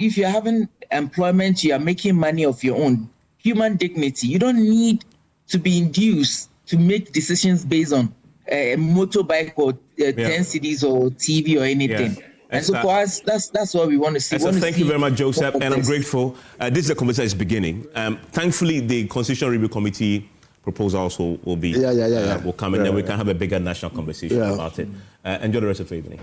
if you're having employment, you are making money of your own. Human dignity. You don't need to be induced to make decisions based on a motorbike or 10 CDs or TV or anything. Yeah. And so for us, that's what we want to see. So thank you very much, Joseph, and I'm grateful. This is the conversation is beginning. Thankfully, the Constitutional Review Committee proposal also will be will come, and then we can have a bigger national conversation about it. Enjoy the rest of the evening.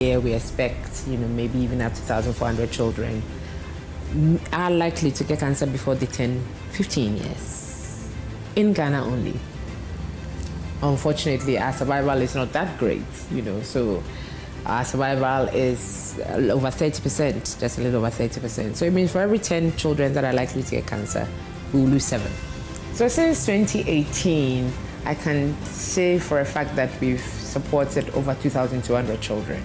We expect, maybe even up to 1,400 children are likely to get cancer before they turn 15 years. In Ghana only. Unfortunately, our survival is not that great, so our survival is over 30%, just a little over 30%. So it means for every 10 children that are likely to get cancer, we will lose 7. So since 2018, I can say for a fact that we've supported over 2,200 children.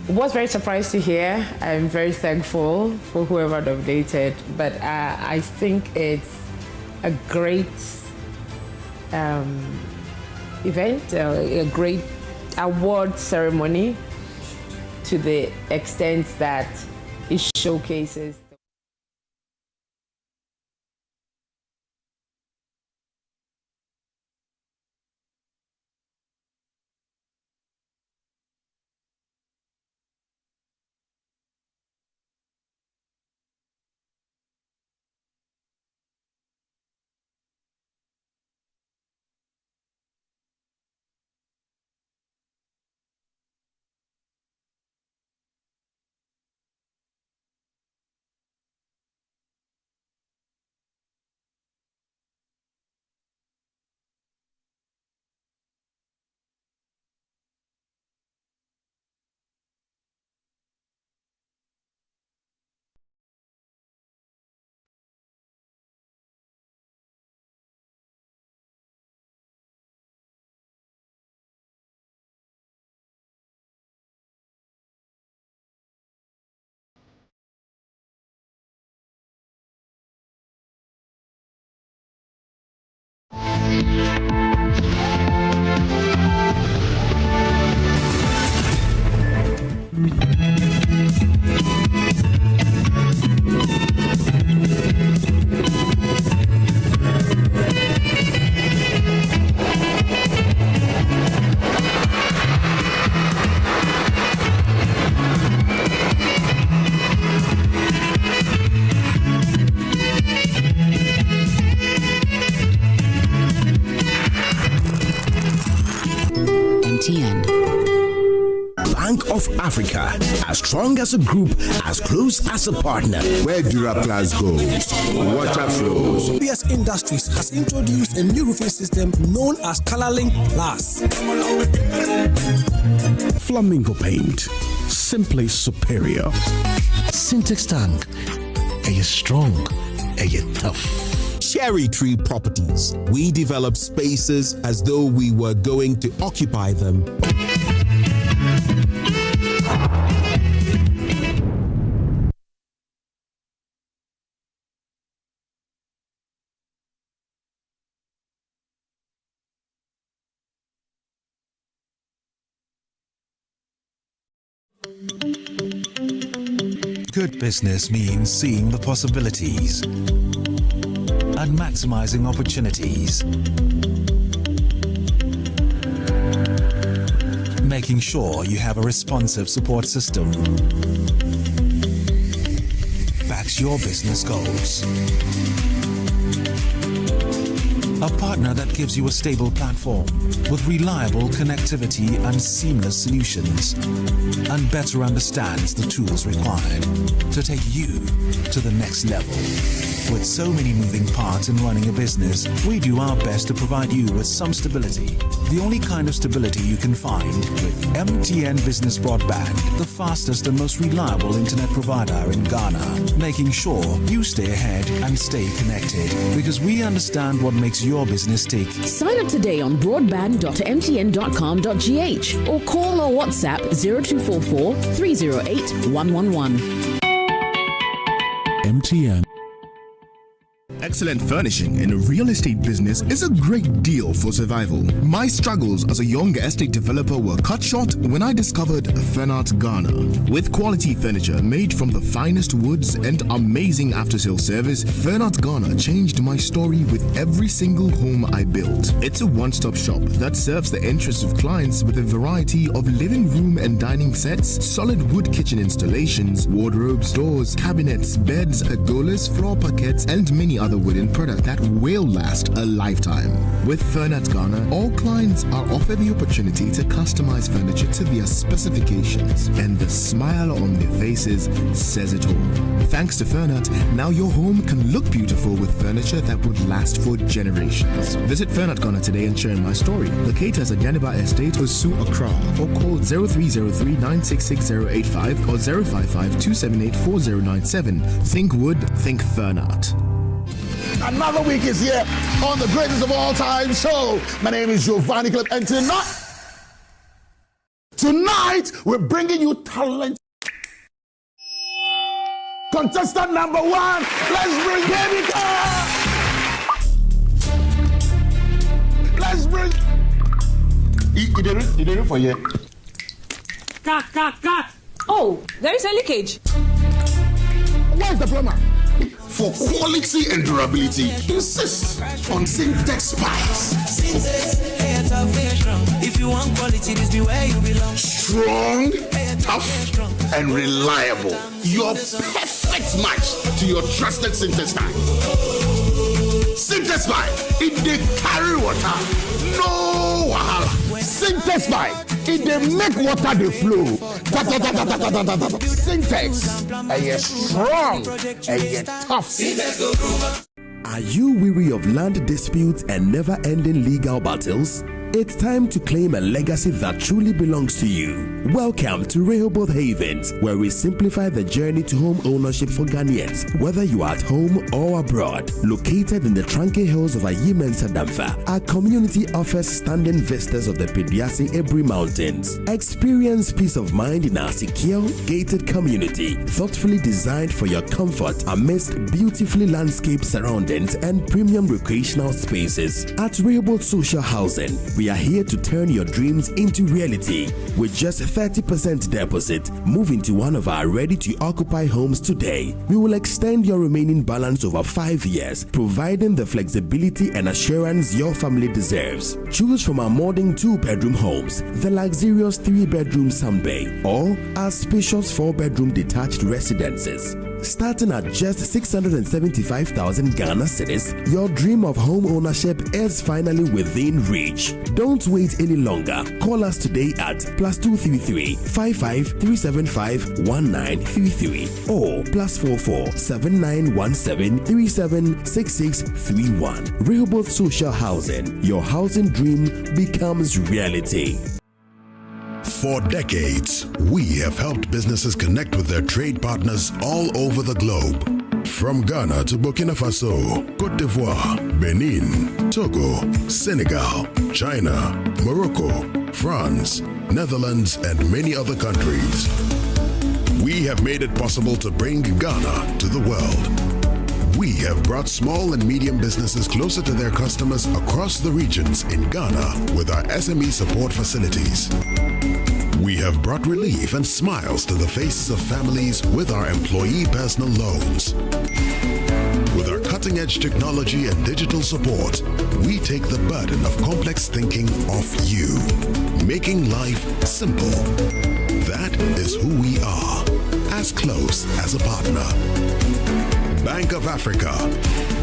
Was very surprised to hear. I'm very thankful for whoever donated, but I think it's a great event, a great award ceremony to the extent that it showcases Africa, as strong as a group, as close as a partner. Where Duraplas goes, water flows. PS Industries has introduced a new roofing system known as ColorLink Plus. Flamingo paint, simply superior. Syntax tank, are you strong? Are you tough? Cherry Tree Properties. We develop spaces as though we were going to occupy them. Good business means seeing the possibilities and maximizing opportunities. Making sure you have a responsive support system backs your business goals. A partner that gives you a stable platform with reliable connectivity and seamless solutions, and better understands the tools required to take you to the next level. With so many moving parts in running a business, we do our best to provide you with some stability. The only kind of stability you can find with MTN Business Broadband, the fastest and most reliable internet provider in Ghana, making sure you stay ahead and stay connected, because we understand what makes your business tick. Sign up today on broadband.mtn.com.gh or call or WhatsApp 0244 308 111. MTN. Excellent furnishing in a real estate business is a great deal for survival. My struggles as a young estate developer were cut short when I discovered Fernart Ghana. With quality furniture made from the finest woods and amazing after-sale service, Fernart Ghana changed my story with every single home I built. It's a one-stop shop that serves the interests of clients with a variety of living room and dining sets, solid wood kitchen installations, wardrobes, doors, cabinets, beds, pergolas, floor parquets, and many other wooden product that will last a lifetime. With Fernart Ghana, all clients are offered the opportunity to customize furniture to their specifications, and the smile on their faces says it all. Thanks to Fernart, now your home can look beautiful with furniture that would last for generations. Visit Fernart Ghana today and share my story. Locate us at Yaniba Estate, Osu, Accra, or call 0303-966-085 or 055-278-4097. Think wood, think Fernart. Another week is here on the greatest of all time show. My name is Giovanni Clip, and tonight we're bringing you talent. Contestant number one, let's bring Baby Girl. Let's bring. You didn't for you. Cut. Oh, there is a leakage. Where's the plumber? For quality and durability, insist on Syntex pipes. If you want quality, this be where you belong. Strong, tough, and reliable. Your perfect match to your trusted Syntex pipe. Syntex pipe, it dey carry water, no wahala. Syntex pipe, it dey make water dey flow. Syntex, and you're strong, and you're tough. Are you weary of land disputes and never-ending legal battles? It's time to claim a legacy that truly belongs to you. Welcome to Rehoboth Havens, where we simplify the journey to home ownership for Ghanaians, whether you are at home or abroad. Located in the Tranke Hills of Ayimensa Damfa, our community offers stunning vistas of the Pediasi Ebri Mountains. Experience peace of mind in our secure, gated community, thoughtfully designed for your comfort amidst beautifully landscaped surroundings and premium recreational spaces. At Rehoboth Social Housing, we are here to turn your dreams into reality. With just 30% deposit, move into one of our ready-to-occupy homes today. We will extend your remaining balance over 5 years, providing the flexibility and assurance your family deserves. Choose from our modern 2-bedroom homes, the luxurious 3-bedroom Sunbay, or our spacious 4-bedroom detached residences. Starting at just 675,000 Ghana cedis, your dream of home ownership is finally within reach. Don't wait any longer. Call us today at +233 55 375 1933 or +44 7917 376631. Rehoboth Social Housing. Your housing dream becomes reality. For decades, we have helped businesses connect with their trade partners all over the globe. From Ghana to Burkina Faso, Côte d'Ivoire, Benin, Togo, Senegal, China, Morocco, France, Netherlands, and many other countries. We have made it possible to bring Ghana to the world. We have brought small and medium businesses closer to their customers across the regions in Ghana with our SME support facilities. We have brought relief and smiles to the faces of families with our employee personal loans. With our cutting-edge technology and digital support, we take the burden of complex thinking off you, making life simple. That trade is who we are, as close as a partner. Bank of Africa.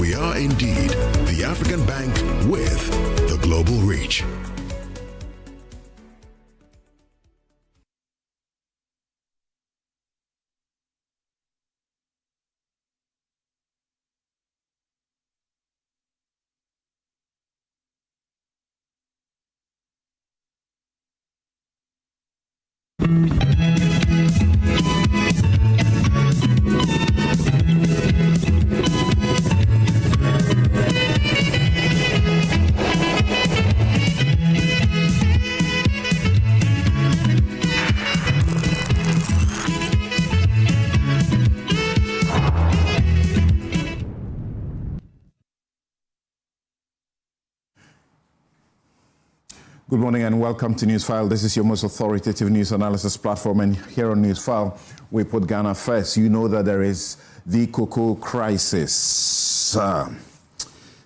We are indeed the African bank with the global reach. Good morning and welcome to Newsfile. This is your most authoritative news analysis platform, and here on Newsfile, we put Ghana first. You know that there is the cocoa crisis, and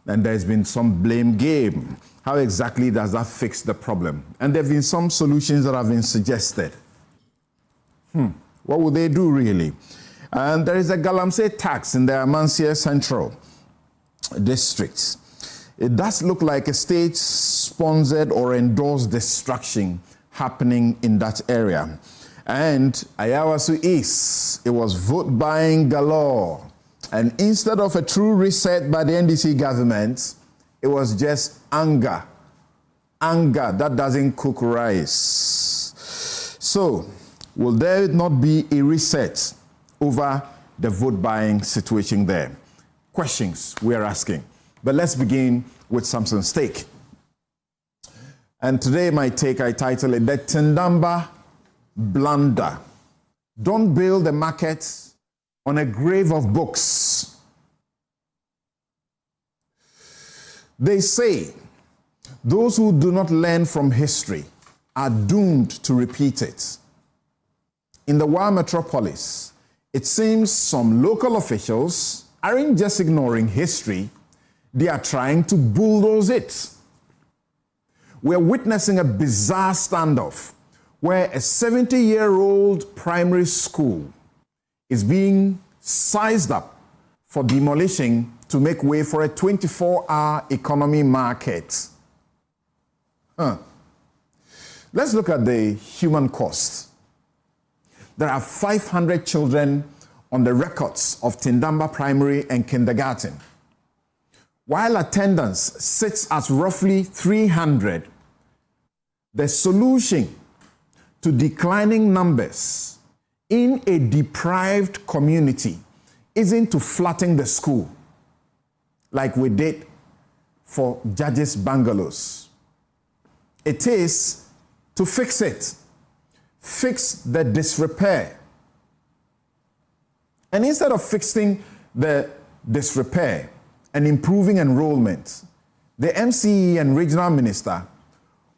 there's been some blame game. How exactly does that fix the problem? And there have been some solutions that have been suggested. What would they do really? And there is a Galamsey tax in the Amansia Central District. It does look like a state-sponsored or endorsed destruction happening in that area. And Ayawasu East, it was vote buying galore. And instead of a true reset by the NDC government, it was just anger. Anger that doesn't cook rice. So, will there not be a reset over the vote buying situation there? Questions we are asking. But let's begin with Samson Stake. And today my take, I title it, The Tindamba Blunder. Don't build a market on a grave of books. They say those who do not learn from history are doomed to repeat it. In the Wa metropolis, it seems some local officials aren't just ignoring history, they are trying to bulldoze it. We're witnessing a bizarre standoff where a 70-year-old primary school is being sized up for demolition to make way for a 24-hour economy market. Let's look at the human cost. There are 500 children on the records of Tindamba Primary and Kindergarten. While attendance sits at roughly 300, the solution to declining numbers in a deprived community isn't to flatten the school like we did for Judges Bungalows. It is to fix it, fix the disrepair. And instead of fixing the disrepair and improving enrollment, the MCE and regional minister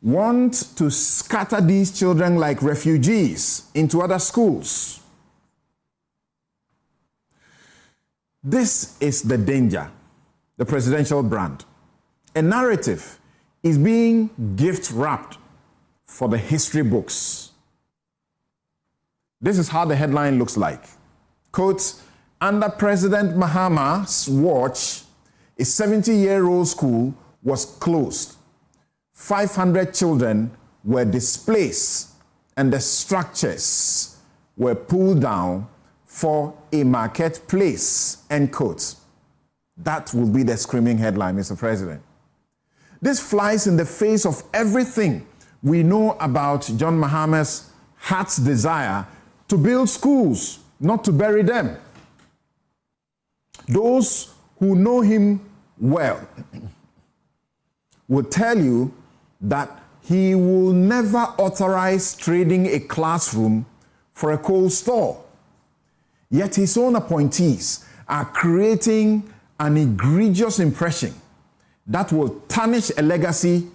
want to scatter these children like refugees into other schools. This is the danger, the presidential brand. A narrative is being gift-wrapped for the history books. This is how the headline looks like. Quote, under President Mahama's watch, a 70-year-old school was closed. 500 children were displaced and the structures were pulled down for a marketplace, end quote. That will be the screaming headline, Mr. President. This flies in the face of everything we know about John Mahama's heart's desire to build schools, not to bury them. Those who know him well will tell you that he will never authorize trading a classroom for a cold store. Yet his own appointees are creating an egregious impression that will tarnish a legacy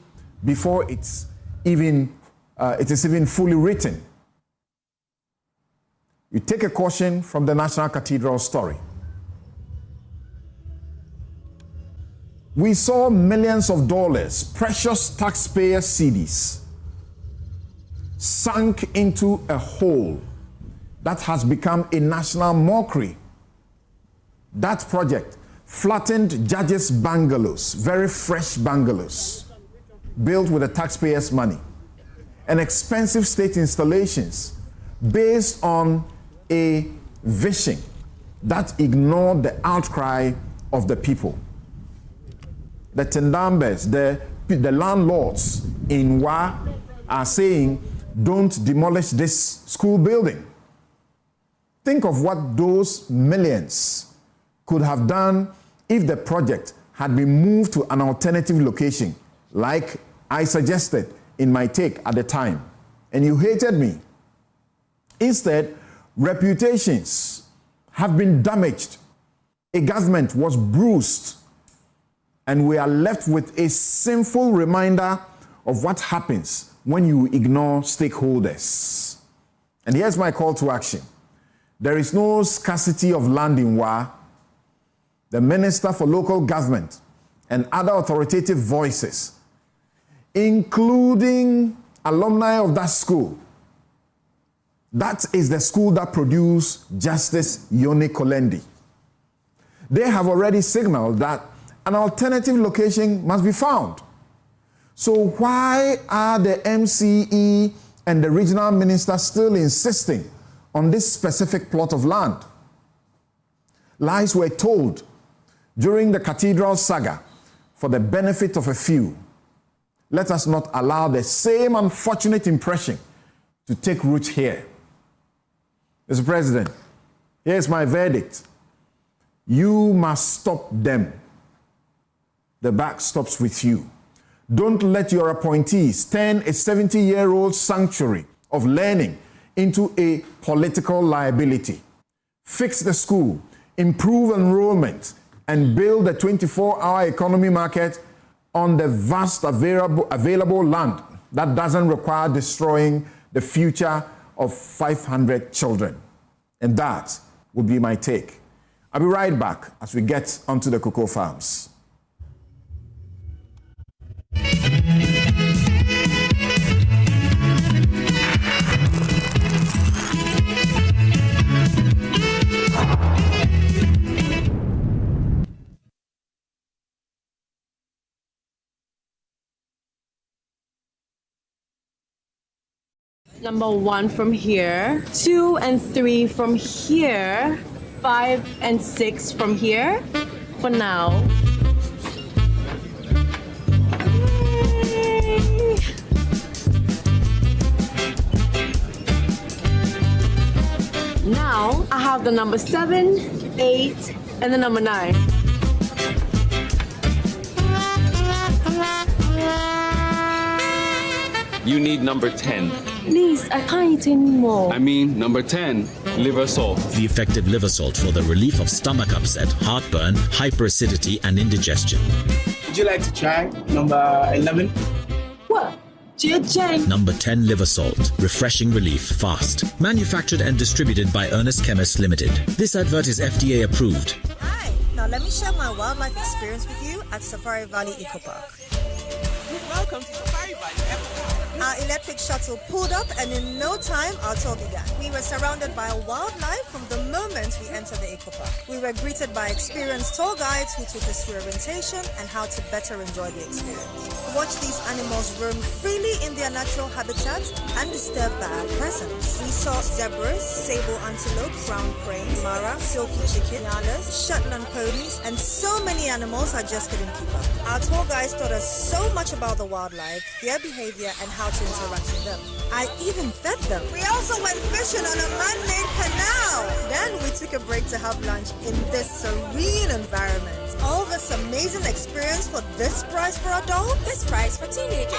before it is even fully written. You take a caution from the National Cathedral story. We saw millions of dollars, precious taxpayer cedis, sunk into a hole that has become a national mockery. That project flattened judges' bungalows, very fresh bungalows, built with the taxpayers' money, and expensive state installations based on a vision that ignored the outcry of the people. The Tendambes, the landlords in Wa are saying, don't demolish this school building. Think of what those millions could have done if the project had been moved to an alternative location, like I suggested in my take at the time, and you hated me. Instead, reputations have been damaged. A government was bruised, and we are left with a sinful reminder of what happens when you ignore stakeholders. And here's my call to action. There is no scarcity of land in Wa. The Minister for Local Government and other authoritative voices, including alumni of that school. That is the school that produced Justice Yoni Kolendi. They have already signaled that an alternative location must be found. So why are the MCE and the regional minister still insisting on this specific plot of land? Lies were told during the cathedral saga for the benefit of a few. Let us not allow the same unfortunate impression to take root here. Mr. President, here's my verdict. You must stop them. The buck stops with you. Don't let your appointees turn a 70-year-old sanctuary of learning into a political liability. Fix the school, improve enrollment, and build a 24-hour economy market on the vast available land that doesn't require destroying the future of 500 children. And that would be my take. I'll be right back as we get onto the cocoa farms. Number 1 from here, 2 and 3 from here, 5 and 6 from here, for now. Yay. Now I have the number 7, 8, and the number 9. You need number 10. Please, I can't eat anymore. I mean, number 10, liver salt. The effective liver salt for the relief of stomach upset, heartburn, hyperacidity, and indigestion. Would you like to try number 11? What? Number 10 liver salt. Refreshing relief fast. Manufactured and distributed by Ernest Chemists Limited. This advert is FDA approved. Hi. Now let me share my wildlife experience with you at Safari Valley Eco Park. Welcome to Safari Valley Eco Park. Our electric shuttle pulled up, and in no time, our tour began. We were surrounded by wildlife from the moment we entered the eco park. We were greeted by experienced tour guides who took us through orientation and how to better enjoy the experience. Watch these animals roam freely in their natural habitat, undisturbed by our presence. We saw zebras, sable antelope, brown crane, mara, silky chicken, nyalas, Shetland ponies, and so many animals I just couldn't keep up. Our tour guides taught us so much about the wildlife, their behavior, and how to interact with them. I even fed them. We also went fishing on a man-made canal. Then we took a break to have lunch in this serene environment. All this amazing experience for this price for adults? This price for teenagers.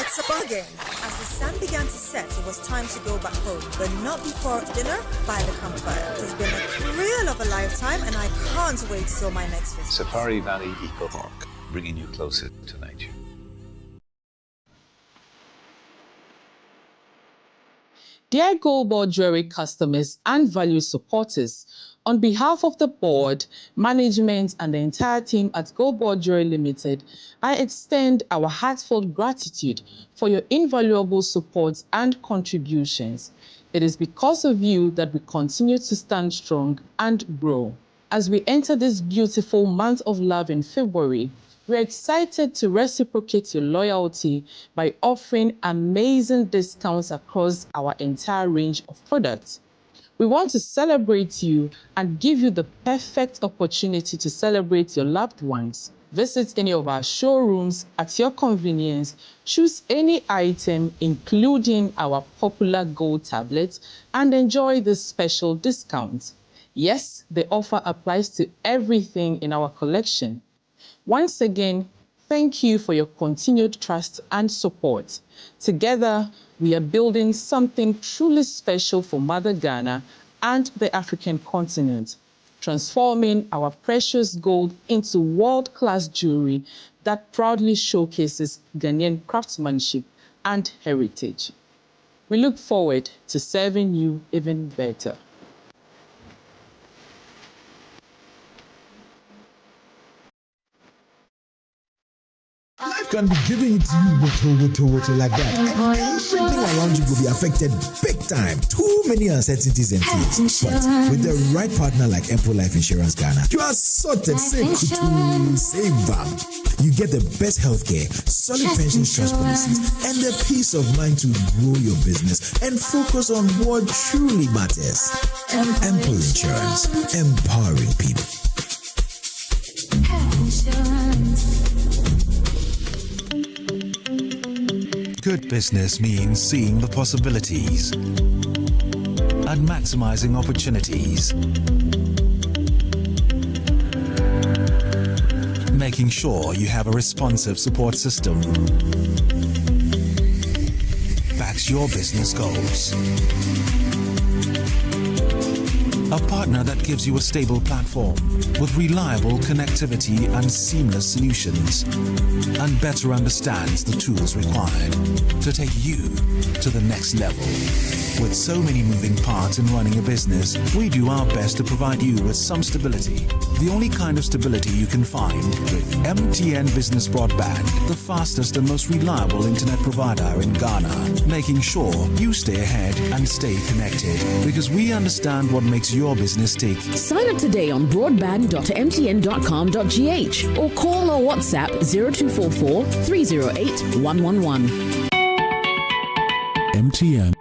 It's a bargain. As the sun began to set, it was time to go back home, but not before dinner by the campfire. It has been a thrill of a lifetime, and I can't wait till my next visit. Safari Valley Eco Park, bringing you closer to nature. Dear Gold Ball Jewelry customers and value supporters, On behalf of the board, management, and the entire team at GoBoard Jewelry Limited, I extend our heartfelt gratitude for your invaluable support and contributions. It is because of you that we continue to stand strong and grow. As we enter this beautiful month of love in February, we're excited to reciprocate your loyalty by offering amazing discounts across our entire range of products. We want to celebrate you and give you the perfect opportunity to celebrate your loved ones. Visit any of our showrooms at your convenience, choose any item, including our popular gold tablets, and enjoy this special discount. Yes, the offer applies to everything in our collection. Once again, thank you for your continued trust and support. Together, we are building something truly special for Mother Ghana and the African continent, transforming our precious gold into world-class jewelry that proudly showcases Ghanaian craftsmanship and heritage. We look forward to serving you even better. Life can be giving it to you like that. Everything around you will be affected big time. Too many uncertainties and fears. But with the right partner like Empo Life Insurance Ghana, you are sorted. Save kutu, save bam. You get the best healthcare, solid pension trust policies, and the peace of mind to grow your business and focus on what truly matters. Empo Insurance, empowering people. Good business means seeing the possibilities and maximizing opportunities. Making sure you have a responsive support system backs your business goals. A partner that gives you a stable platform with reliable connectivity and seamless solutions, and better understands the tools required to take you to the next level. With so many moving parts in running a business, we do our best to provide you with some stability. The only kind of stability you can find with MTN Business Broadband, the fastest and most reliable internet provider in Ghana, making sure you stay ahead and stay connected, because we understand what makes your business tick. Sign up today on broadband.mtn.com.gh or call or WhatsApp 0244 308 111. MTN.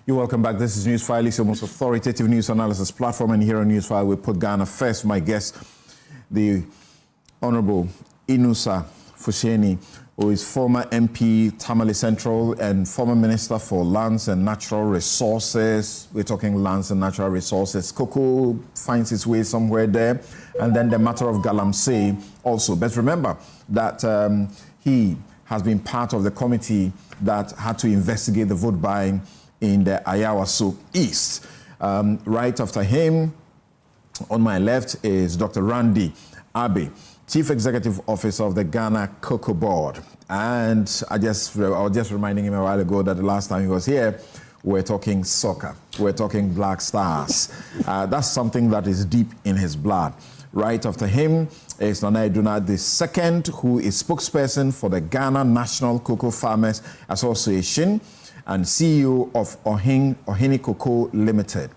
You're welcome back. This is Newsfile, it's your most authoritative news analysis platform, and here on Newsfile we put Ghana first. My guest, the Honorable Inusa Fusheni, who is former MP, Tamale Central, and former Minister for Lands and Natural Resources. We're talking lands and natural resources. Cocoa finds its way somewhere there. And then the matter of Galamsey also. But remember that he has been part of the committee that had to investigate the vote buying in the Ayawaso East. Right after him, on my left, is Dr. Randy Abe, Chief Executive Officer of the Ghana Cocoa Board. And I was just reminding him a while ago that the last time he was here, we're talking soccer. We're talking Black Stars. That's something that is deep in his blood. Right after him is Nana Eduna II, who is spokesperson for the Ghana National Cocoa Farmers Association and CEO of Ohini Cocoa Limited.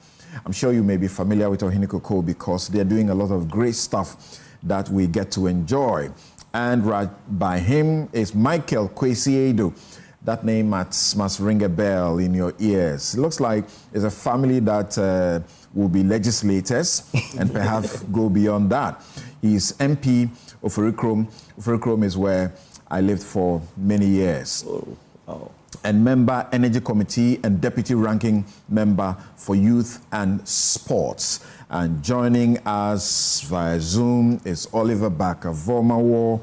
I'm sure you may be familiar with Ohini Cocoa because they're doing a lot of great stuff that we get to enjoy. And right by him is Michael Kwesi Edo. That name must ring a bell in your ears. It looks like it's a family that will be legislators and perhaps go beyond that. He's MP of Ofurikrom. Ofurikrom is where I lived for many years. And member Energy Committee and Deputy Ranking Member for Youth and Sports. And joining us via Zoom is Oliver Barker-Vormawor,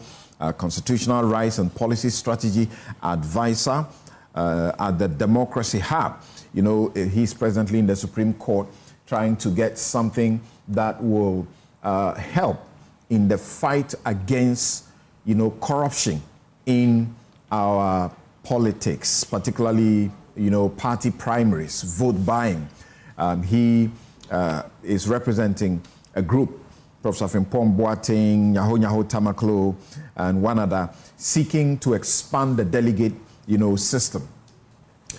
Constitutional Rights and Policy Strategy Advisor at the Democracy Hub. You know, he's presently in the Supreme Court trying to get something that will help in the fight against, corruption in our politics, particularly, party primaries, vote buying. He is representing a group, Professor Frimpong Boateng, Nyaho Tamaklo, and one other, seeking to expand the delegate, system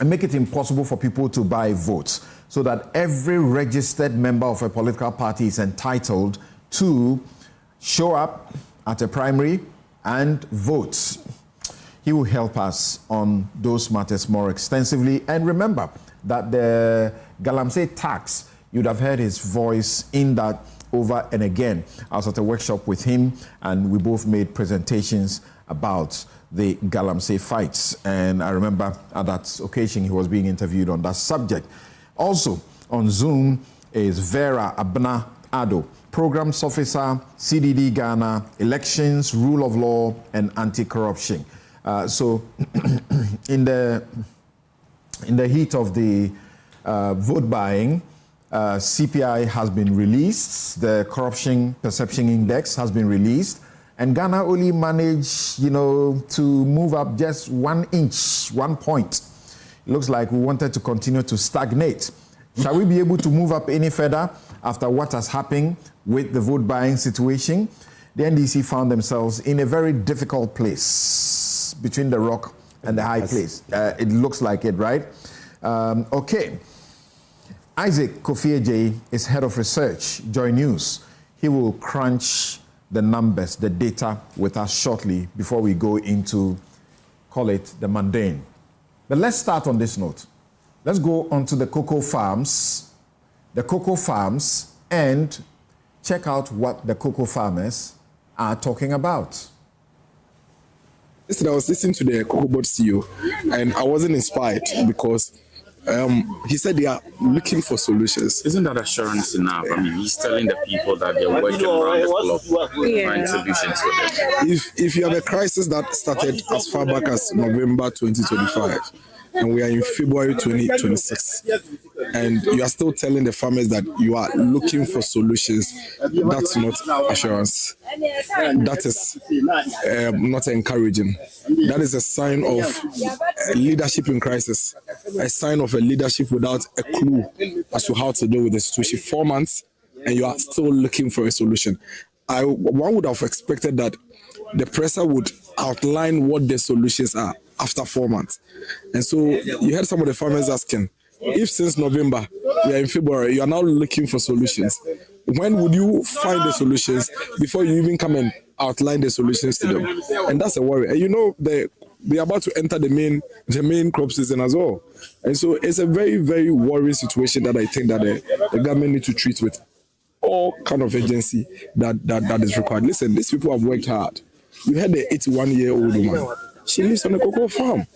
and make it impossible for people to buy votes so that every registered member of a political party is entitled to show up at a primary and vote. He will help us on those matters more extensively. And remember that the Galamsey tax, you'd have heard his voice in that over and again. I was at a workshop with him and we both made presentations about the Galamsey fights. And I remember at that occasion he was being interviewed on that subject. Also on Zoom is Vera Abna Ado, Programs Officer, CDD Ghana, Elections, Rule of Law, and Anti-Corruption. So in the heat of the vote buying, CPI has been released, the Corruption Perception Index has been released, and Ghana only managed, to move up just 1 inch, 1 point. It looks like we wanted to continue to stagnate. Shall we be able to move up any further after what has happened with the vote buying situation? The NDC found themselves in a very difficult place between the rock and the high place. It looks like it, right? Okay. Isaac Kofi is head of research, Joy News. He will crunch the numbers, the data with us shortly before we go into, call it, the mundane. But let's start on this note. Let's go onto the cocoa farms, and check out what the cocoa farmers are talking about. Listen, I was listening to the Cocoa Board CEO, and I wasn't inspired because he said they are looking for solutions. Isn't that assurance enough? I mean, he's telling the people that they're working around the clock to find solutions for them. If you have a crisis that started as far back as November 2025, and we are in February 2026, and you are still telling the farmers that you are looking for solutions, that's not assurance. That is not encouraging. That is a sign of leadership in crisis, a sign of a leadership without a clue as to how to deal with the situation. 4 months, and you are still looking for a solution. One would have expected that the presser would outline what the solutions are after 4 months. And so you heard some of the farmers asking, if since November, we are in February, you are now looking for solutions, when would you find the solutions before you even come and outline the solutions to them? And that's a worry. And they're about to enter the main crop season as well. And so it's a very, very worrying situation that I think that the government need to treat with all kind of agency that is required. Listen, these people have worked hard. You had the 81-year-old woman. She lives on a cocoa farm.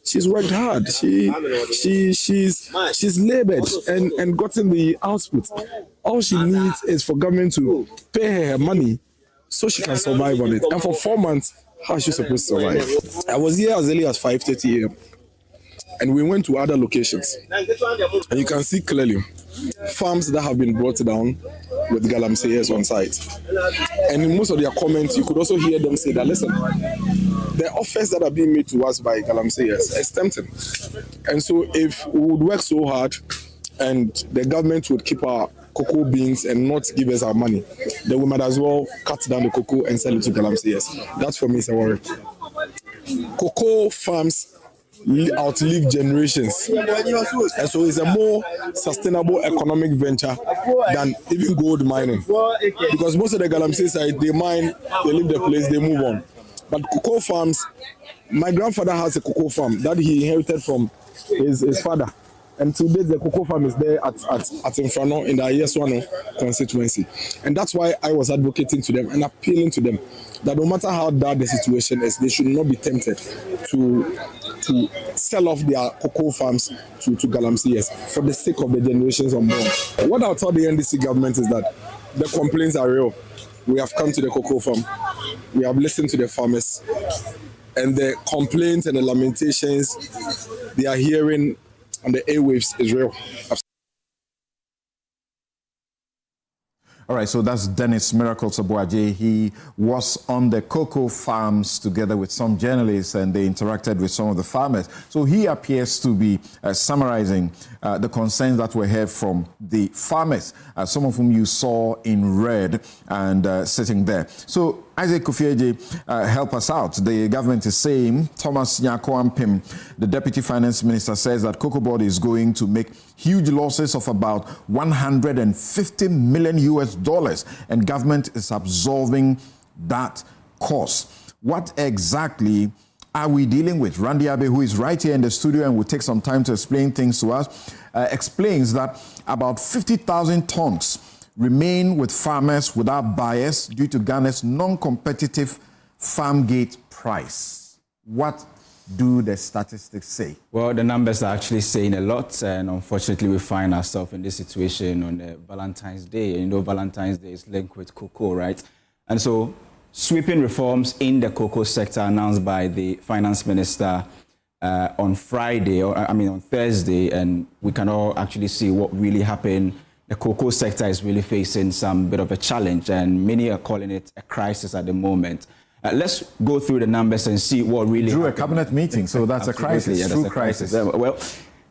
She's worked hard. She's labored and gotten the output. All she needs is for government to pay her money so she can survive on it. And for 4 months, how is she supposed to survive? I was here as early as 5:30 a.m. And we went to other locations. And you can see clearly farms that have been brought down with Galamseyers on site. And in most of their comments, you could also hear them say that, listen, the offers that are being made to us by Galamseyers is tempting. And so if we would work so hard and the government would keep our cocoa beans and not give us our money, then we might as well cut down the cocoa and sell it to Galamseyers. That for me is a worry. Cocoa farms outlive generations, and so it's a more sustainable economic venture than even gold mining, because most of the Galamsey side, they mine, they leave the place, they move on. But cocoa farms, my grandfather has a cocoa farm that he inherited from his father, and today the cocoa farm is there at Infrano in the Ayeswano constituency. And that's why I was advocating to them and appealing to them that no matter how bad the situation is, they should not be tempted to sell off their cocoa farms to Galamseyers for the sake of the generations unborn. What I'll tell the NDC government is that the complaints are real. We have come to the cocoa farm. We have listened to the farmers, and the complaints and the lamentations they are hearing on the airwaves is real. All right, so that's Dennis Miracle Sabuaje. He was on the cocoa farms together with some journalists, and they interacted with some of the farmers. So he appears to be summarizing the concerns that were heard from the farmers, some of whom you saw in red and sitting there. So Isaac Kufieje, help us out. The government is saying, Thomas Nyakoampim, the Deputy Finance Minister, says that Cocoa Board is going to make huge losses of about $150 million US, and government is absorbing that cost. What exactly are we dealing with? Randy Abe, who is right here in the studio and will take some time to explain things to us, explains that about 50,000 tons remain with farmers without buyers due to Ghana's non-competitive farm gate price. What do the statistics say? Well, the numbers are actually saying a lot, and unfortunately we find ourselves in this situation on Valentine's Day. And you know, Valentine's Day is linked with cocoa, right? And so sweeping reforms in the cocoa sector announced by the finance minister on Friday, on Thursday, and we can all actually see what really happened. The cocoa sector is really facing some bit of a challenge, and many are calling it a crisis at the moment. Let's go through the numbers and see what really happened. A cabinet meeting, so that's a crisis. Yeah, that's a crisis. Well,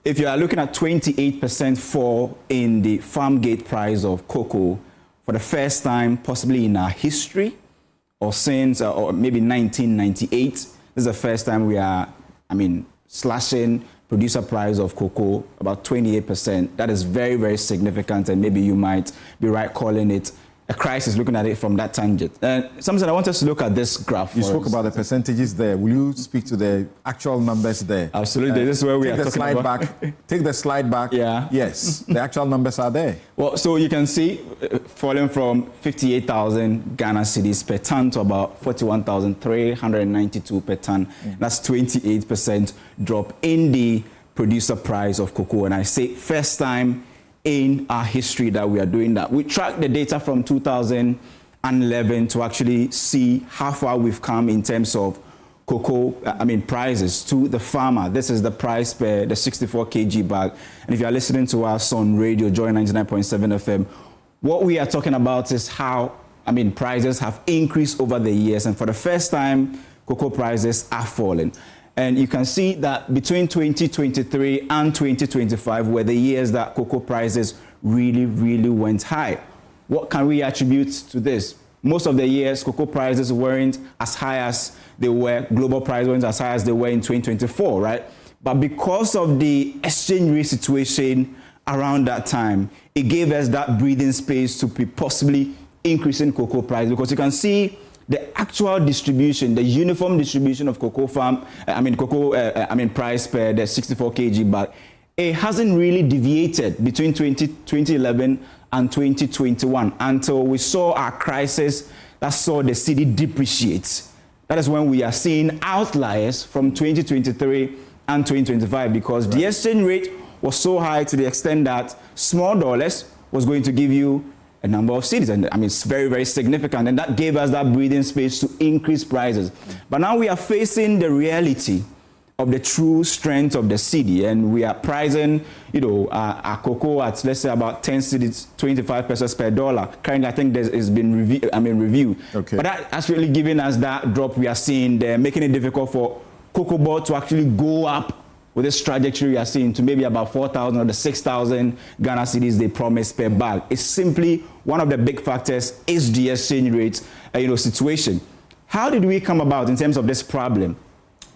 if you are looking at 28% fall in the farm gate price of cocoa for the first time possibly in our history, or since or maybe 1998, this is the first time we are, slashing producer price of cocoa about 28%. That is very, very significant, and maybe you might be right calling it a crisis, looking at it from that tangent. Something I want us to look at this graph. You spoke about the percentages there. Will you speak to the actual numbers there? Absolutely. This is where we are talking about. Take the slide back. Yeah. Yes, the actual numbers are there. Well, so you can see falling from 58,000 Ghana cedis per ton to about 41,392 per ton. That's 28% drop in the producer price of cocoa. And I say first time in our history that we are doing that. We tracked the data from 2011 to actually see how far we've come in terms of cocoa, prices to the farmer. This is the price per the 64 kg bag. And if you are listening to us on radio, Joy 99.7 FM, what we are talking about is how, prices have increased over the years. And for the first time, cocoa prices are falling. And you can see that between 2023 and 2025 were the years that cocoa prices really, really went high. What can we attribute to this? Most of the years, cocoa prices weren't as high as they were, global prices weren't as high as they were in 2024, right? But because of the exchange rate situation around that time, it gave us that breathing space to be possibly increasing cocoa price, because you can see the actual distribution, the uniform distribution of cocoa price per the 64 kg bag, it hasn't really deviated between 2011 and 2021 until we saw our crisis that saw the cedi depreciate. That is when we are seeing outliers from 2023 and 2025, because the exchange rate was so high to the extent that small dollars was going to give you a number of cities, and it's very, very significant, and that gave us that breathing space to increase prices. But now we are facing the reality of the true strength of the cedi, and we are pricing, our cocoa at, let's say, about 10 cedis, 25 pesos per dollar. Currently, I think it's been reviewed. Okay. But that's really giving us that drop we are seeing there, making it difficult for cocoa board to actually go up with this trajectory we are seeing to maybe about 4,000 or the 6,000 Ghana cedis they promised per bag. It's simply one of the big factors is the exchange rate, situation. How did we come about in terms of this problem?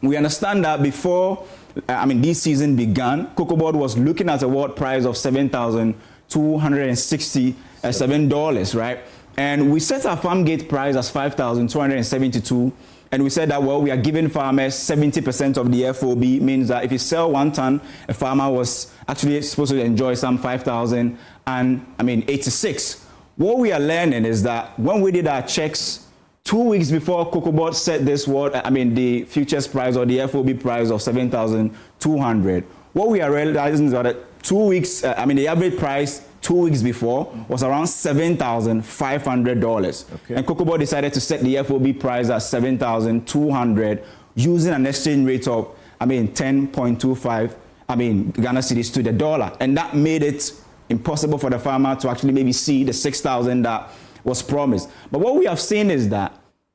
We understand that before, this season began, cocoa board was looking at a world price of $7,267, right? And we set our farm gate price as $5,272. And we said that, well, we are giving farmers 70% of the FOB, means that if you sell 1 ton, a farmer was actually supposed to enjoy some 5,086. What we are learning is that when we did our checks 2 weeks before cocoa board set this the futures price or the FOB price of 7,200, what we are realizing is that 2 weeks, the average price 2 weeks before was around $7,500. Okay. And cocoa board decided to set the FOB price at 7,200 using an exchange rate of, 10.25, Ghana cedis to the dollar. And that made it impossible for the farmer to actually maybe see the 6,000 that was promised. But what we have seen is that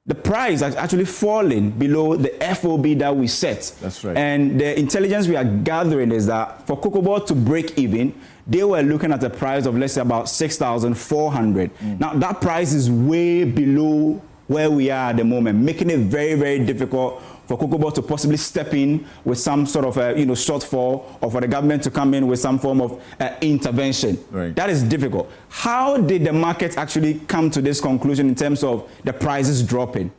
the price has actually fallen below the FOB that we set. That's right. And the intelligence we are gathering is that for cocoa board to break even, they were looking at a price of, let's say, about 6,400. Now, that price is way below where we are at the moment, making it very, very difficult for cocoa board to possibly step in with some sort of shortfall, or for the government to come in with some form of intervention. Right. That is difficult. How did the market actually come to this conclusion in terms of the prices dropping?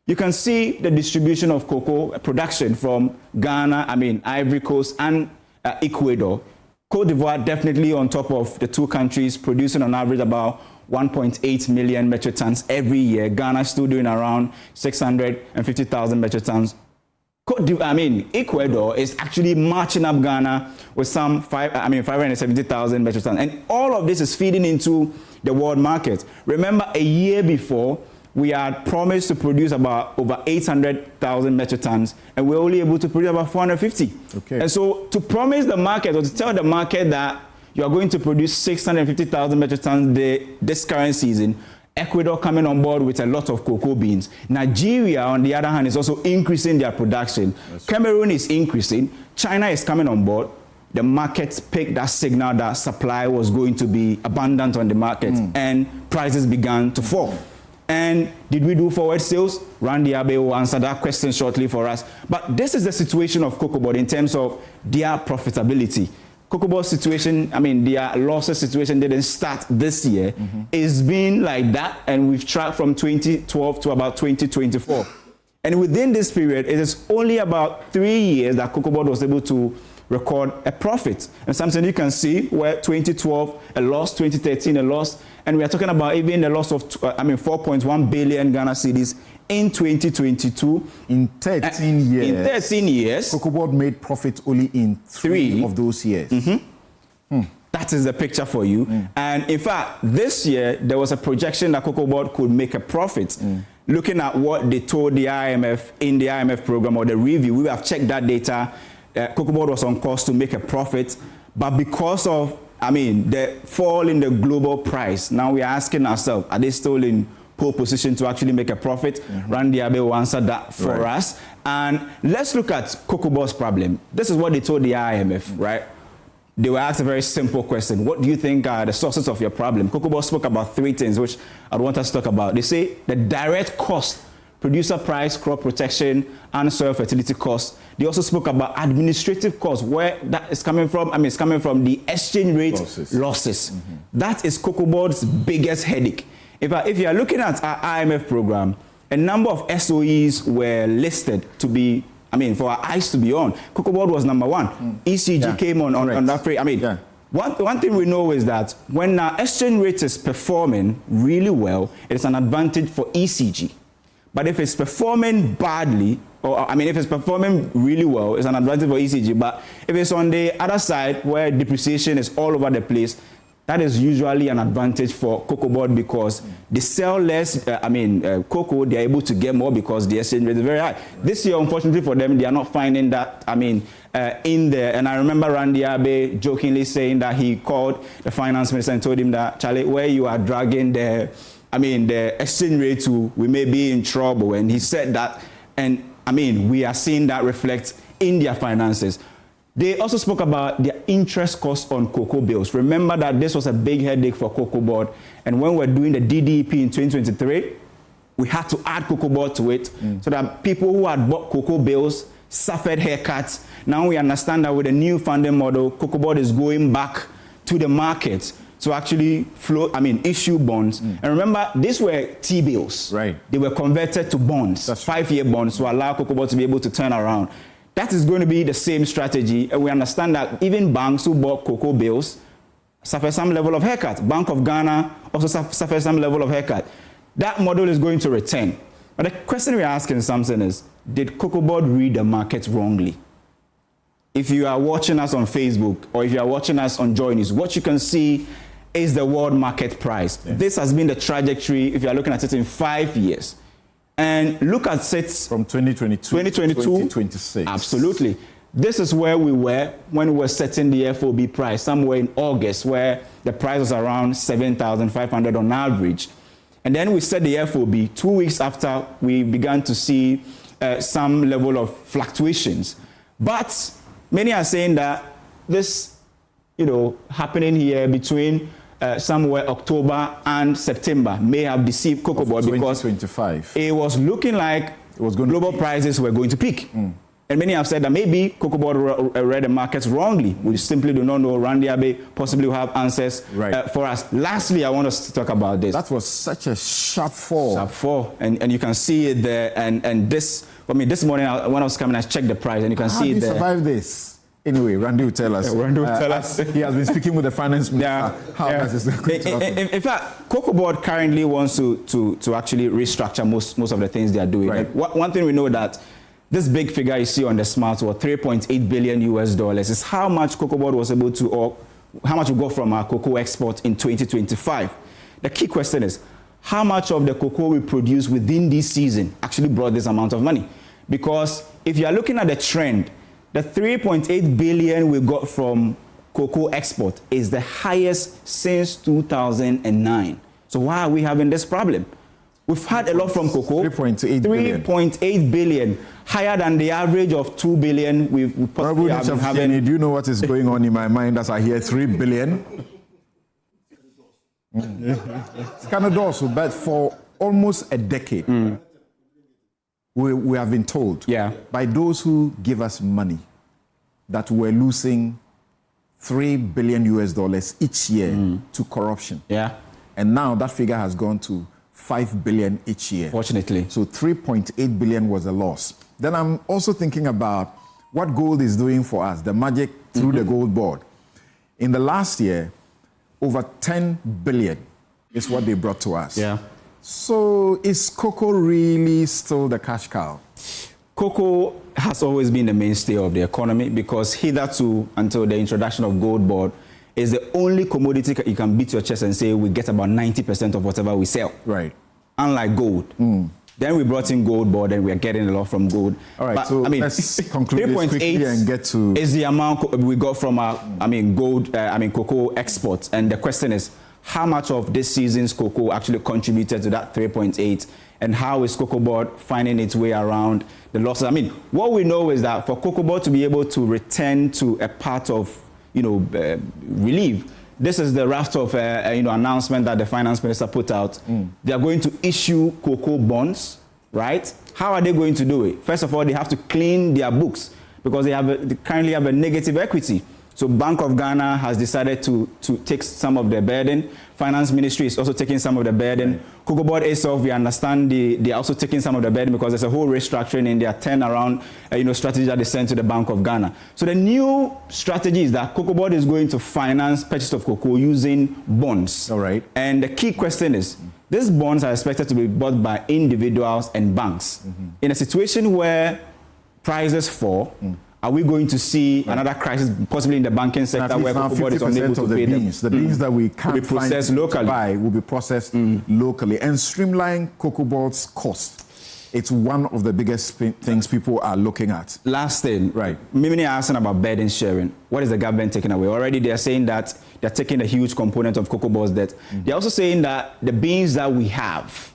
You can see the distribution of cocoa production from Ghana, Ivory Coast and Ecuador. Cote d'Ivoire definitely on top of the two countries, producing on average about 1.8 million metric tons every year. Ghana is still doing around 650,000 metric tons. Ecuador is actually marching up Ghana with some 570,000 metric tons. And all of this is feeding into the world market. Remember, a year before, we had promised to produce about over 800,000 metric tons, and we're only able to produce about 450. Okay. And so to promise the market, or to tell the market that you are going to produce 650,000 metric tons this current season, Ecuador coming on board with a lot of cocoa beans. Nigeria, on the other hand, is also increasing their production. Cameroon is increasing. China is coming on board. The markets picked that signal that supply was going to be abundant on the market, and prices began to fall. And did we do forward sales? Randy Abe will answer that question shortly for us. But this is the situation of cocoa board in terms of their profitability. Cocoa board situation, their losses situation didn't start this year. It's been like that, and we've tracked from 2012 to about 2024. And within this period, it is only about 3 years that cocoa board was able to record a profit. And something you can see where 2012 a loss, 2013 a loss, and we are talking about even a loss of 4.1 billion Ghana cedis in 2022. In 13 years. In 13 years. Cocoa board made profit only in three of those years. That is the picture for you. And in fact, this year, there was a projection that cocoa board could make a profit. Looking at what they told the IMF in the IMF program or the review, we have checked that data. Cocoa board was on course to make a profit, but because of the fall in the global price, now we are asking ourselves, are they still in pole position to actually make a profit? Randy Abe will answer that for us. And let's look at cocoa board's problem. This is what they told the IMF, right? They were asked a very simple question. What do you think are the sources of your problem? Cocoa board spoke about 3 things, which I want us to talk about. They say the direct cost, producer price, crop protection, and soil fertility costs. They also spoke about administrative costs, where that is coming from. It's coming from the exchange rate losses. That is cocoa board's biggest headache. If you are looking at our IMF program, a number of SOEs were listed to be, for our eyes to be on. Cocoa board was number 1. ECG came on that phrase. One thing we know is that when our exchange rate is performing really well, it's an advantage for ECG. But if it's performing badly, if it's performing really well, it's an advantage for ECG. But if it's on the other side where depreciation is all over the place, that is usually an advantage for cocoa board because they sell less, cocoa, they're able to get more because the exchange rate is very high. This year, unfortunately for them, they are not finding that, in there. And I remember Randy Abe jokingly saying that he called the finance minister and told him that, Charlie, where you are dragging the exchange rate to, we may be in trouble. And he said that, and we are seeing that reflect in their finances. They also spoke about their interest costs on cocoa bills. Remember that this was a big headache for cocoa board. And when we're doing the DDP in 2023, we had to add cocoa board to it so that people who had bought cocoa bills suffered haircuts. Now we understand that with the new funding model, cocoa board is going back to the market to actually issue bonds. And remember, these were T-bills. Right. They were converted to bonds, 5-year bonds, to allow cocoa board to be able to turn around. That is going to be the same strategy. And we understand that even banks who bought cocoa bills suffer some level of haircut. Bank of Ghana also suffers some level of haircut. That model is going to return. But the question we're asking something is, did cocoa board read the market wrongly? If you are watching us on Facebook or if you are watching us on Joy News, what you can see is the world market price. Yeah. This has been the trajectory, if you are looking at it in 5 years. And look at it from 2022 to 2026. Absolutely. This is where we were when we were setting the FOB price, somewhere in August, where the price was around 7,500 on average. And then we set the FOB 2 weeks after we began to see some level of fluctuations. But many are saying that this, happening here between somewhere October and September may have deceived cocoa board because it was looking like global prices were going to peak. And many have said that maybe cocoa board read the markets wrongly. We simply do not know. Randy Abe possibly will have answers for us. Lastly, I want us to talk about this. That was such a sharp fall. Sharp fall. And you can see it there. And this, this morning when I was coming, I checked the price and you can see it there. How did you survive this? Anyway, Randy will tell us. Randy will tell us. He has been speaking with the finance minister. In fact, cocoa board currently wants to actually restructure most of the things they are doing. Right. One thing we know that this big figure you see on the smart or $3.8 billion is how much cocoa board was able to, or how much we got from our cocoa export in 2025. The key question is, how much of the cocoa we produce within this season actually brought this amount of money? Because if you are looking at the trend, the 3.8 billion we got from cocoa export is the highest since 2009. So why are we having this problem? We've had a lot from cocoa. 3.8 billion, higher than the average of 2 billion we've possibly been having. Do you know what is going on in my mind as I hear 3 billion? It's kind of also, but for almost a decade, we have been told by those who give us money that we're losing $3 billion each year to corruption. Yeah. And now that figure has gone to 5 billion each year. Fortunately. So 3.8 billion was a loss. Then I'm also thinking about what gold is doing for us, the magic through the gold board. In the last year, over 10 billion is what they brought to us. Yeah. So is cocoa really still the cash cow? Cocoa has always been the mainstay of the economy because hitherto, until the introduction of gold board, is the only commodity you can beat your chest and say we get about 90% of whatever we sell. Right. Unlike gold. Then we brought in gold board and we are getting a lot from gold. All right, but, so let's conclude this quickly and get to... is the amount we got from our, cocoa exports. And the question is, how much of this season's cocoa actually contributed to that 3.8? And how is cocoa board finding its way around the losses? What we know is that for cocoa board to be able to return to a part of relief. This is the raft of announcement that the finance minister put out. They are going to issue cocoa bonds, right? How are they going to do it? First of all, they have to clean their books because they currently have a negative equity. So Bank of Ghana has decided to take some of the burden. Finance Ministry is also taking some of the burden. Cocoa Board itself, we understand they are also taking some of the burden because there's a whole restructuring in their turnaround strategy that they sent to the Bank of Ghana. So the new strategy is that Cocoa Board is going to finance purchase of cocoa using bonds. All right. And the key question is, these bonds are expected to be bought by individuals and banks. In a situation where prices fall, are we going to see another crisis, possibly in the banking sector, where cocoa board is unable to pay them? The beans that we can't processed locally. Buy will be processed locally, and streamline cocoa board's cost. It's one of the biggest things people are looking at. Last thing, right? Many are asking about burden sharing. What is the government taking away? Already they are saying that they're taking a huge component of cocoa board's debt. They're also saying that the beans that we have,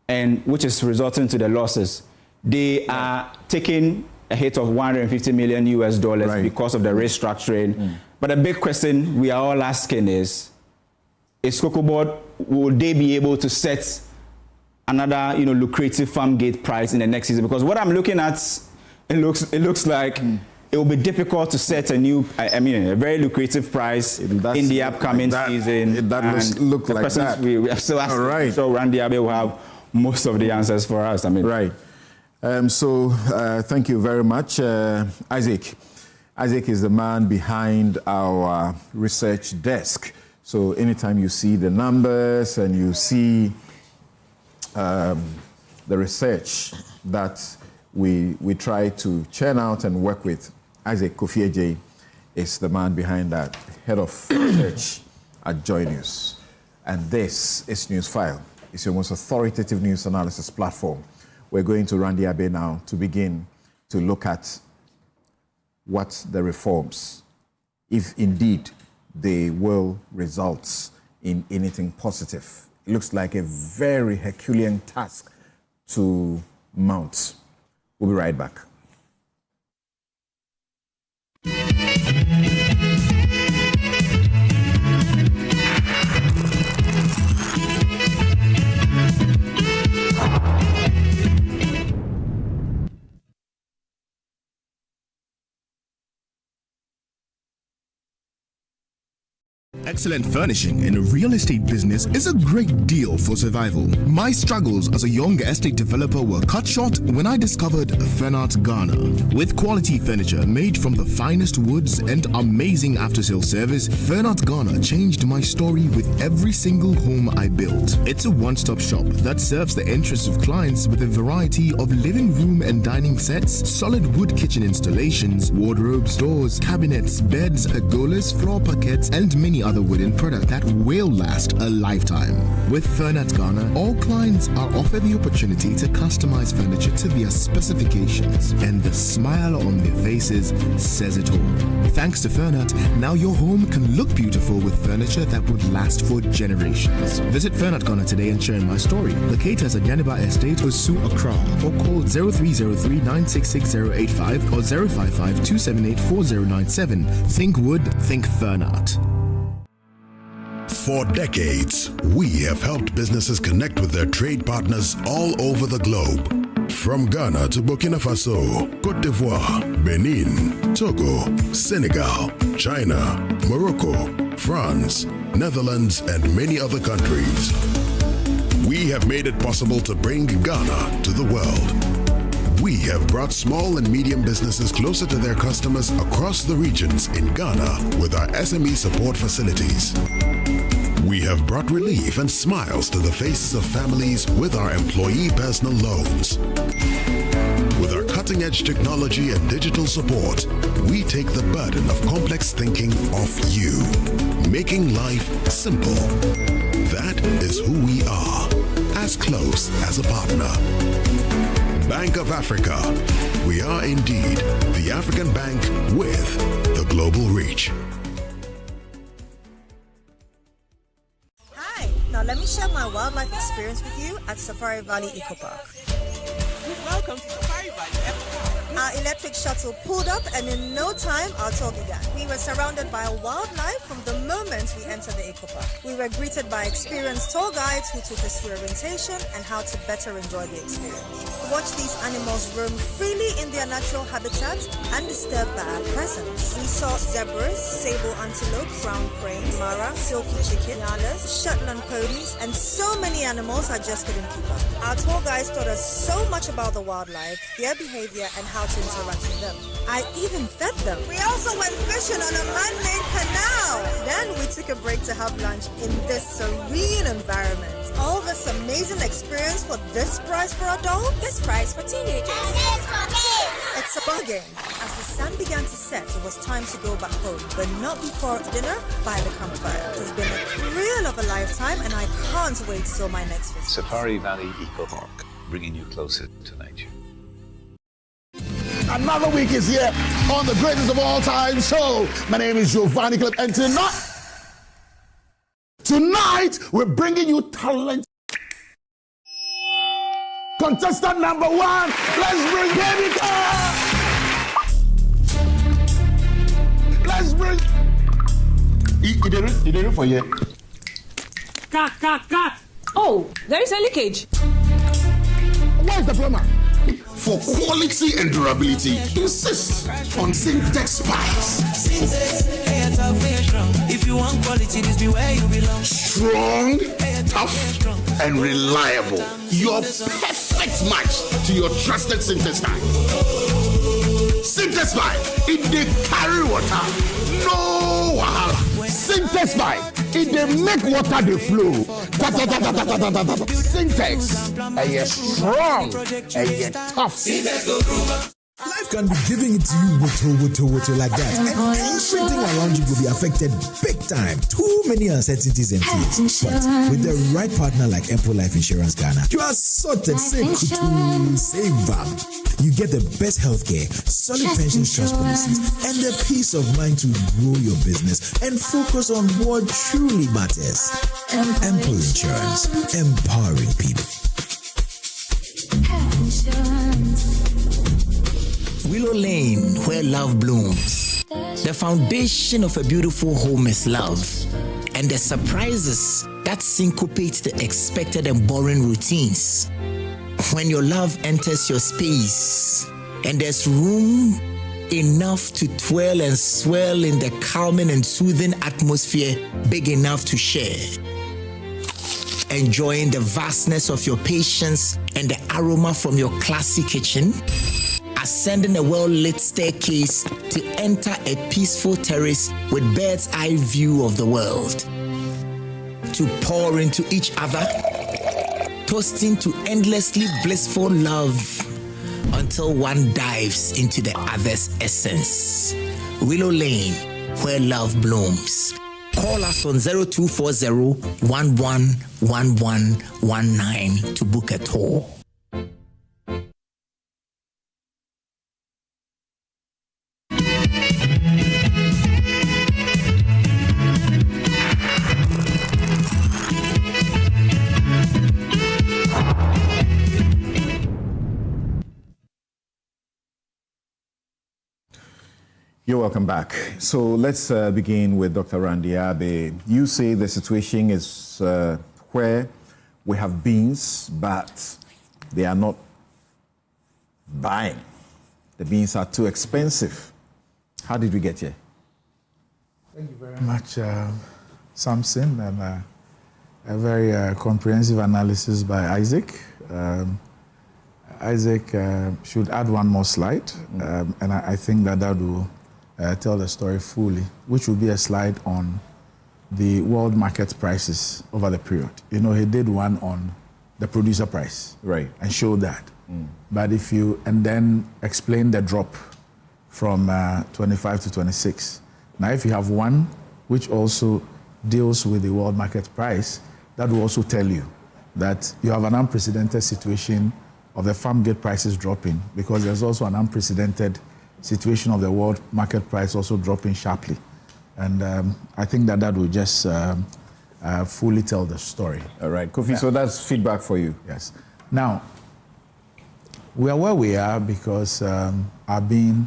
and which is resulting to the losses, they are taking a hit of $150 million because of the restructuring. But the big question we are all asking is cocoa board, will they be able to set another, lucrative farm gate price in the next season? Because what I'm looking at, it looks like it will be difficult to set a very lucrative price in the upcoming season. It does look like that. We are still asking. Right. So Randy Abe will have most of the answers for us. Right. Thank you very much, Isaac. Isaac is the man behind our research desk. So anytime you see the numbers and you see the research that we try to churn out and work with, Isaac Kofi is the man behind that, head of research at Joy News. And this is Newsfile. It's your most authoritative news analysis platform. We're going to Randy Abe now to begin to look at what the reforms, if indeed they will result in anything positive. It looks like a very Herculean task to mount. We'll be right back. Excellent furnishing in a real estate business is a great deal for survival. My struggles as a young estate developer were cut short when I discovered Fernart Ghana. With quality furniture made from the finest woods and amazing after-sale service, Fernart Ghana changed my story with every single home I built. It's a one-stop shop that serves the interests of clients with a variety of living room and dining sets, solid wood kitchen installations, wardrobes, doors, cabinets, beds, pergolas, floor parquets, and many other wooden products that will last a lifetime. With Fernart Ghana, all clients are offered the opportunity to customize furniture to their specifications, and the smile on their faces says it all. Thanks to Fernart, now your home can look beautiful with furniture that would last for generations. Visit Fernart Ghana today and share my story. Locate us at Yaniba Estate, Osu, Accra, or call 0303 966085 or 055 278 4097. Think wood, think Fernart. For decades, we have helped businesses connect with their trade partners all over the globe. From Ghana to Burkina Faso, Côte d'Ivoire, Benin, Togo, Senegal, China, Morocco, France, Netherlands, and many other countries. We have made it possible to bring Ghana to the world. We have brought small and medium businesses closer to their customers across the regions in Ghana with our SME support facilities. We have brought relief and smiles to the faces of families with our employee personal loans. With our cutting-edge technology and digital support, we take the burden of complex thinking off you, making life simple. That is who we are, as close as a partner. Bank of Africa. We are indeed the African bank with the global reach. Hi, now let me share my wildlife experience with you at Safari Valley Eco Park. Welcome to Safari Valley Eco Park. Our electric shuttle pulled up, and in no time our tour began. We were surrounded by wildlife from the moment we entered the eco park. We were greeted by experienced tour guides who took us through orientation and how to better enjoy the experience. Watch these animals roam freely in their natural habitat undisturbed by our presence. We saw zebras, sable antelope, brown cranes, mara, silky chicken, nyalas, Shetland ponies, and so many animals I just couldn't keep up. Our tour guides taught us so much about the wildlife, their behavior, and how to interact with them. I even fed them. We also went fishing on a man-made canal. Then we took a break to have lunch in this serene environment. All this amazing experience for this price for adults? This price for teenagers. And this for kids. It's a bargain. As the sun began to set, it was time to go back home, but not before dinner by the campfire. It's been a thrill of a lifetime, and I can't wait till my next visit. Safari Valley Eco Park, bringing you closer to nature. Another week is here on the greatest of all time show. My name is Giovanni Clip, and tonight we're bringing you talent. Contestant number 1, let's bring Baby Girl. Let's bring. He did it for you. Cut. Oh, there is a leakage. Where's the plumber? For quality and durability, insist on Syntex pipes. If you want quality, this be where you belong. Strong, tough, and reliable. Your perfect match to your trusted Syntex pipe. Syntex pipe, it dey carry water, no wahala. Syntex pipe, it dey make water dey flow. Syntex, strong, tough. Life can be giving it to you water like that, and everything around you will be affected big time. Too many uncertainties and fears. But with the right partner like Empo Life Insurance Ghana, you are sorted. Save up. You get the best healthcare, solid pension trust policies, and the peace of mind to grow your business and focus on what truly matters. Empo Insurance, empowering people. Willow Lane, where love blooms. The foundation of a beautiful home is love, and the surprises that syncopate the expected and boring routines. When your love enters your space, and there's room enough to twirl and swirl in the calming and soothing atmosphere big enough to share. Enjoying the vastness of your patience and the aroma from your classy kitchen. Ascending a well-lit staircase to enter a peaceful terrace with bird's eye view of the world. To pour into each other, toasting to endlessly blissful love until one dives into the other's essence. Willow Lane, where love blooms. Call us on 0240-111119 to book a tour. You're welcome back. So let's begin with Dr. Randy Abe. You say the situation is where we have beans, but they are not buying. The beans are too expensive. How did we get here? Thank you very much, Samson, and a very comprehensive analysis by Isaac. Isaac should add one more slide, and I think that will tell the story fully, which will be a slide on the world market prices over the period. You know, he did one on the producer price, right, and showed that. But and then explain the drop from 25 to 26. Now, if you have one which also deals with the world market price, that will also tell you that you have an unprecedented situation of the farm gate prices dropping, because there's also an unprecedented situation of the world market price also dropping sharply. And I think that will just fully tell the story. All right, Kofi, yeah. So that's feedback for you. Yes. Now, we are where we are because our bean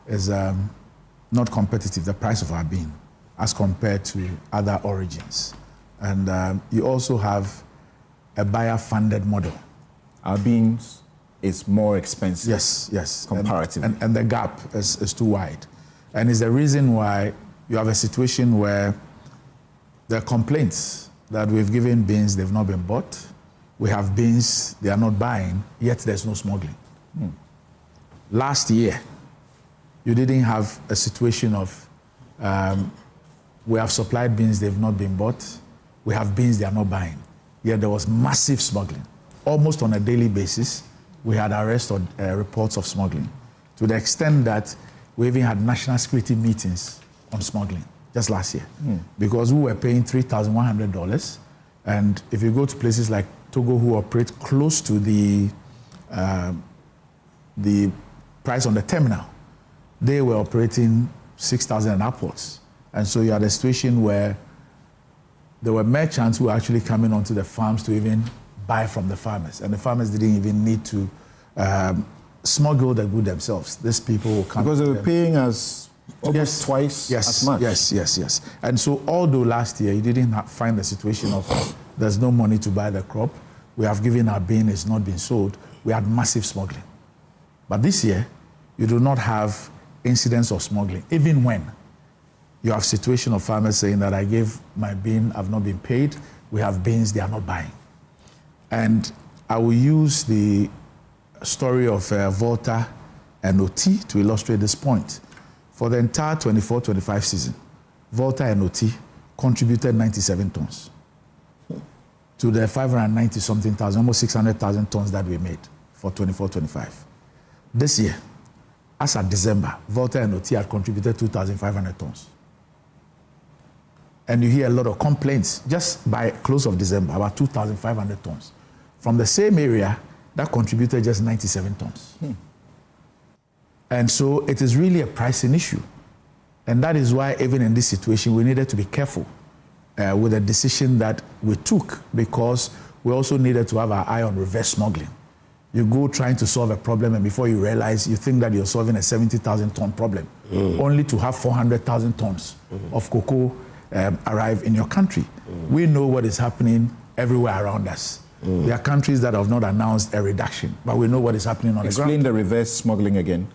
is not competitive, the price of our bean, as compared to other origins. And you also have a buyer-funded model. Our beans is more expensive. Yes. Comparatively. And the gap is too wide. And it's the reason why you have a situation where there are complaints that we've given beans, they've not been bought. We have beans, they are not buying, yet there's no smuggling. Last year, you didn't have a situation of we have supplied beans, they've not been bought. We have beans, they are not buying. Yet there was massive smuggling. Almost on a daily basis, we had arrests or reports of smuggling. to the extent that we even had national security meetings on smuggling just last year, because we were paying $3,100, and if you go to places like Togo, who operate close to the price on the terminal, they were operating 6,000 and upwards. And so you had a situation where there were merchants who were actually coming onto the farms to even buy from the farmers, and the farmers didn't even need to smuggle the good themselves. These people will come because they were paying us almost twice as much. Yes. And so although last year you didn't find the situation of there's no money to buy the crop, we have given our bean, it's not been sold, we had massive smuggling. But this year, you do not have incidents of smuggling, even when you have situation of farmers saying that I gave my bean, I've not been paid, we have beans they are not buying. And I will use the story of Volta and OT to illustrate this point. For the entire 24-25 season, Volta and OT contributed 97 tons to the 590-something thousand, almost 600,000 tons that we made for 24-25. This year, as at December, Volta and OT had contributed 2,500 tons. And you hear a lot of complaints just by close of December, about 2,500 tons. From the same area, that contributed just 97 tons. And so it is really a pricing issue. And that is why even in this situation, we needed to be careful with the decision that we took, because we also needed to have our eye on reverse smuggling. You go trying to solve a problem, and before you realize, you think that you're solving a 70,000 ton problem, only to have 400,000 tons of cocoa arrive in your country. We know what is happening everywhere around us. There are countries that have not announced a reduction, but we know what is happening on the ground. Explain the reverse smuggling again.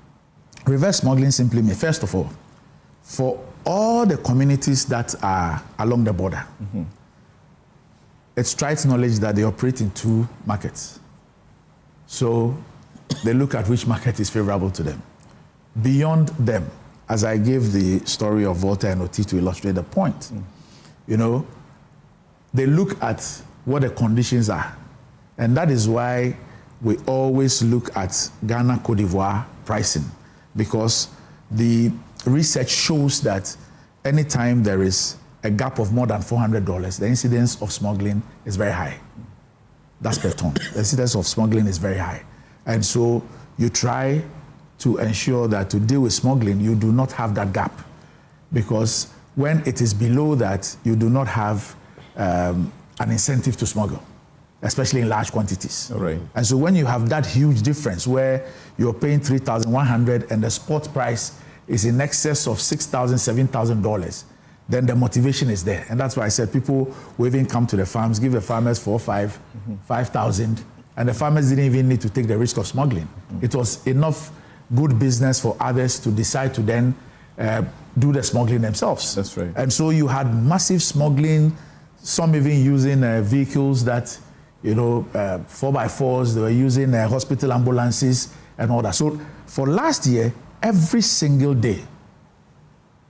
Reverse smuggling simply means, first of all, for all the communities that are along the border, it's trite knowledge that they operate in two markets. So they look at which market is favorable to them. Beyond them, as I gave the story of Volta and OT to illustrate the point, you know, they look at what the conditions are. And that is why we always look at Ghana, Cote d'Ivoire pricing, because the research shows that anytime there is a gap of more than $400, the incidence of smuggling is very high. That's per ton. The incidence of smuggling is very high. And so you try to ensure that to deal with smuggling, you do not have that gap. Because when it is below that, you do not have an incentive to smuggle, especially in large quantities. Right. And so when you have that huge difference where you're paying $3,100 and the spot price is in excess of $6,000, $7,000, then the motivation is there. And that's why I said people will even come to the farms, give the farmers $5,000, and the farmers didn't even need to take the risk of smuggling. It was enough good business for others to decide to then do the smuggling themselves. That's right. And so you had massive smuggling, some even using vehicles that, you know, 4x4s, they were using hospital ambulances and all that. So for last year, every single day,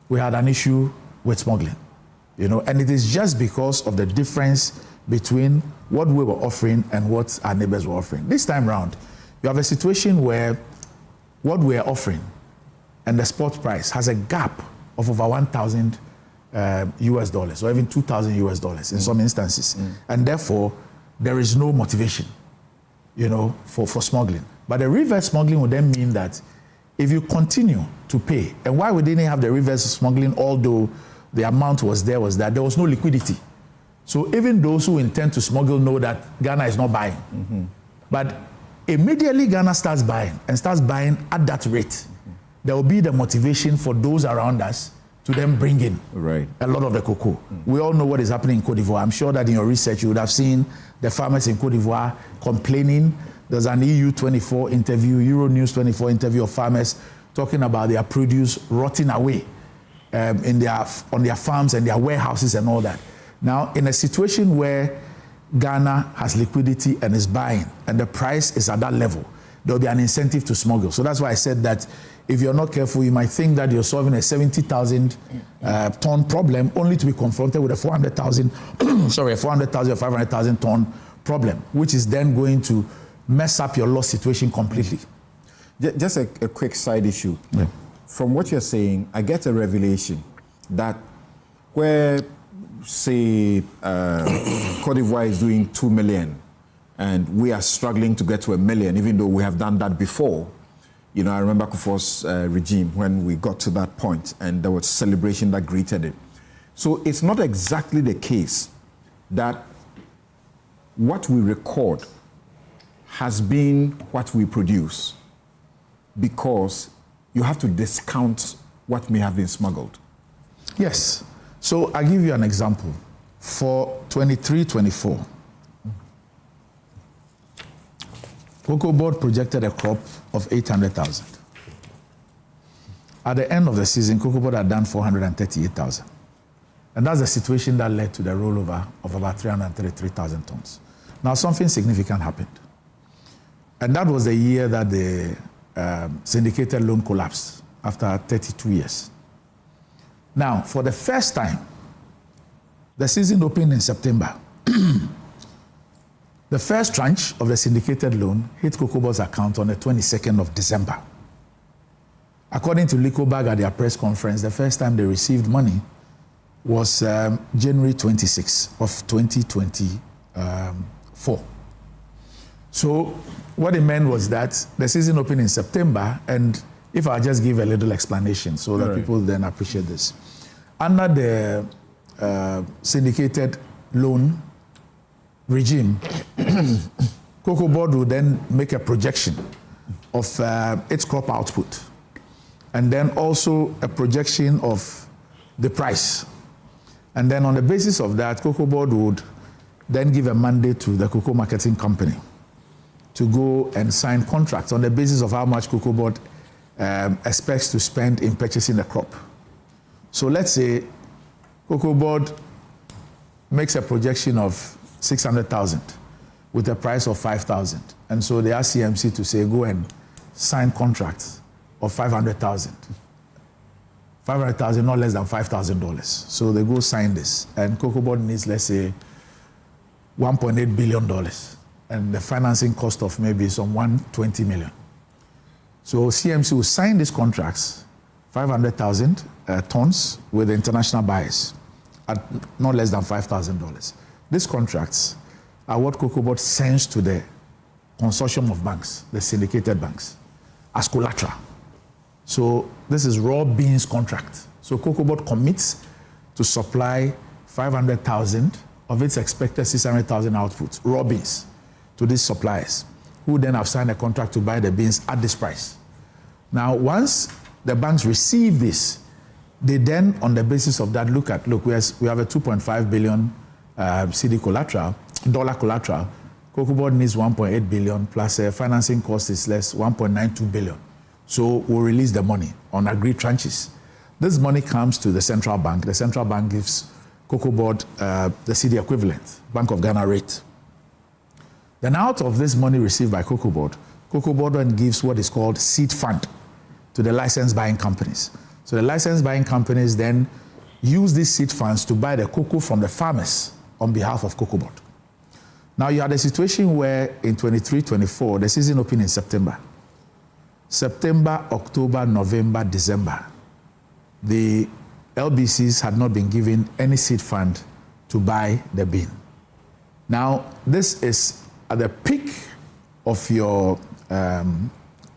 we had an issue with smuggling, you know, and it is just because of the difference between what we were offering and what our neighbors were offering. This time round, you have a situation where what we are offering and the spot price has a gap of over $1,000 US, or even $2,000 US in some instances. And therefore, there is no motivation, you know, for smuggling. But the reverse smuggling would then mean that if you continue to pay, and why we didn't have the reverse smuggling, although the amount was there, was that there was no liquidity. So even those who intend to smuggle know that Ghana is not buying. But immediately Ghana starts buying at that rate, there will be the motivation for those around us to then bring in a lot of the cocoa. We all know what is happening in Cote d'Ivoire. I'm sure that in your research you would have seen the farmers in Cote d'Ivoire complaining. There's an EU24 interview, Euronews 24 interview of farmers talking about their produce rotting away on their farms and their warehouses and all that. Now, in a situation where Ghana has liquidity and is buying, and the price is at that level, there will be an incentive to smuggle. So that's why I said that if you're not careful, you might think that you're solving a 70,000 ton problem, only to be confronted with a 400,000 or 500,000 ton problem, which is then going to mess up your loss situation completely. Just a quick side issue. Yeah. From what you're saying, I get a revelation that where, say, Cote d'Ivoire is doing 2 million and we are struggling to get to 1 million, even though we have done that before. You know, I remember Kufuor's regime when we got to that point and there was celebration that greeted it. So it's not exactly the case that what we record has been what we produce, because you have to discount what may have been smuggled. Yes. So I'll give you an example. For 23-24, Cocoa Board projected a crop of 800,000. At the end of the season, Cocoa Board had done 438,000. And that's the situation that led to the rollover of about 333,000 tons. Now, something significant happened. And that was the year that the syndicated loan collapsed after 32 years. Now, for the first time, the season opened in September. The first tranche of the syndicated loan hit Cocoa Board's account on the 22nd of December. According to Licobag at their press conference, the first time they received money was January 26 of 2024. So what it meant was that the season opened in September, and if I just give a little explanation so that people then appreciate this. Under the syndicated loan regime, Cocoa Board would then make a projection of its crop output, and then also a projection of the price. And then on the basis of that, Cocoa Board would then give a mandate to the cocoa marketing company to go and sign contracts on the basis of how much Cocoa Board expects to spend in purchasing the crop. So let's say Cocoa Board makes a projection of 600,000 with a price of 5,000. And so they ask CMC to say, go and sign contracts of 500,000. 500,000, not less than $5,000. So they go sign this. And Cocoa Board needs, let's say, $1.8 billion. And the financing cost of maybe some 120 million. So CMC will sign these contracts, 500,000 tons with international buyers at not less than $5,000. These contracts are what Cocoa Board sends to the consortium of banks, the syndicated banks, as collateral. So this is raw beans contract. So Cocoa Board commits to supply 500,000 of its expected 600,000 output, raw beans, to these suppliers, who then have signed a contract to buy the beans at this price. Now, once the banks receive this, they then, on the basis of that, look, we have a 2.5 billion CD collateral, dollar collateral. Cocoa Board needs 1.8 billion plus financing cost is less, 1.92 billion. So we'll release the money on agreed tranches. This money comes to the central bank. The central bank gives Cocoa Board the CD equivalent, Bank of Ghana rate. Then out of this money received by Cocoa Board then gives what is called seed fund to the license buying companies. So the license buying companies then use these seed funds to buy the cocoa from the farmers on behalf of Cocoa Board. Now you had a situation where in 23-24, the season opened in September. September, October, November, December, the LBCs had not been given any seed fund to buy the bean. Now, this is at the peak of your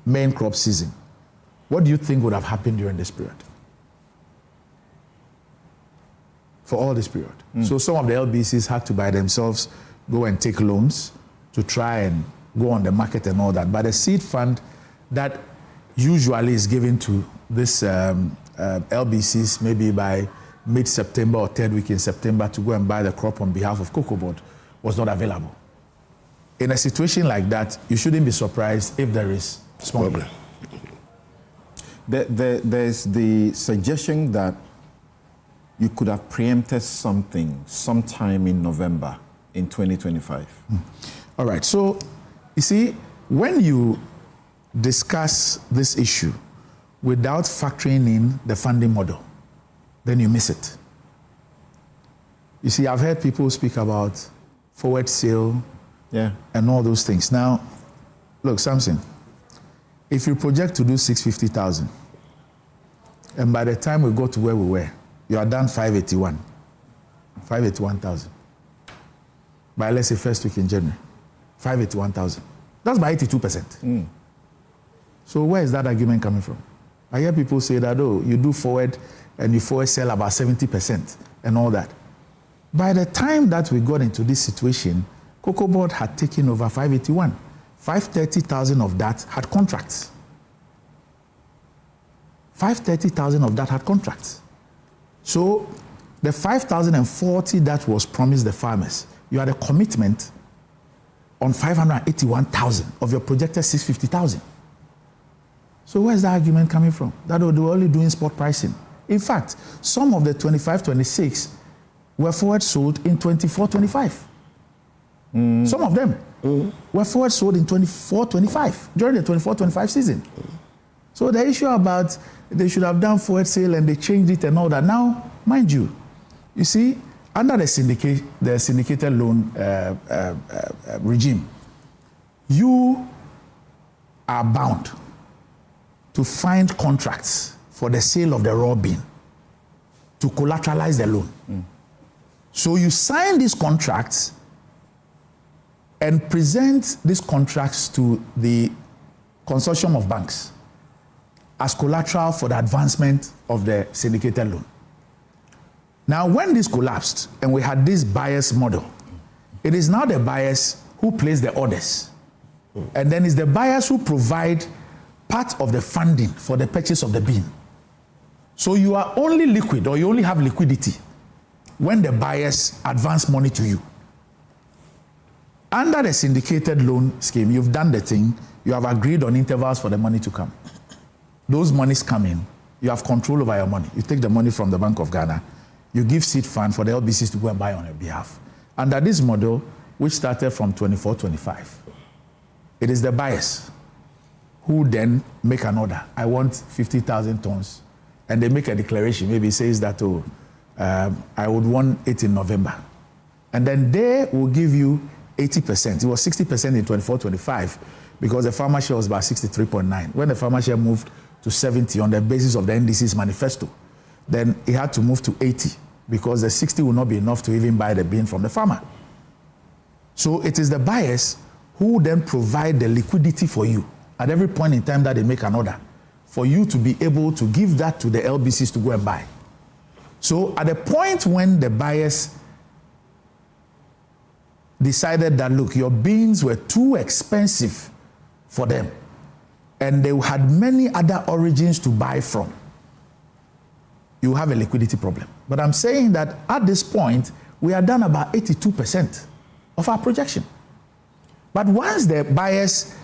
main crop season. What do you think would have happened during this period? For all this period. So some of the LBCs had to by themselves go and take loans to try and go on the market and all that. But the seed fund that usually is given to this LBCs maybe by mid-September or third week in September to go and buy the crop on behalf of Cocoa Board was not available. In a situation like that, you shouldn't be surprised if there is smuggling. There's the suggestion that you could have preempted something sometime in November in 2025. All right, so you see, when you discuss this issue without factoring in the funding model, then you miss it. You see, I've heard people speak about forward sale and all those things. Now, look, Samson, if you project to do 650,000, and by the time we go to where we were, you are done 581,000. By let's say first week in January, 581,000. That's by 82%. So where is that argument coming from? I hear people say that, oh, you do forward and you forward sell about 70% and all that. By the time that we got into this situation, Cocoa Board had taken over 581. 530,000 of that had contracts. 530,000 of that had contracts. So the 5,040 that was promised the farmers, you had a commitment on 581,000 of your projected 650,000. So where's the argument coming from? That they were only doing spot pricing. In fact, some of the 25-26 were forward sold in 24-25. Some of them were forward sold in 24-25 during the 24-25 season. So the issue about they should have done forward sale and they changed it and all that. Now, mind you see, under the syndicated loan regime, you are bound to find contracts for the sale of the raw bean to collateralize the loan. So you sign these contracts and present these contracts to the consortium of banks as collateral for the advancement of the syndicated loan. Now, when this collapsed and we had this buyer's model, it is now the buyers who place the orders. And then it's the buyers who provide part of the funding for the purchase of the bean. So you are only liquid, or you only have liquidity when the buyers advance money to you. Under the syndicated loan scheme, you've done the thing, you have agreed on intervals for the money to come. Those monies come in, you have control over your money. You take the money from the Bank of Ghana, you give seed fund for the LBCs to go and buy on your behalf. Under this model, which started from 24-25, it is the buyers who then make an order. I want 50,000 tons. And they make a declaration. Maybe it says that, I would want it in November. And then they will give you 80%. It was 60% in 24-25 because the farmer share was about 63.9. When the farmer share moved to 70 on the basis of the NDC's manifesto, then it had to move to 80 because the 60 will not be enough to even buy the bean from the farmer. So it is the buyers who then provide the liquidity for you at every point in time that they make an order for you to be able to give that to the LBCs to go and buy. So at the point when the buyers decided that, look, your beans were too expensive for them and they had many other origins to buy from, you have a liquidity problem. But I'm saying that at this point, we are done about 82% of our projection. But once the buyers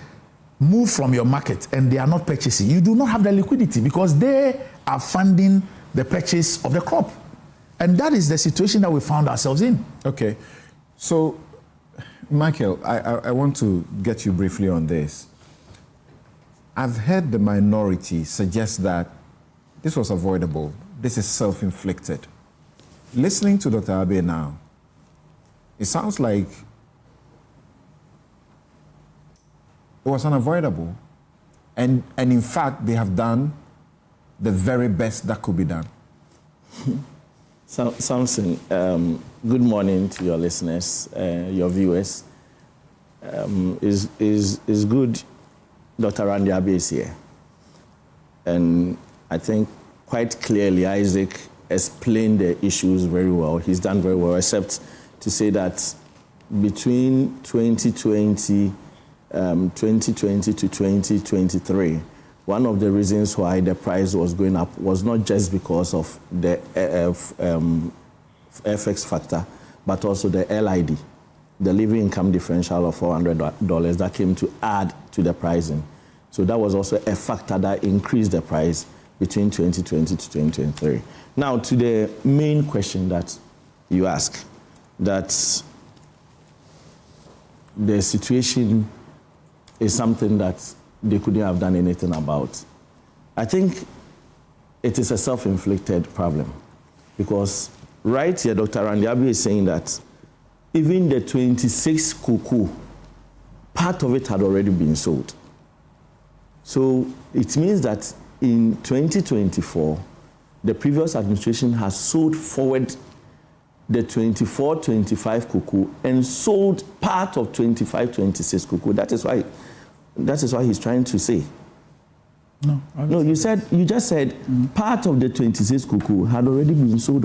move from your market and they are not purchasing, you do not have the liquidity because they are funding the purchase of the crop. And that is the situation that we found ourselves in. Okay. So, Michael, I want to get you briefly on this. I've heard the minority suggest that this was avoidable. This is self-inflicted. Listening to Dr. Abe now, it sounds like it was unavoidable. And in fact, they have done the very best that could be done. Samson, good morning to your listeners, your viewers. Is good Dr. Randy Abe is here. And I think quite clearly Isaac explained the issues very well. He's done very well, except to say that between 2020 to 2023, one of the reasons why the price was going up was not just because of the FX factor, but also the LID, the living income differential of $400 that came to add to the pricing. So that was also a factor that increased the price between 2020 to 2023. Now to the main question that you ask, that the situation is something that they couldn't have done anything about. I think it is a self-inflicted problem because right here, Dr. Randy Abe is saying that even the 26 cocoa, part of it had already been sold. So it means that in 2024, the previous administration has sold forward the 24-25 cocoa and sold part of 25-26 cocoa. That is why he's trying to say. No, you just said part of the 26 cocoa had already been sold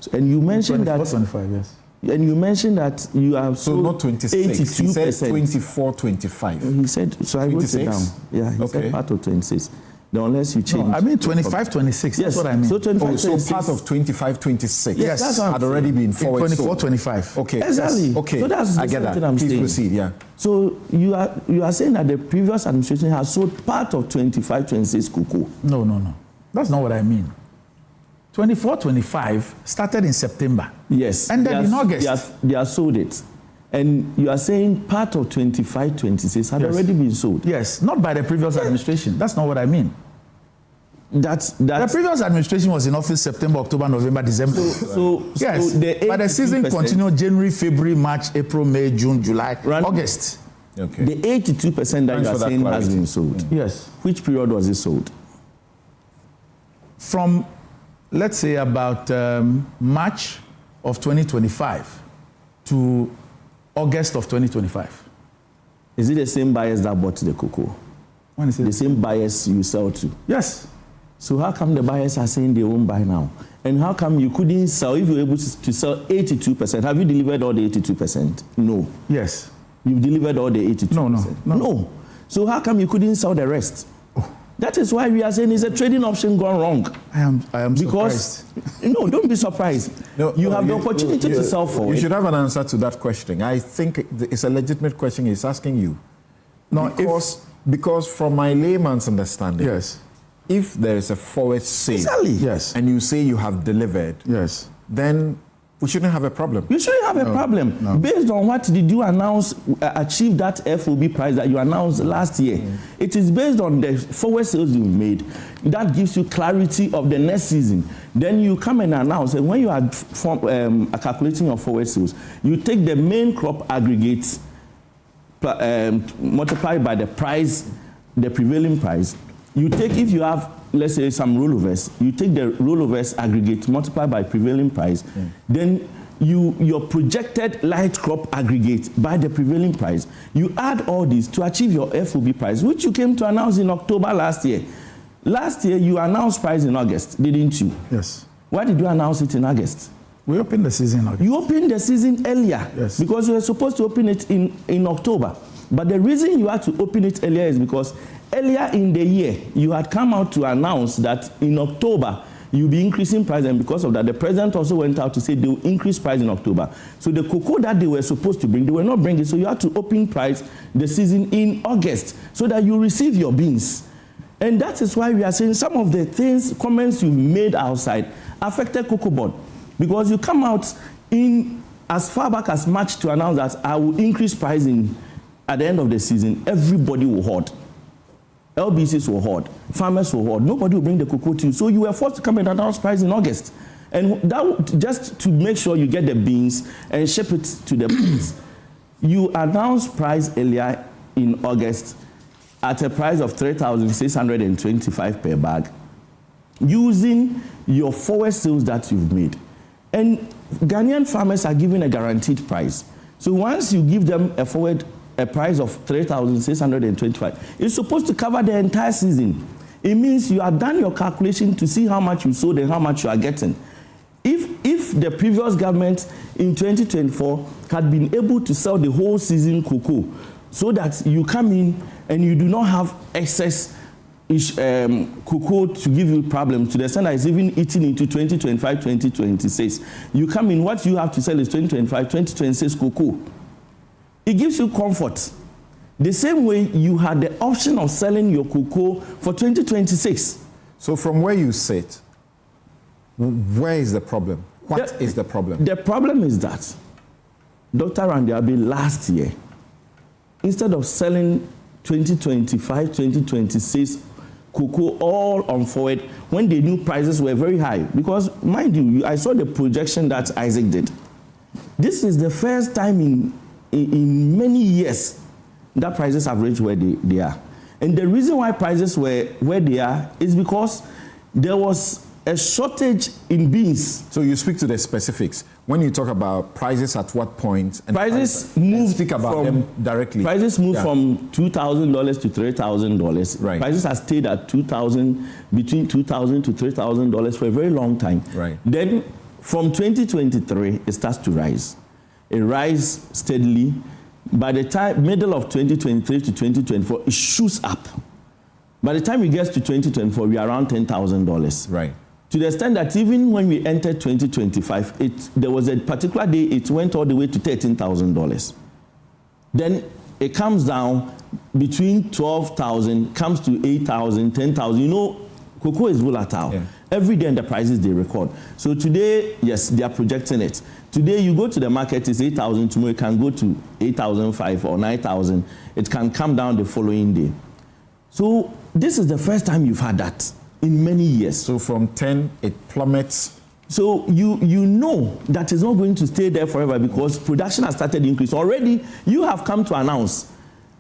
So, and you mentioned 25, yes. And you mentioned that you have so sold not 26. 82%. He said 24-25. He said, so I wrote it down. Yeah, he said part of 26. Unless you change. No, I mean 25-26. Yes, that's what I mean. So 25-26. So part of 25-26. Yes, that's what had already been forward 24-25. Okay. Exactly. Yes. Okay. So that's I get that. Please proceed. Yeah. So you are saying that the previous administration has sold part of 25-26 cocoa. No. That's not what I mean. 24-25 started in September. Yes. And then in August. They have sold it. And you are saying part of 25-26 had already been sold. Yes, not by the previous administration. That's not what I mean. That's the previous administration was in office September, October, November, December. Yes, but the season continued January, February, March, April, May, June, July, August. Okay. The 82% that you are saying has been sold. Yes. Which period was it sold? From, let's say, about March of 2025 to August of 2025. Is it the same buyers that bought the cocoa? When is it? The same buyers you sell to? Yes. So how come the buyers are saying they won't buy now? And how come you couldn't sell, if you were able to sell 82%, have you delivered all the 82%? No. Yes. You've delivered all the 82%? No. So how come you couldn't sell the rest? That is why we are saying it's a trading option gone wrong. I am because, surprised. No, don't be surprised. You have the opportunity to sell for You it. should have an answer to that question. I think it's a legitimate question he's asking you. No, because from my layman's understanding, yes, if there is a forward sale, exactly, yes, and you say you have delivered, yes, then we shouldn't have a problem. You shouldn't have a problem. No. Based on what did you announce, achieve that FOB price that you announced last year? It is based on the forward sales you made. That gives you clarity of the next season. Then you come and announce, and when you are calculating your forward sales, you take the main crop aggregates, multiplied by the price, the prevailing price. You take, if you have, let's say, some rollovers, you take the rollovers aggregate, multiplied by prevailing price, then your projected light crop aggregate by the prevailing price, you add all these to achieve your FOB price, which you came to announce in October last year. Last year, you announced price in August, didn't you? Yes. Why did you announce it in August? We opened the season in August. You opened the season earlier. Yes. Because you were supposed to open it in October. But the reason you had to open it earlier is because earlier in the year, you had come out to announce that in October, you'll be increasing price, and because of that, the president also went out to say they will increase price in October. So the cocoa that they were supposed to bring, they were not bringing, so you had to open price the season in August so that you receive your beans. And that is why we are saying some of the things, comments you've made outside affected Cocoa Board. Because you come out in as far back as March to announce that I will increase pricing at the end of the season, everybody will hoard. LBCs will hoard, farmers will hoard, nobody will bring the cocoa to you. So you were forced to come and announce price in August. And that just to make sure you get the beans and ship it to the place. You announced price earlier in August at a price of 3,625 per bag, using your forward sales that you've made. And Ghanaian farmers are given a guaranteed price. So once you give them a price of 3,625, it's supposed to cover the entire season. It means you have done your calculation to see how much you sold and how much you are getting. If the previous government in 2024 had been able to sell the whole season cocoa so that you come in and you do not have excess cocoa to give you problems to the extent that it's even eating into 2025, 2026. You come in, what you have to sell is 2025, 2026 cocoa. It gives you comfort. The same way you had the option of selling your cocoa for 2026. So from where you sit, where is the problem? What is the problem? The problem is that Dr. Randiabi last year, instead of selling 2025, 2026 cocoa all on forward, when they knew prices were very high, because mind you, I saw the projection that Isaac did. This is the first time in many years that prices have reached where they are. And the reason why prices were where they are is because there was a shortage in beans. So you speak to the specifics. When you talk about prices at what point? And prices move. Speak about them directly. Prices move from $2,000 to $3,000. Right. Prices have stayed at between $2,000 to $3,000 for a very long time. Right. Then from 2023, it starts to rise. It rises steadily. By the time middle of 2023 to 2024, it shoots up. By the time it gets to 2024, we are around $10,000. Right. To the extent that even when we entered 2025, there was a particular day it went all the way to $13,000. Then it comes down between 12,000, comes to 8,000, 10,000. You know, cocoa is volatile. Yeah. Every day in the prices they record. So today, yes, they are projecting it. Today, you go to the market, it's 8,000. Tomorrow, it can go to 8,500 or 9,000. It can come down the following day. So this is the first time you've had that in many years. So from 10, it plummets. So you know that it's not going to stay there forever because production has started to increase. Already, you have come to announce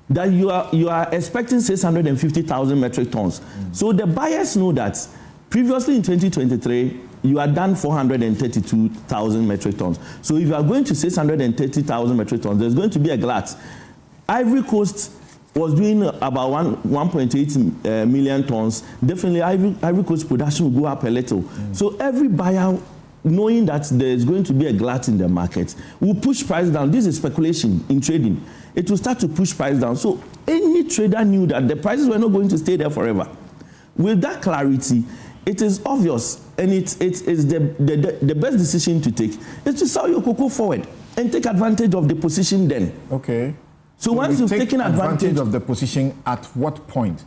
that you are expecting 650,000 metric tons. So the buyers know that previously in 2023, you had done 432,000 metric tons. So if you are going to 630,000 metric tons, there's going to be a glut. Ivory Coast was doing about 1.8 million tons. Definitely, Ivory Coast production will go up a little. So every buyer, knowing that there's going to be a glut in the market, will push price down. This is speculation in trading. It will start to push price down. So any trader knew that the prices were not going to stay there forever. With that clarity, it is obvious, and it's the best decision to take is to sell your cocoa forward and take advantage of the position then. Okay. So once you've taken advantage of the position, at what point?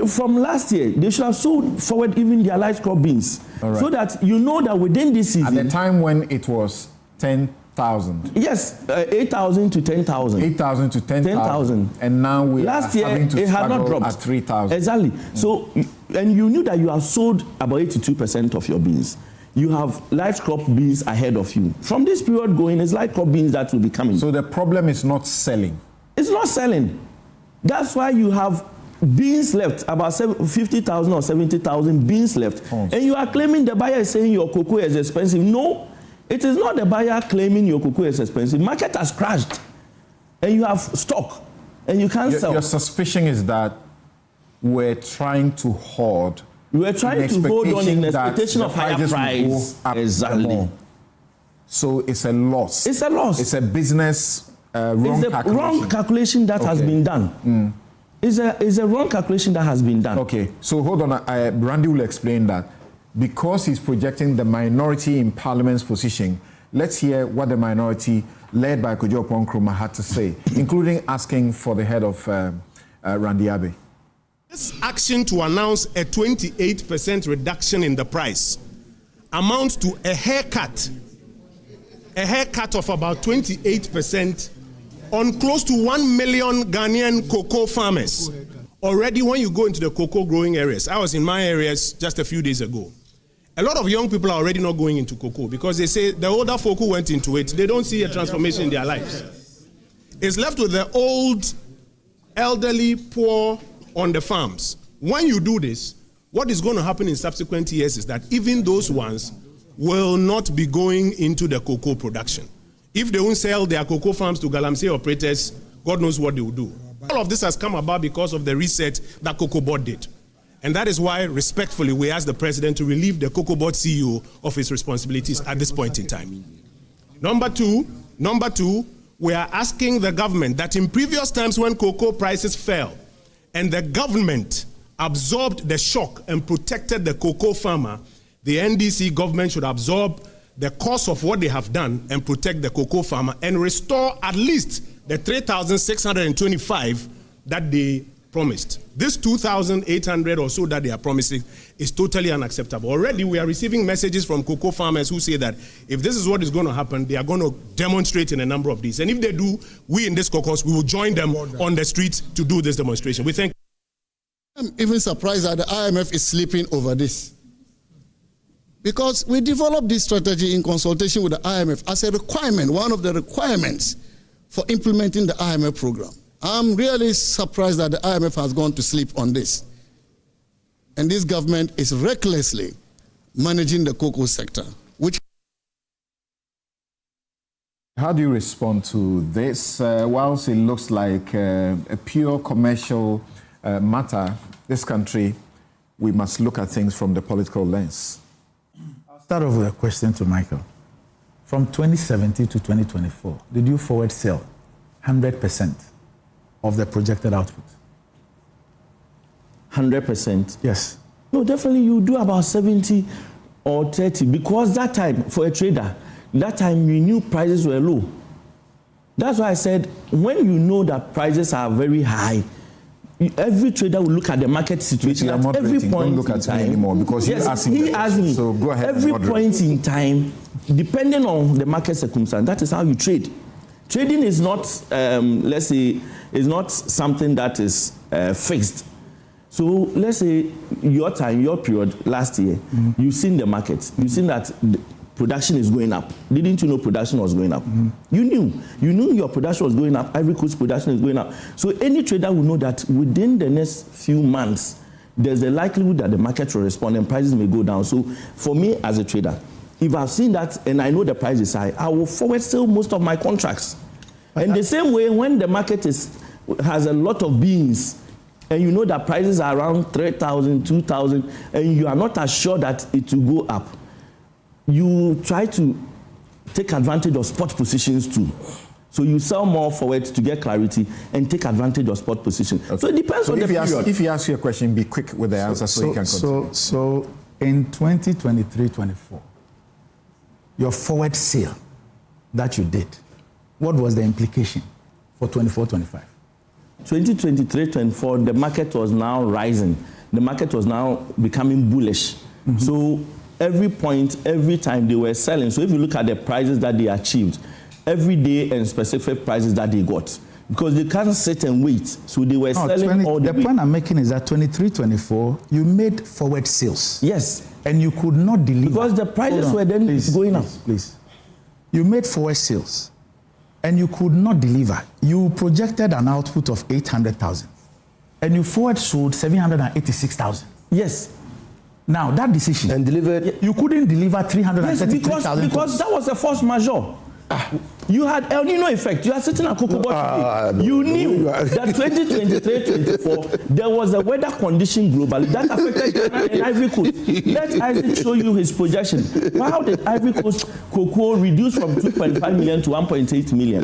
From last year, they should have sold forward even their light crop beans, so that you know that within this season. At the time when it was 10,000. Yes, 8,000 to 10,000. 8,000 to 10,000. And now we last are year having to it had not dropped at 3,000. Exactly. So, and you knew that you have sold about 82% of your beans. You have light crop beans ahead of you. From this period going, it's light crop beans that will be coming. So the problem is not selling. It's not selling. That's why you have beans left, about 50,000 or 70,000 beans left. And you are claiming the buyer is saying your cocoa is expensive. No, it is not the buyer claiming your cocoa is expensive. Market has crashed. And you have stock. And you can't sell. Your suspicion is that we're trying to hoard. We're trying to hold on in expectation of higher price. Exactly. So it's a loss. It's a loss. It's a business wrong calculation that has been done. It's a wrong calculation that has been done. Okay, so hold on. Randy will explain that. Because he's projecting the minority in Parliament's position, let's hear what the minority, led by Kojo Nkrumah, had to say, including asking for the head of Randy Abbey. This action to announce a 28% reduction in the price amounts to a haircut of about 28% on close to 1 million Ghanaian cocoa farmers. Already when you go into the cocoa growing areas, I was in my areas just a few days ago. A lot of young people are already not going into cocoa because they say the older folk who went into it, they don't see a transformation in their lives. It's left with the old, elderly, poor on the farms. When you do this, what is going to happen in subsequent years is that even those ones will not be going into the cocoa production. If they won't sell their cocoa farms to Galamsey operators, God knows what they will do. All of this has come about because of the reset that Cocoa Board did. And that is why, respectfully, we ask the president to relieve the Cocoa Board CEO of his responsibilities at this point in time. Number two, we are asking the government that in previous times when cocoa prices fell and the government absorbed the shock and protected the cocoa farmer, the NDC government should absorb the cost of what they have done and protect the cocoa farmer and restore at least the 3,625 that they promised. This 2,800 or so that they are promising is totally unacceptable. Already we are receiving messages from cocoa farmers who say that if this is what is going to happen, they are going to demonstrate in a number of these. And if they do, we in this caucus, we will join them on the streets to do this demonstration. We thank. I'm even surprised that the IMF is sleeping over this. Because we developed this strategy in consultation with the IMF as a requirement, one of the requirements for implementing the IMF program. I'm really surprised that the IMF has gone to sleep on this. And this government is recklessly managing the cocoa sector, which... How do you respond to this? Whilst it looks like a pure commercial matter, this country, we must look at things from the political lens. I'll start off with a question to Michael. From 2017 to 2024, did you forward sell 100% of the projected output? 100%? Yes. No, definitely you do about 70 or 30, because that time, for a trader, that time you knew prices were low. That's why I said, when you know that prices are very high, every trader will look at the market situation at every point. Don't look at me anymore, because he asked me. So go ahead. Every point in time, depending on the market circumstance, that is how you trade. Trading is not, let's say, is not something that is fixed. So let's say your time, your period last year, you've seen the market, you've seen that production is going up. Didn't you know production was going up? You knew your production was going up. Ivory Coast production is going up. So any trader will know that within the next few months, there's a likelihood that the market will respond and prices may go down. So for me as a trader, if I've seen that and I know the price is high, I will forward sell most of my contracts. And the same way, when the market has a lot of beans, and you know that prices are around 3,000, 2,000, and you are not assured that it will go up, you try to take advantage of spot positions too. So you sell more forward to get clarity and take advantage of spot position. Okay. So it depends on the period. If he asks you a question, be quick with the answer so you can continue. So in 2023-24, your forward sale that you did, what was the implication for 24-25? 2023-24, the market was now rising. The market was now becoming bullish. So every point, every time they were selling. So if you look at the prices that they achieved, every day and specific prices that they got, because they can't sit and wait. So they were selling all the way. The point I'm making is that 23-24, you made forward sales. Yes. And you could not deliver. Because the prices were then going up. Please. You made forward sales. And you could not deliver. You projected an output of 800,000, and you forward sold 786,000. Yes. Now that decision and delivered. You couldn't deliver 333,000. Yes, because that was a force majeure. You had El Nino effect. You are sitting at Cocoa Board. You knew that 2023-24 there was a weather condition globally that affected Ghana and Ivory Coast. Let Isaac show you his projection. How did Ivory Coast cocoa reduce from 2.5 million to 1.8 million?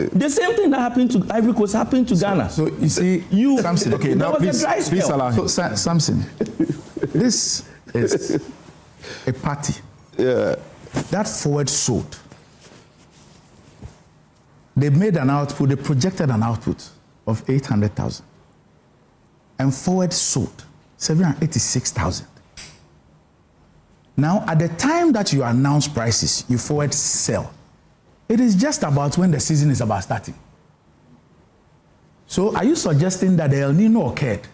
The same thing that happened to Ivory Coast happened to Ghana. So you see, Samson. Okay, now please allow him. So Samson, this is a party that forward sold. They made an output, they projected an output of 800,000 and forward sold 786,000. Now, at the time that you announce prices, you forward sell. It is just about when the season is about starting. So are you suggesting that the El Nino occurred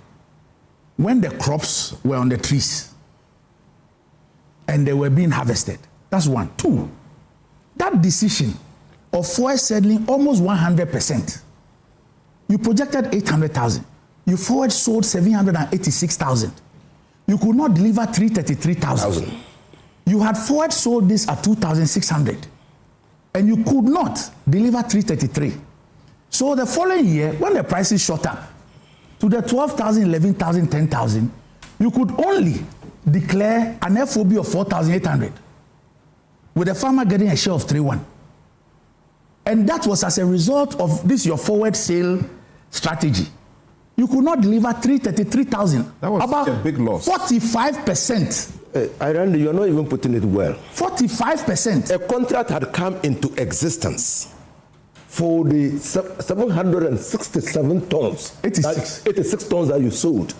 when the crops were on the trees and they were being harvested? That's one. Two, that decision of forward selling almost 100%. You projected 800,000. You forward sold 786,000. You could not deliver 333,000. You had forward sold this at 2,600. And you could not deliver 333. So the following year, when the prices shot up to the 12,000, 11,000, 10,000, you could only declare an FOB of 4,800 with the farmer getting a share of 3,1. And that was as a result of this your forward sale strategy. You could not deliver 333,000. That was about a big loss. 45%. Iranda, you're not even putting it well. 45%. A contract had come into existence for the 767 tons. 86 tons that you sold.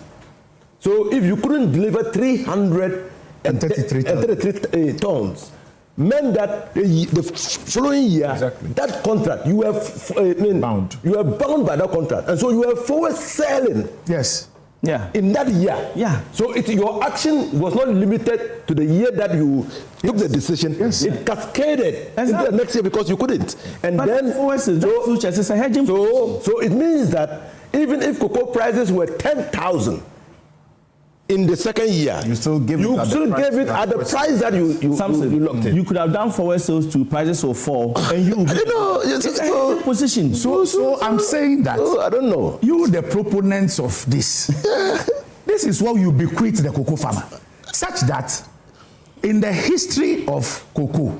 So if you couldn't deliver 333 tons, meant that the following year, that contract, you were bound. You were bound by that contract. And so you were forward selling. Yes. in that year. So your action was not limited to the year that you took the decision. It cascaded into the next year because you couldn't. And but then futures is a hedging. So it means that even if cocoa prices were 10,000 in the second year, you still give it at the price that you locked in. You could have done forward sales to prices of 4, and you it's a position. So I'm saying that I don't know. You, the proponents of this, this is what you bequeath the cocoa farmer, such that in the history of cocoa,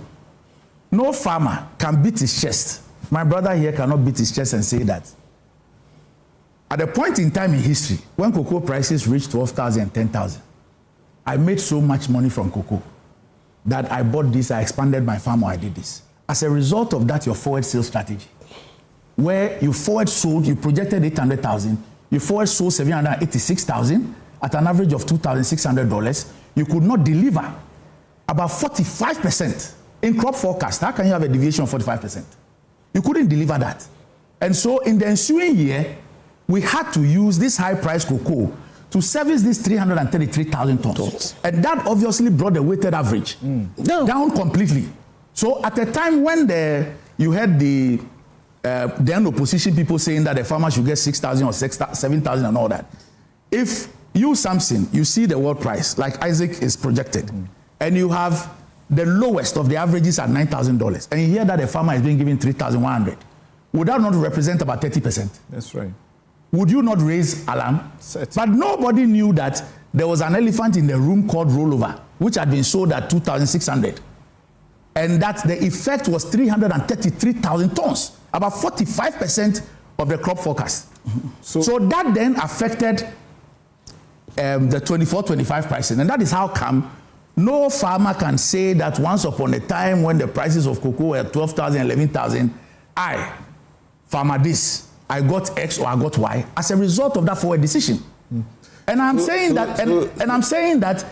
no farmer can beat his chest. My brother here cannot beat his chest and say that. At a point in time in history, when cocoa prices reached 12,000 and 10,000, I made so much money from cocoa that I bought this, I expanded my farm, or I did this. As a result of that, your forward sales strategy, where you forward sold, you projected 800,000, you forward sold 786,000 at an average of $2,600, you could not deliver about 45% in crop forecast. How can you have a deviation of 45%? You couldn't deliver that. And so in the ensuing year, we had to use this high-priced cocoa to service these 333,000 tons. And that obviously brought the weighted average down completely. So at a time when you had the then opposition people saying that the farmer should get 6,000 or 7,000 and all that, if you, Samson, you see the world price, like Isaac is projected, and you have the lowest of the averages at $9,000, and you hear that the farmer is being given 3,100, would that not represent about 30%? That's right. Would you not raise alarm? But nobody knew that there was an elephant in the room called rollover, which had been sold at 2,600. And that the effect was 333,000 tons, about 45% of the crop forecast. So that then affected the 24-25 pricing. And that is how come no farmer can say that once upon a time when the prices of cocoa were 12,000, 11,000, farmer this, I got X or I got Y as a result of that forward decision. And I'm saying that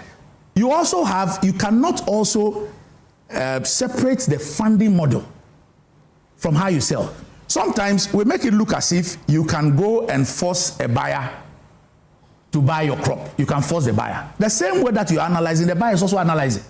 you also you cannot also separate the funding model from how you sell. Sometimes we make it look as if you can go and force a buyer to buy your crop. You can force the buyer. The same way that you're analyzing, the buyer is also analyzing.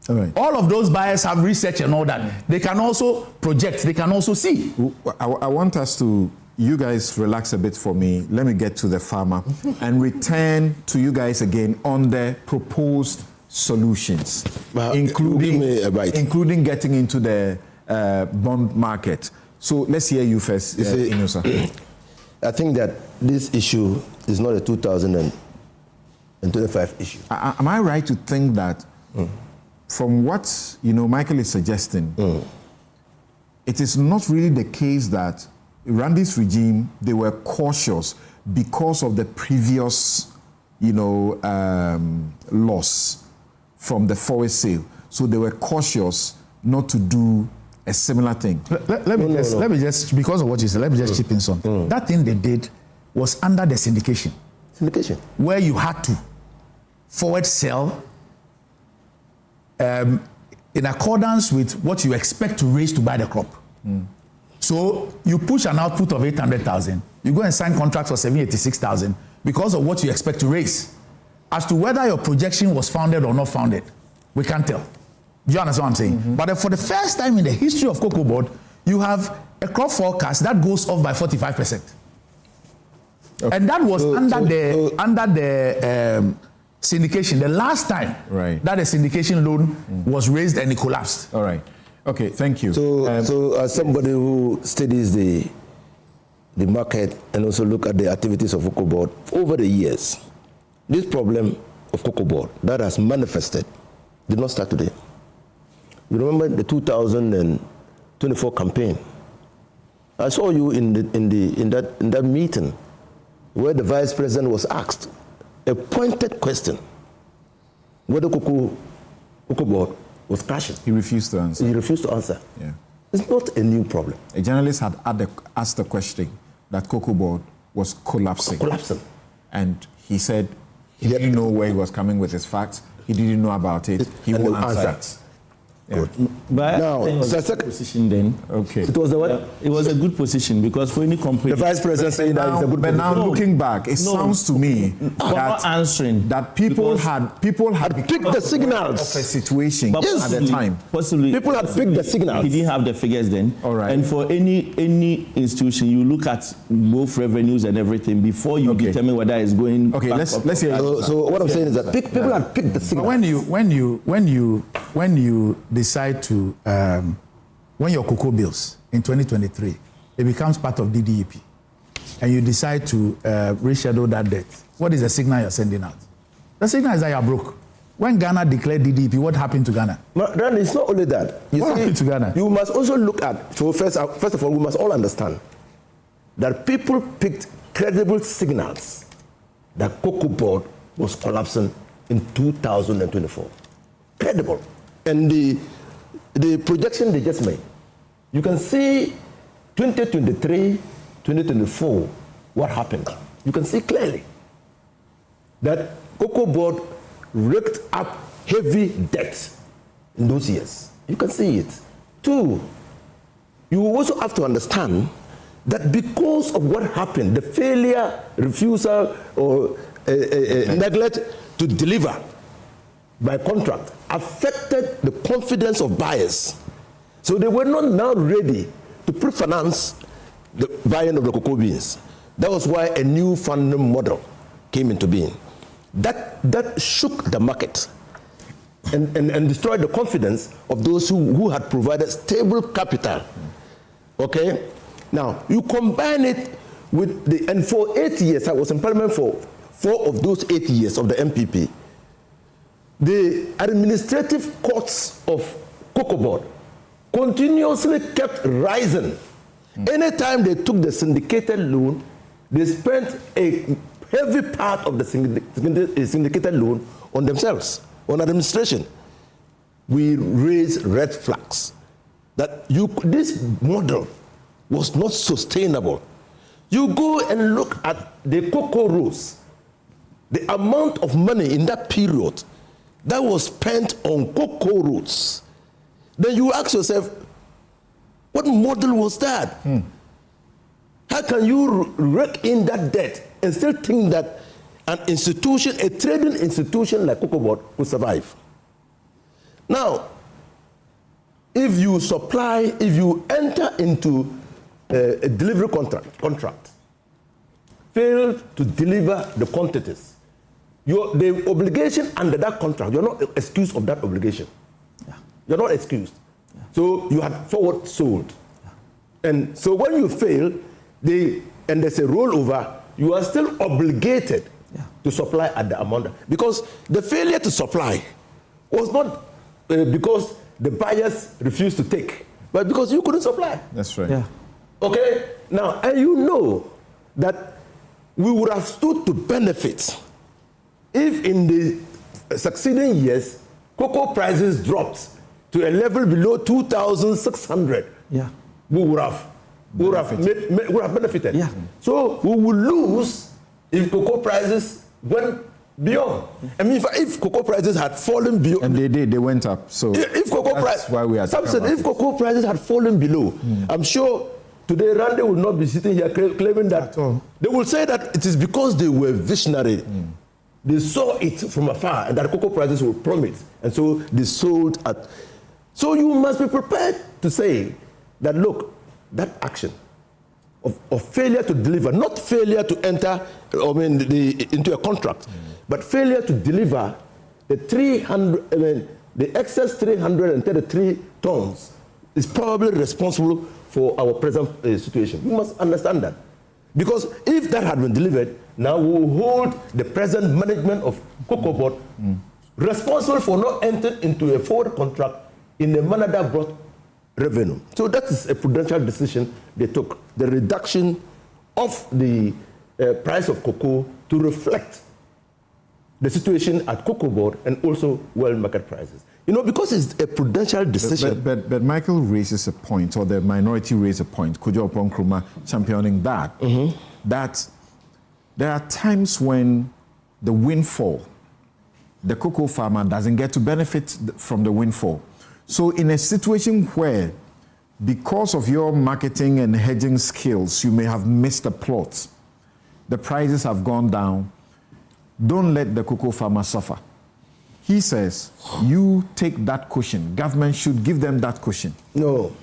All right. All of those buyers have research and all that. They can also project, they can also see. I want us to, you guys relax a bit for me. Let me get to the farmer and return to you guys again on the proposed solutions, including getting into the bond market. So let's hear you first, Inusa. I think that this issue is not a 2025 issue. Am I right to think that from what Michael is suggesting, it is not really the case that Randy's regime, they were cautious because of the previous loss from the forward sale. So they were cautious not to do a similar thing. Let me just, because of what you said, let me just chip in something. That thing they did was under the syndication. Where you had to forward sell in accordance with what you expect to raise to buy the crop. So you push an output of 800,000, you go and sign contracts for 786,000 because of what you expect to raise. As to whether your projection was founded or not founded, we can't tell. Do you understand what I'm saying? But for the first time in the history of Cocoa Board, you have a crop forecast that goes off by 45%. Okay. And that was under the syndication, the last time that a syndication loan was raised and it collapsed. All right. Okay, thank you. So as somebody who studies the market and also look at the activities of Cocoa Board over the years, this problem of Cocoa Board that has manifested did not start today. You remember the 2024 campaign? I saw you in that meeting where the vice president was asked a pointed question whether Cocoa Board was crashing. He refused to answer. Yeah. It's not a new problem. A journalist had asked the question that Cocoa Board was collapsing. And he said he didn't know where he was coming with his facts. He didn't know about it. He won't answer it. Good. But Now, it was a good position then. Okay. It was the what? It was a good position because for any company. The vice president saying that it's a good But position. now looking back, it sounds to me not answering that people had picked the signals of a situation But at the time. Possibly, People had picked the signals. He didn't have the figures then. All right. And for any institution, you look at both revenues and everything before you determine whether it's going. Okay, back let's up. hear. So what I'm saying is that people had picked the But signals. when you decide to when your cocoa bills in 2023 it becomes part of DDEP and you decide to reschedule that debt, what is the signal you're sending out? The signal is that you're broke. When Ghana declared DDEP, what happened to Ghana? Then it's not only that. What happened to Ghana? You must also look at, so first of all, we must all understand that people picked credible signals that Cocoa Board was collapsing in 2024. Credible. And the projection they just made, you can see 2023, 2024, what happened. You can see clearly that Cocoa Board raked up heavy debt in those years. You can see it. Two, you also have to understand that because of what happened, the failure, refusal, or neglect to deliver by contract affected the confidence of buyers. So they were not now ready to pre-finance the buying of the cocoa beans. That was why a new funding model came into being. That shook the market and destroyed the confidence of those who had provided stable capital. Okay? Now, you combine it with and for 8 years, I was in Parliament for 4 of those 8 years of the MPP, the administrative costs of Cocoa Board continuously kept rising. Anytime they took the syndicated loan, they spent a heavy part of the syndicated loan on themselves, on administration. We raised red flags that this model was not sustainable. You go and look at the cocoa rows, the amount of money in that period that was spent on cocoa rows. Then you ask yourself, what model was that? How can you rake in that debt and still think that an institution, a trading institution like Cocoa Board could survive? Now, if you enter into a delivery contract, fail to deliver the quantities, the obligation under that contract, you're not excused of that obligation. You're not excused. So you had forward sold. And so when you fail, and there's a rollover, you are still obligated to supply at the amount. Because the failure to supply was not because the buyers refused to take, but because you couldn't supply. That's right. Yeah. Okay? Now, and you know that we would have stood to benefit if in the succeeding years, cocoa prices dropped to a level below 2,600. Yeah. We would have benefited. Yeah. So we would lose if cocoa prices went beyond. I mean, if cocoa prices had fallen beyond, and they did, they went up. So if cocoa that's why we are if cocoa prices had fallen below, I'm sure today Randy will not be sitting here claiming that. They will say that it is because they were visionary. They saw it from afar and that cocoa prices will plummet, and so they sold at. So you must be prepared to say that, look, that action of failure to deliver, not failure to enter, into a contract, but failure to deliver the excess 333 tons is probably responsible for our present situation. You must understand that. Because if that had been delivered, now we will hold the present management of Cocoa Board responsible for not entering into a forward contract in a manner that brought revenue. So that is a prudential decision they took, the reduction of the price of cocoa to reflect the situation at Cocoa Board and also world market prices. Because it's a prudential decision. But Michael raises a point, or the minority raised a point, Kojo Nkrumah championing that, that there are times when the windfall, the cocoa farmer doesn't get to benefit from the windfall. So in a situation where, because of your marketing and hedging skills, you may have missed a plot, the prices have gone down, don't let the cocoa farmer suffer. He says, you take that cushion. Government should give them that cushion. No,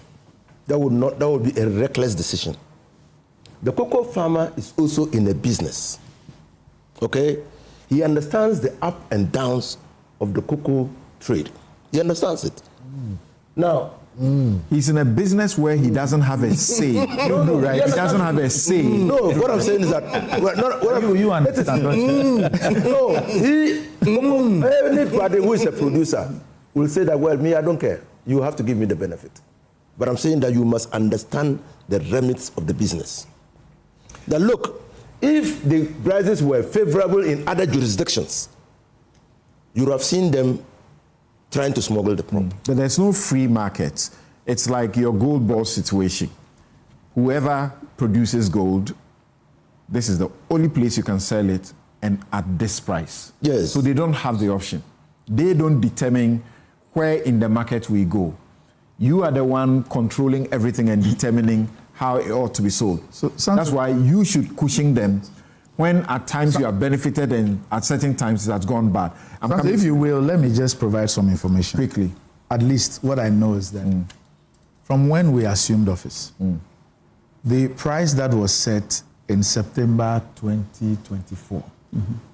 that would be a reckless decision. The cocoa farmer is also in a business. Okay? He understands the up and downs of the cocoa trade. He understands it. Now, he's in a business where he doesn't have a say. No, right? He doesn't have a say. No, what I'm saying is that you understand. No, anybody who is a producer will say that, well, me, I don't care. You have to give me the benefit. But I'm saying that you must understand the remits of the business. That look, if the prices were favorable in other jurisdictions, you would have seen them trying to smuggle the crop. But there's no free market. It's like your gold bar situation. Whoever produces gold, this is the only place you can sell it, and at this price. Yes. So they don't have the option. They don't determine where in the market we go. You are the one controlling everything and determining how it ought to be sold. So that's why you should cushion them when at times you are benefited and at certain times it has gone bad. If you will, let me just provide some information. Quickly. At least what I know is that from when we assumed office, the price that was set in September 2024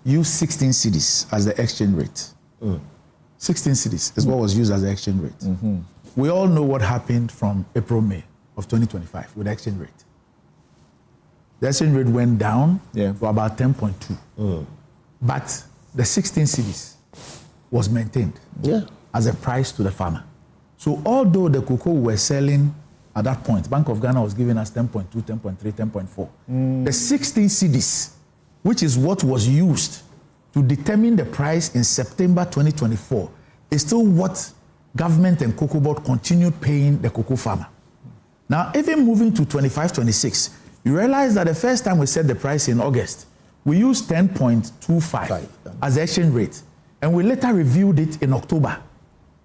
used 16 cedis as the exchange rate. 16 cedis is what was used as the exchange rate. We all know what happened from April, May of 2025 with the exchange rate. The exchange rate went down to about 10.2. But the 16 cedis was maintained as a price to the farmer. So although the cocoa we were selling at that point, Bank of Ghana was giving us 10.2, 10.3, 10.4. The 16 cedis, which is what was used to determine the price in September 2024, is still what government and Cocoa Board continued paying the cocoa farmer. Now, even moving to 25-26, you realize that the first time we set the price in August, we used 10.25 as the exchange rate. And we later reviewed it in October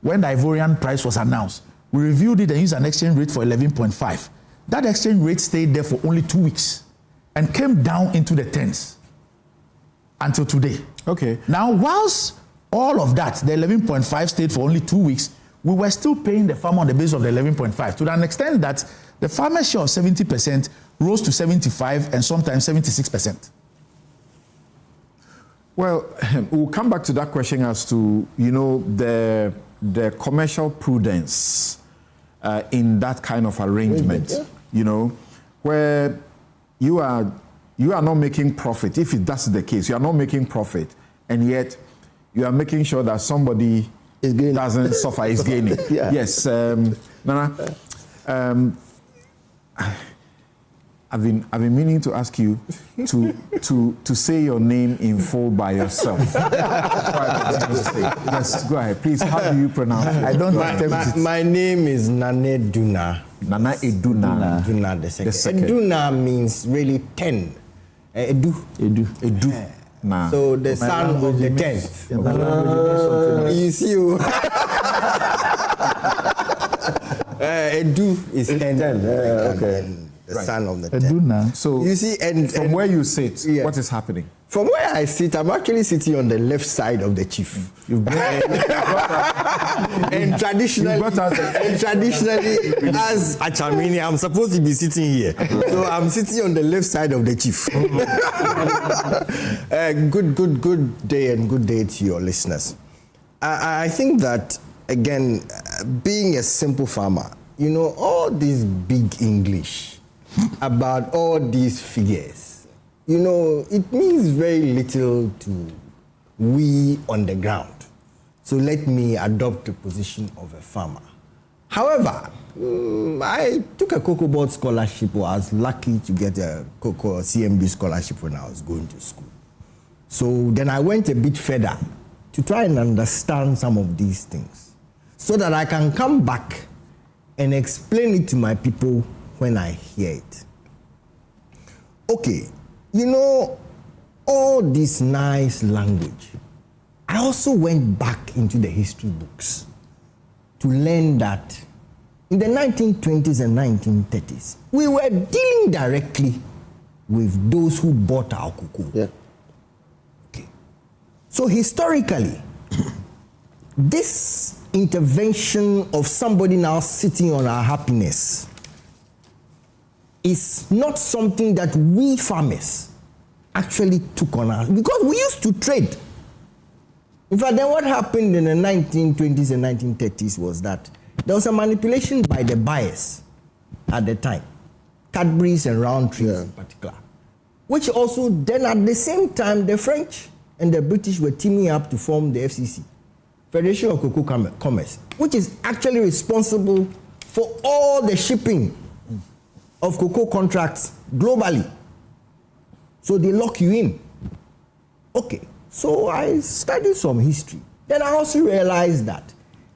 when the Ivorian price was announced. We reviewed it and used an exchange rate for 11.5. That exchange rate stayed there for only 2 weeks and came down into the 10s until today. Okay. Now, whilst all of that, the 11.5 stayed for only 2 weeks, we were still paying the farmer on the basis of the 11.5 to an extent that the farmer's share of 70% rose to 75% and sometimes 76%. Well, we'll come back to that question as to, the commercial prudence in that kind of arrangement, where you are not making profit. If that's the case, you are not making profit, and yet you are making sure that somebody doesn't suffer, is gaining. Yes, Nana, I've been meaning to ask you to say your name in full by yourself. Yes, go ahead, please. How do you pronounce it? I don't know. My name is Nane Duna. Nana Eduna. Duna the second. Eduna means really 10. Edu. Nah. So the son of the 10th. You see, Edu is 10. Okay. The son of the 10th. So you see, and from where you sit, what is happening? From where I sit, I'm actually sitting on the left side of the chief. And traditionally, as Achamini, I'm supposed to be sitting here. So I'm sitting on the left side of the chief. Good day and good day to your listeners. I think that, again, being a simple farmer, all this big English about all these figures, it means very little to we on the ground. So let me adopt the position of a farmer. However, I took a Cocoa Board scholarship, or I was lucky to get a Cocoa CMB scholarship when I was going to school. So then I went a bit further to try and understand some of these things so that I can come back and explain it to my people when I hear it. Okay. All this nice language, I also went back into the history books to learn that in the 1920s and 1930s, we were dealing directly with those who bought our cocoa. Yeah. Okay. So historically, this intervention of somebody now sitting on our happiness is not something that we farmers actually took on us, because we used to trade. In fact, then what happened in the 1920s and 1930s was that there was a manipulation by the buyers at the time, Cadbury's and Roundtrees in particular, which also then at the same time the French and the British were teaming up to form the FCC, Federation of Cocoa Commerce, which is actually responsible for all the shipping of cocoa contracts globally. So they lock you in. Okay, so I studied some history. Then I also realized that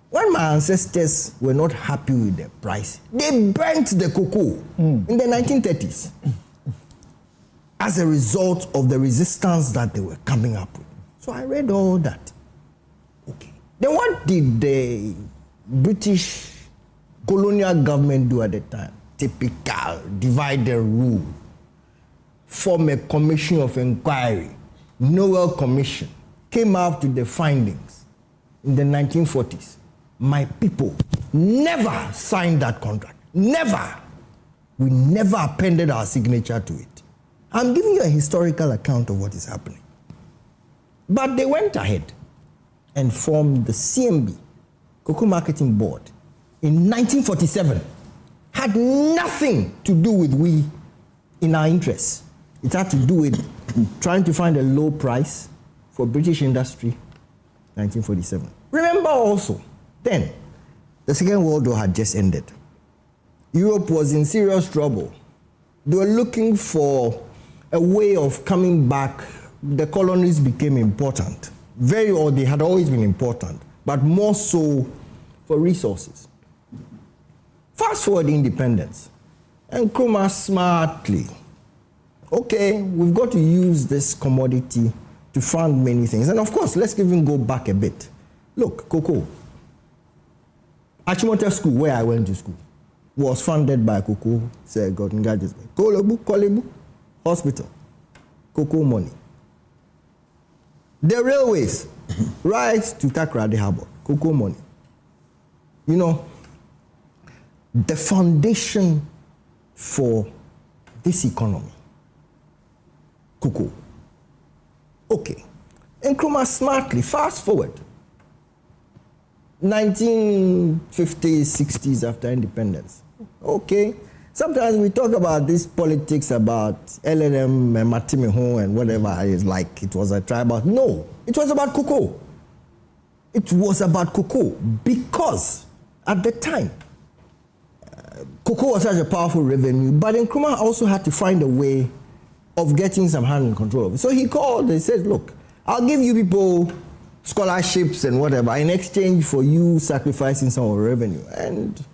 when my ancestors were not happy with the price, they burnt the cocoa in the 1930s as a result of the resistance that they were coming up with. So I read all that. Okay. Then what did the British colonial government do at the time? Typical, divide and rule. Form a commission of inquiry. Nowell Commission came out with the findings in the 1940s. My people never signed that contract. Never. We never appended our signature to it. I'm giving you a historical account of what is happening. But they went ahead and formed the CMB, Cocoa Marketing Board, in 1947. Had nothing to do with we in our interests. It had to do with trying to find a low price for British industry, 1947. Remember also, then, the Second World War had just ended. Europe was in serious trouble. They were looking for a way of coming back. The colonies became important. They had always been important, but more so for resources. Fast forward independence. And Nkrumah smartly, okay, we've got to use this commodity to fund many things. And of course, let's even go back a bit. Look, cocoa. Achimota School, where I went to school, was funded by Cocoa Gadgets. Kolebu Hospital, cocoa money. The railways, right to Takoradi Harbour, cocoa money. You know, the foundation for this economy, cocoa. Okay. Nkrumah smartly, fast forward, 1950s, 60s after independence. Okay. Sometimes we talk about this politics about LNM and Matimiho and whatever, it's like it was a tribal. No, it was about cocoa. It was about cocoa because at the time, cocoa was such a powerful revenue, but Nkrumah also had to find a way of getting some hand in control of it. So he called and said, look, I'll give you people scholarships and whatever in exchange for you sacrificing some of the revenue. And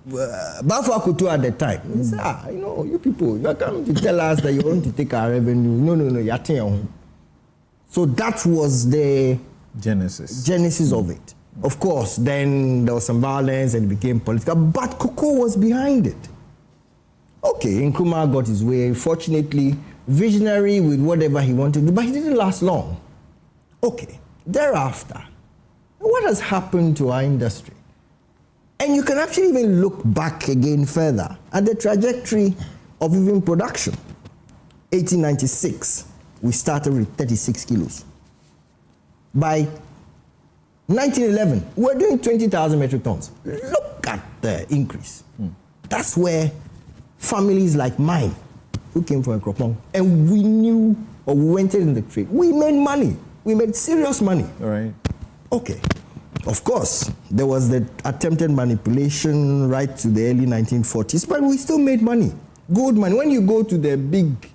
Bafo Akutu at the time, he said, you know, you people, you're coming to tell us that you want to take our revenue. No, you're taking your own. So that was the genesis of it. Of course, then there was some violence and it became political, but cocoa was behind it. Okay, Nkrumah got his way, fortunately, visionary with whatever he wanted to do, but he didn't last long. Okay, thereafter, what has happened to our industry? And you can actually even look back again further at the trajectory of even production. 1896, we started with 36 kilos. By 1911, we're doing 20,000 metric tons. Look at the increase. That's where families like mine, who came from Ekropong, and we knew or we went in the trade, we made money. We made serious money. All right. Okay. Of course, there was the attempted manipulation right to the early 1940s, but we still made money. Good money. When you go to the big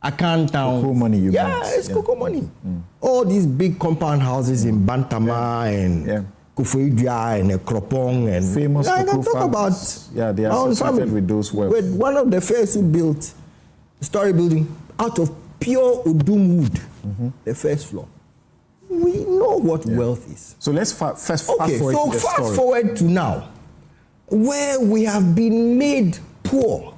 account towns, cocoa money, you meant. It's cocoa money. All these big compound houses in Bantama and Kufuidua and Ekropong and famous cocoa farms. They are associated with those wealth. With one of the first who built a story building out of pure Udum wood, the first floor. We know what wealth is. So let's fast forward to the story. Fast forward to now, where we have been made poor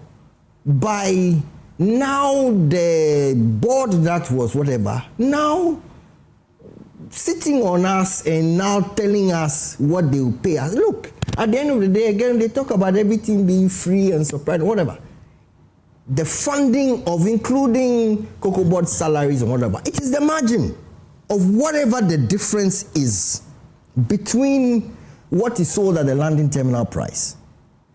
by now the board that was whatever, now sitting on us and now telling us what they will pay us. Look, at the end of the day, again, they talk about everything being free and surprise, whatever. The funding of including Cocoa Board salaries and whatever, it is the margin of whatever the difference is between what is sold at the landing terminal price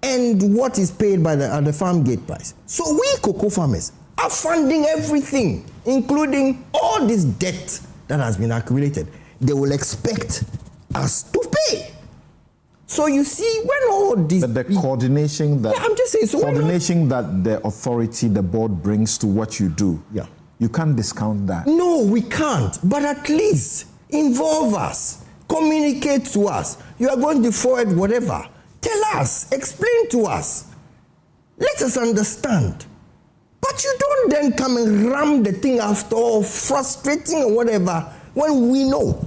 and what is paid by the farm gate price. So we cocoa farmers are funding everything, including all this debt that has been accumulated. They will expect us to pay. So you see, when all this... But the coordination that... Yeah, I'm just saying... So coordination that the authority, the board brings to what you do, yeah, you can't discount that. No, we can't. But at least involve us. Communicate to us. You are going to forward whatever. Tell us. Explain to us. Let us understand. But you don't then come and ram the thing after all, frustrating or whatever, when we know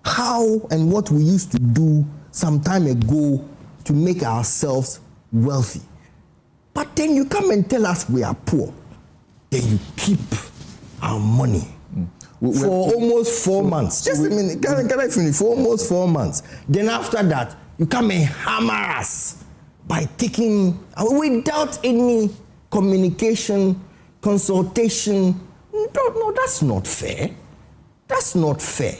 how and what we used to do some time ago to make ourselves wealthy. But then you come and tell us we are poor. Then you keep our money for almost 4 months. Just a minute, can I finish? For almost 4 months. Then after that, you come and hammer us by taking, without any communication, consultation. No, that's not fair. That's not fair.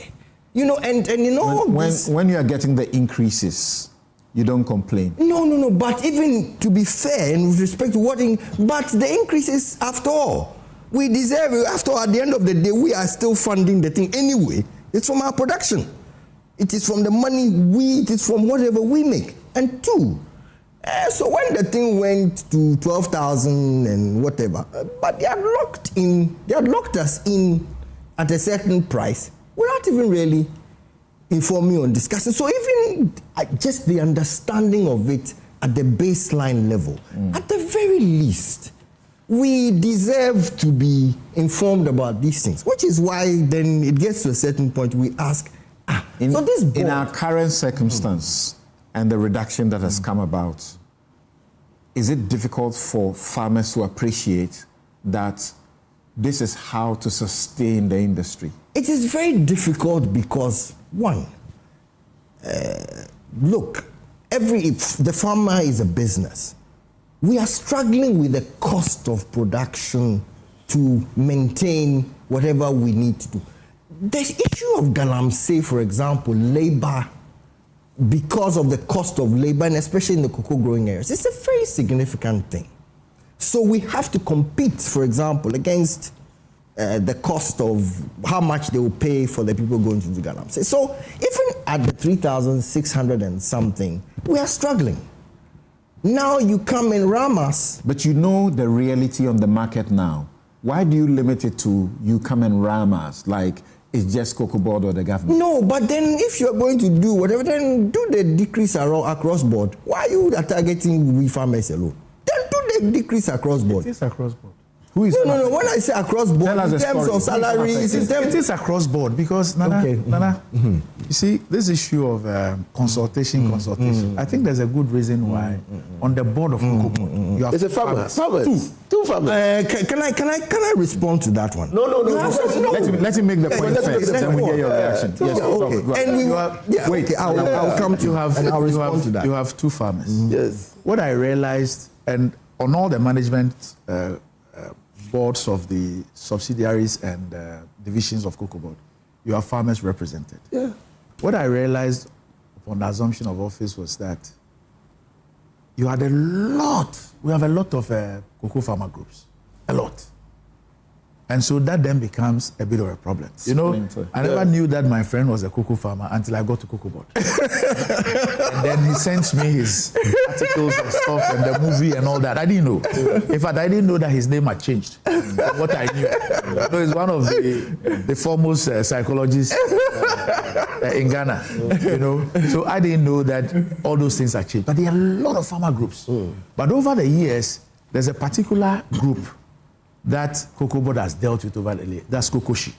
You know, and you know... When you are getting the increases, you don't complain. No. But even to be fair and with respect to but the increases, after all, we deserve it. After all, at the end of the day, we are still funding the thing anyway. It's from our production. It is from the money it is from whatever we make. And two, so when the thing went to 12,000 and whatever, but they had locked us in at a certain price without even really informing or discussing. So even just the understanding of it at the baseline level, at the very least, we deserve to be informed about these things, which is why then it gets to a certain point we ask, so this board, in our current circumstance and the reduction that has come about, is it difficult for farmers to appreciate that this is how to sustain the industry? It is very difficult because, one, look, the farmer is a business. We are struggling with the cost of production to maintain whatever we need to do. The issue of Galamsey, for example, labor, because of the cost of labor, and especially in the cocoa growing areas, it's a very significant thing. So we have to compete, for example, against the cost of how much they will pay for the people going to the Galamsey. So even at the 3,600 and something, we are struggling. Now you come and ram us. But you know the reality on the market now. Why do you limit it to you come and ram us? Like it's just Cocoa Board or the government? No, but then if you're going to do whatever, then do the decrease across board. Why are you targeting we farmers alone? Then do the decrease across board. It is across board. Who is no. When I say across board, in terms of salaries, it is across board because Nana, you see this issue of consultation. I think there's a good reason why on the board of Cocoa Board you have two farmers. Can I respond to that one? No. Let him make the point first, then we get your reaction. Yes, okay. Wait, I'll come to I'll respond to that. You have two farmers. Yes. What I realized, and on all the management boards of the subsidiaries and divisions of Cocoa Board, you have farmers represented. Yeah. What I realized upon the assumption of office was that we have a lot of cocoa farmer groups, a lot. And so that then becomes a bit of a problem. You know, I never knew that my friend was a cocoa farmer until I got to Cocoa Board. And then he sent me his articles and stuff and the movie and all that. I didn't know. In fact, I didn't know that his name had changed from what I knew. So he's one of the foremost psychologists in Ghana. You know, so I didn't know that all those things are changed. But there are a lot of farmer groups. But over the years, there's a particular group that Cocoa Board has dealt with over the years. That's Kokoshi.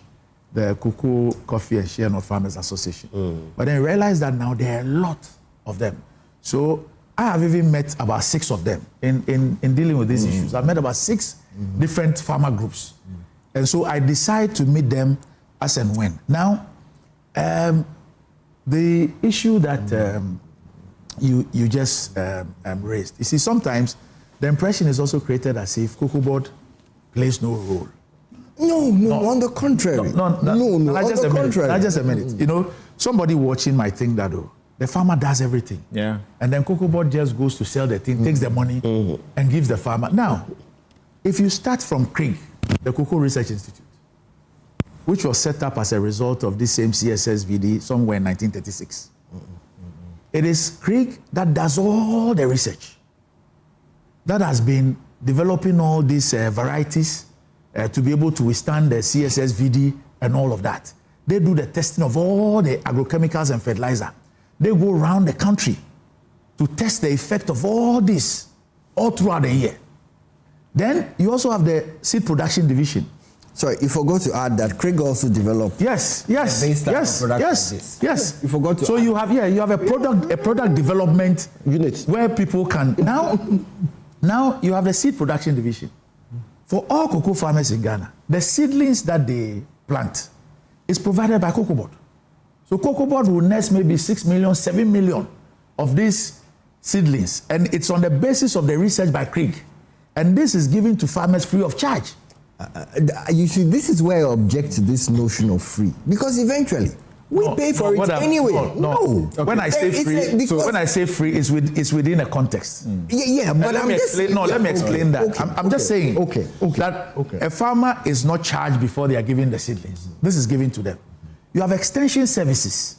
the Cocoa, Coffee and Share of Farmers Association. But then I realized that now there are a lot of them. So I have even met about 6 of them in dealing with these issues. I've met about 6 different farmer groups. And so I decide to meet them as and when. Now, the issue that you just raised, you see, sometimes the impression is also created as if Cocoa Board plays no role. No, on the contrary. No, on the contrary. Just a minute. You know, somebody watching might think that, the farmer does everything. Yeah. And then Cocoa Board just goes to sell the thing, takes the money, and gives the farmer. Now, if you start from CRIG, the Cocoa Research Institute, which was set up as a result of this same CSSVD somewhere in 1936. It is CRIG that does all the research, that has been developing all these varieties to be able to withstand the CSSVD and all of that. They do the testing of all the agrochemicals and fertilizer. They go around the country to test the effect of all this all throughout the year. Then you also have the seed production division. Sorry, you forgot to add that Craig also developed. Yes. You forgot to. So add. you have a product development unit where people can now you have the seed production division. For all cocoa farmers in Ghana, the seedlings that they plant is provided by Cocoa Board. So Cocoa Board will nest maybe 6 million, 7 million of these seedlings, and it's on the basis of the research by Craig. And this is given to farmers free of charge. You see, this is where I object to this notion of free, because eventually we pay for it anyway. Okay. When I say free, when I say free, it's within a context. Yeah, but let me explain that. Okay. I'm just saying that a farmer is not charged before they are given the seedlings. This is given to them. You have extension services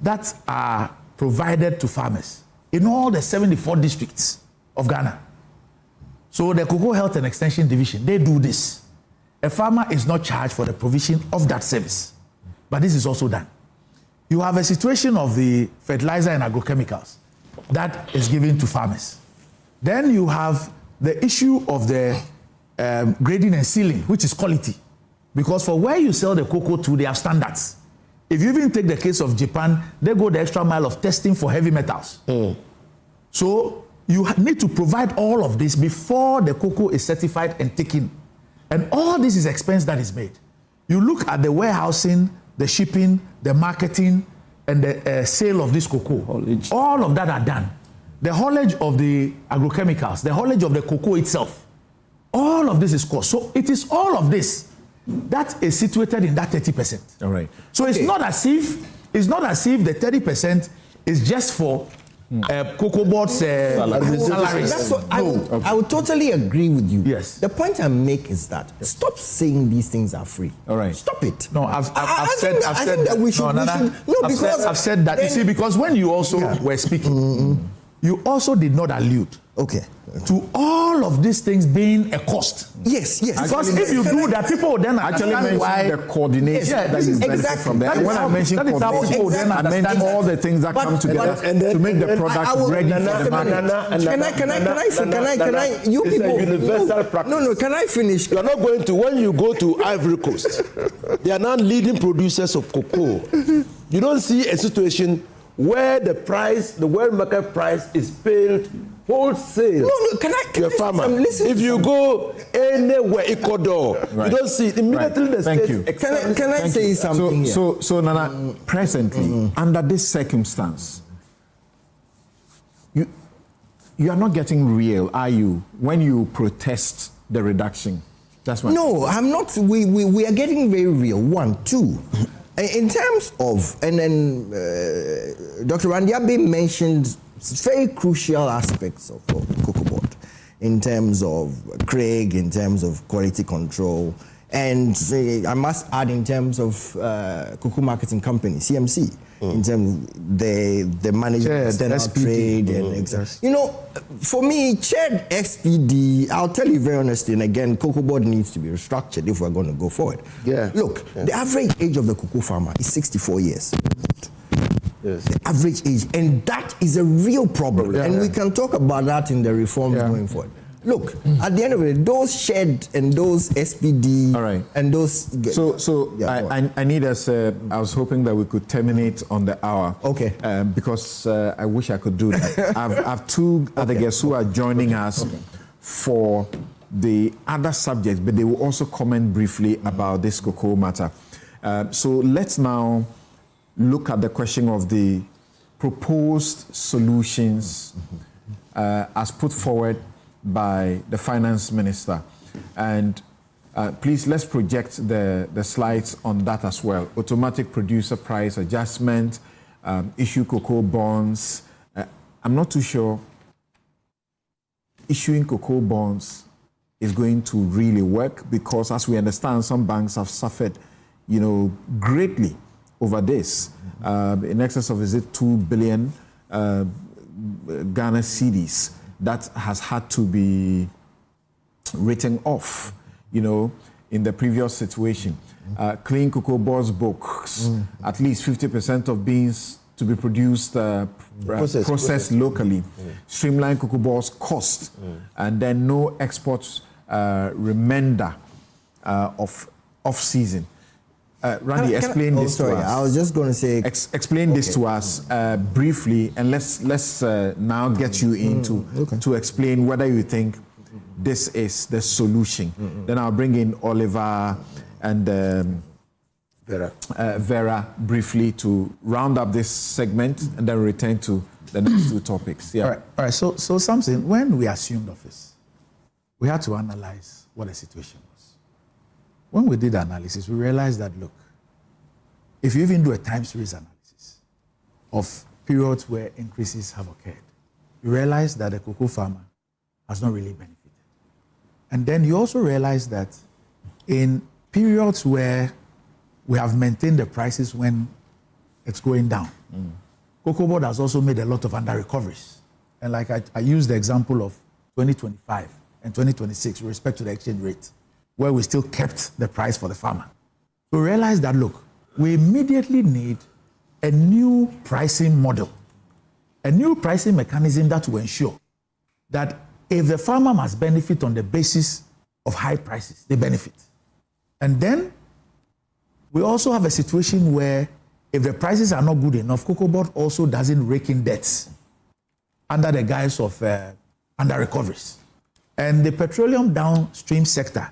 that are provided to farmers in all the 74 districts of Ghana. So the Cocoa Health and Extension Division, they do this. A farmer is not charged for the provision of that service. But this is also done. You have a situation of the fertilizer and agrochemicals that is given to farmers. Then you have the issue of the grading and sealing, which is quality. Because for where you sell the cocoa to, they have standards. If you even take the case of Japan, they go the extra mile of testing for heavy metals. So you need to provide all of this before the cocoa is certified and taken. And all this is expense that is made. You look at the warehousing, the shipping, the marketing, and the sale of this cocoa. All of that are done. The haulage of the agrochemicals, the haulage of the cocoa itself, all of this is cost. So it is all of this that is situated in that 30%. All right. So it's not as if the 30% is just for Cocoa Board's salaries. That's what I would totally agree with you. Yes. The point I make is that stop saying these things are free. All right. Stop it. No, I've said that. You see, because when you also were speaking, you also did not allude. To all of these things being a cost. Yes. Because if you do that, people will then understand why the coordination that you benefit from that. When I mention coordination, I meant all the things that come together to make the product ready for the market. Can I? You people. Universal practice. No. Can I finish? You are not going to, when you go to Ivory Coast, they are now leading producers of cocoa. You don't see a situation where the price, the world market price, is paid wholesale to a farmer. If you go anywhere, Ecuador, you don't see it immediately. The state. Can I say something here? So Nana, presently, under this circumstance, you are not getting real, are you, when you protest the reduction? That's what. No, I'm not. We are getting very real. 1, 2. In terms of, and then Dr. Randiabe mentioned very crucial aspects of Cocoa Board in terms of Craig, in terms of quality control, and I must add in terms of Cocoa Marketing Company, CMC, in terms of the management, external trade, and you know, for me, chaired SPD, I'll tell you very honestly, and again, Cocoa Board needs to be restructured if we're going to go forward. Look, the average age of the cocoa farmer is 64 years. The average age, and that is a real problem, and we can talk about that in the reforms going forward. look, at the end of it, those shed and those SPD, all right, and those. I need us. I was hoping that we could terminate on the hour. Okay. Because I wish I could do that. I've two other guests who are joining us for the other subjects, but they will also comment briefly about this cocoa matter. So let's now look at the question of the proposed solutions as put forward by the finance minister. And please, let's project the slides on that as well. Automatic producer price adjustment, issue cocoa bonds. I'm not too sure issuing cocoa bonds is going to really work, because as we understand, some banks have suffered, greatly over this. In excess of, is it 2 billion Ghana cedis that has had to be written off, in the previous situation. Clean cocoa boards books, at least 50% of beans to be produced, processed locally. Streamline cocoa boards cost, and then no export remainder of off-season. Randy, explain this to us. I was just going to say... explain this to us briefly, and let's now get you into to explain whether you think this is the solution. Then I'll bring in Oliver and Vera briefly to round up this segment, and then return to the next two topics. Yeah. All right. So something, when we assumed office, we had to analyze what the situation was. When we did the analysis, we realized that, look, if you even do a time series analysis of periods where increases have occurred, you realize that the cocoa farmer has not really benefited. And then you also realize that in periods where we have maintained the prices when it's going down, Cocoa Board has also made a lot of under-recoveries. And like I used the example of 2025 and 2026 with respect to the exchange rate, where we still kept the price for the farmer. So we realized that, look, we immediately need a new pricing model, a new pricing mechanism that will ensure that if the farmer must benefit on the basis of high prices, they benefit. And then we also have a situation where if the prices are not good enough, Cocoa Board also doesn't rake in debts under the guise of under-recoveries. And the petroleum downstream sector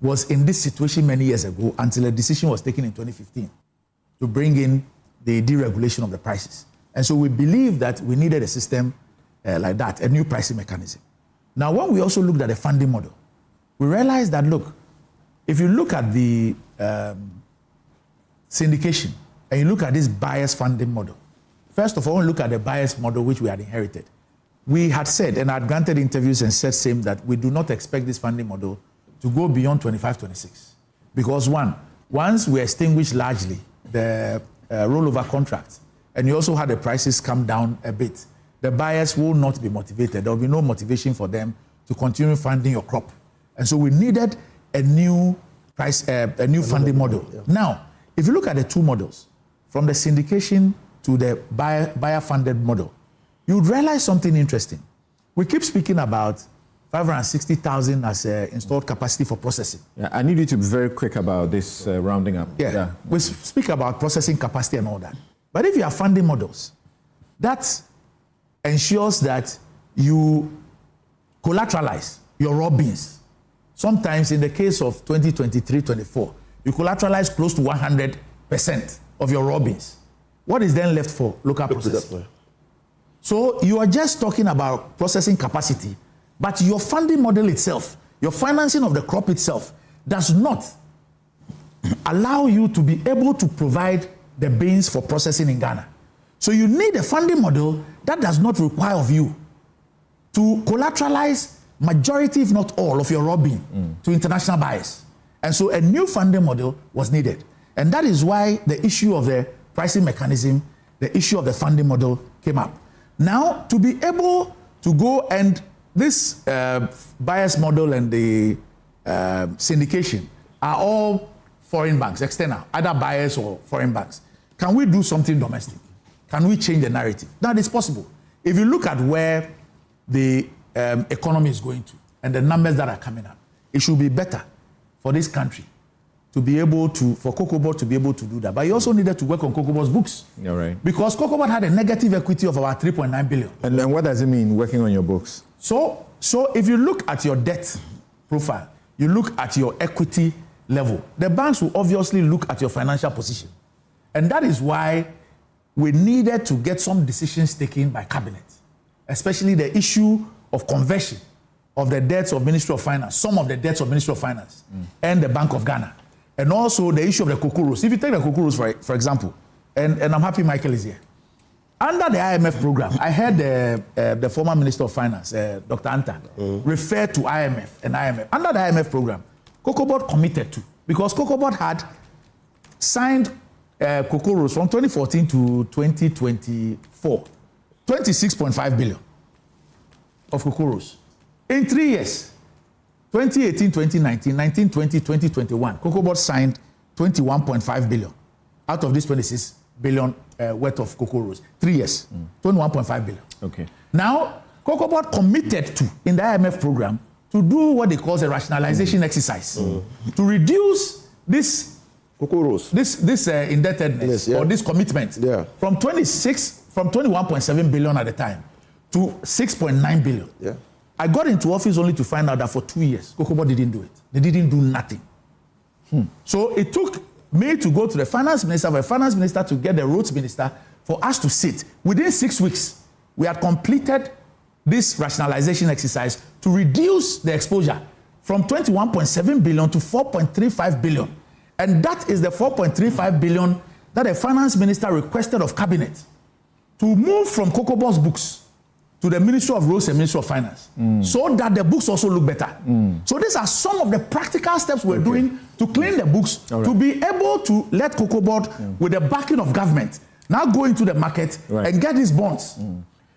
was in this situation many years ago until a decision was taken in 2015 to bring in the deregulation of the prices. And so we believe that we needed a system like that, a new pricing mechanism. Now, when we also looked at the funding model, we realized that, look, if you look at the syndication and you look at this bias funding model, first of all, look at the bias model which we had inherited. We had said, and I had granted interviews and said same, that we do not expect this funding model to go beyond 25-26. Because once we extinguish largely the rollover contract, and you also had the prices come down a bit, the buyers will not be motivated. There will be no motivation for them to continue funding your crop. And so we needed a new funding model. Yeah. Now, if you look at the two models, from the syndication to the buyer-funded model, you would realize something interesting. We keep speaking about 560,000 as installed capacity for processing. Yeah, I need you to be very quick about this rounding up. Yeah, we speak about processing capacity and all that. But if you have funding models, that ensures that you collateralize your raw beans. Sometimes in the case of 2023-24, you collateralize close to 100% of your raw beans. What is then left for local processing? So you are just talking about processing capacity, but your funding model itself, your financing of the crop itself, does not allow you to be able to provide the beans for processing in Ghana. So you need a funding model that does not require of you to collateralize majority, if not all, of your raw bean to international buyers. And so a new funding model was needed. And that is why the issue of the pricing mechanism, the issue of the funding model came up. Now, to be able to go and this buyers model and the syndication are all foreign banks, external, either buyers or foreign banks. Can we do something domestic? Can we change the narrative? That is possible. If you look at where the economy is going to, and the numbers that are coming up, it should be better for this country to be able to, for COCOBOD to be able to do that. But he also needed to work on COCOBOD's books. All right. Because COCOBOD had a negative equity of about 3.9 billion. And then what does it mean, working on your books? So if you look at your debt profile, you look at your equity level, the banks will obviously look at your financial position. And that is why we needed to get some decisions taken by cabinet, especially the issue of conversion of the debts of Ministry of Finance, some of the debts of Ministry of Finance and the Bank of Ghana. And also the issue of the cocoa roast. If you take the cocoa roast, for example, and I'm happy Michael is here. Under the IMF program, I heard the former Minister of Finance, Dr. Anta, refer to IMF and IMF. Under the IMF program, COCOBOD committed to, because COCOBOD had signed cocoa roast from 2014 to 2024, 26.5 billion of cocoa roast. In 3 years, 2018, 2019, 19, 20, 2021, COCOBOD signed 21.5 billion out of this 26 billion worth of cocoa roast. 3 years, 21.5 billion. Okay. Now, COCOBOD committed to, in the IMF program, to do what they call a rationalization exercise, to reduce this cocoa roast, this indebtedness or this commitment from 21.7 billion at the time to 6.9 billion. Yeah. I got into office only to find out that for 2 years, COCOBOD didn't do it. They didn't do nothing. So it took me to go to the finance minister, for the finance minister to get the roads minister for us to sit. Within 6 weeks, we had completed this rationalization exercise to reduce the exposure from 21.7 billion to 4.35 billion. And that is the 4.35 billion that the finance minister requested of cabinet to move from COCOBOD's books to the Ministry of Roads and Ministry of Finance, so that the books also look better. So these are some of the practical steps we're doing to clean the books, to be able to let COCOBOD, with the backing of government, now go into the market and get these bonds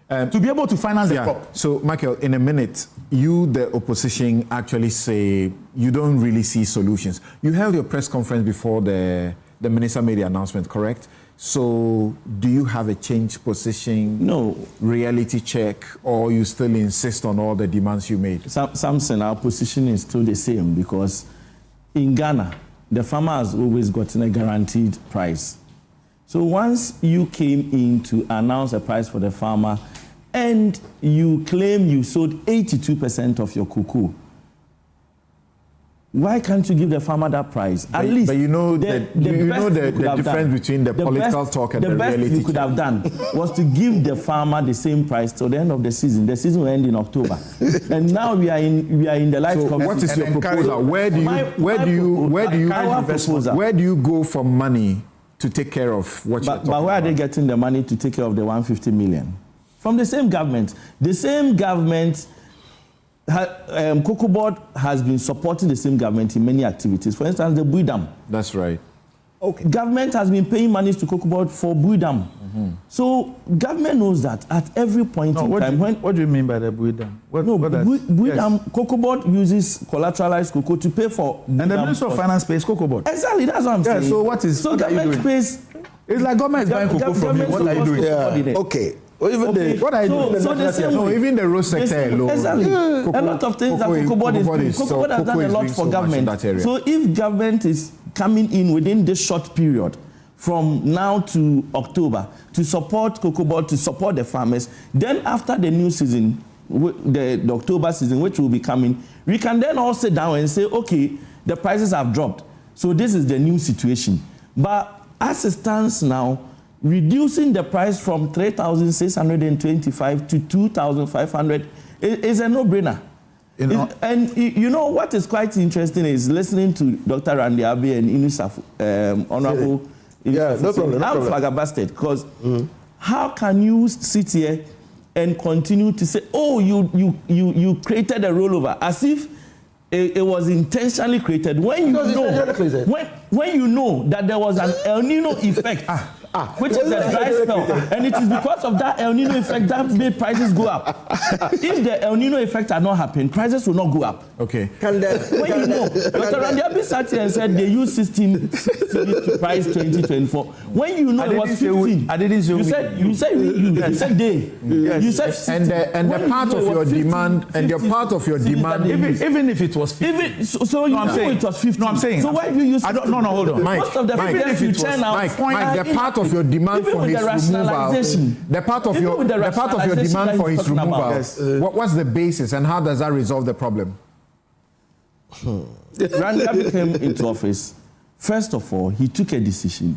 to be able to finance the crop. So, Michael, in a minute, you, the opposition, actually say you don't really see solutions. You held your press conference before the minister made the announcement, correct? So, do you have a changed position? No. Reality check, or you still insist on all the demands you made? Samson, our position is still the same, because in Ghana, the farmer has always gotten a guaranteed price. So once you came in to announce a price for the farmer and you claim you sold 82% of your cocoa, why can't you give the farmer that price? At least. But you know the difference between the political talk and the reality. The best you could have done was to give the farmer the same price till the end of the season. The season will end in October, and now we are in the light. So what is your proposal? Where do you go for money to take care of what you're talking about? But where are they getting the money to take care of the 150 million? From the same government. The same government. COCOBOD has been supporting the same government in many activities. For instance, the Bui Dam. That's right. Okay. Government has been paying money to COCOBOD for Bui Dam. So government knows that at every point in time. What do you mean by the Bui Dam? Bui Dam, COCOBOD uses collateralized cocoa to pay for. And the Minister of Finance pays COCOBOD. Exactly, that's what I'm saying. So what government pays. It's like government is buying cocoa from you. What are you doing? Okay. What are you doing? Even the road sector alone. Exactly. A lot of things that COCOBOD is doing. COCOBOD has done a lot for government. So if government is coming in within this short period, from now to October, to support COCOBOD, to support the farmers, then after the new season, the October season, which will be coming, we can then all sit down and say, okay, the prices have dropped. So this is the new situation. But as it stands now, reducing the price from 3,625 to 2,500 is a no-brainer. And you know what is quite interesting is listening to Dr. Randy Abbey and Inusaf, Honorable. No problem. I'm flabbergasted because how can you sit here and continue to say, oh, you created a rollover as if it was intentionally created when you know that there was an El Nino effect. which is a dry spell. And it is because of that El Nino effect that made prices go up. If the El Nino effect had not happened, prices will not go up. Okay. When you know, Dr. Randiabi sat here and said they use 16 cities to price 2024. When you know it was 15, I didn't say you said they. Yes. You said and the part of your demand, and your part of your demand, even if it was 15. So you know it was 15. No, I'm saying. So why do you use 15? No, hold on. Most of the figures you churn out. Mike, the part of your demand for his removal, the part of your demand for his removal, what's the basis and how does that resolve the problem? Randiabi came into office. First of all, he took a decision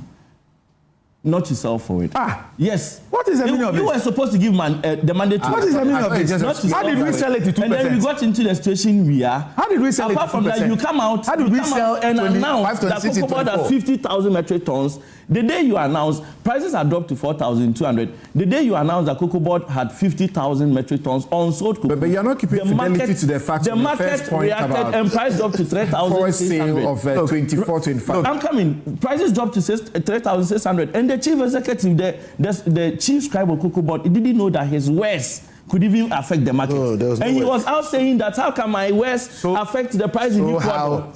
not to sell for it. Yes. What is the meaning of this? You were supposed to give the mandate to. What is the meaning of this? How did we sell it to 2%? And then we got into the situation we are. How did we sell it to 2%? Apart from that, you come out. How did we sell and announce that Cocoa Board has 50,000 metric tons? The day you announced, prices had dropped to 4,200. The day you announced that Cocoa Board had 50,000 metric tons unsold cocoa. But you're not keeping fidelity to the fact the of the market first point reacted about and price dropped to 3,600. Forest sale of 24, 25. I'm coming. Prices dropped to 3,600. And the chief executive, the chief scribe of Cocoa Board, he didn't know that his words could even affect the market. He was out saying that how can my words affect the price in Ecuador?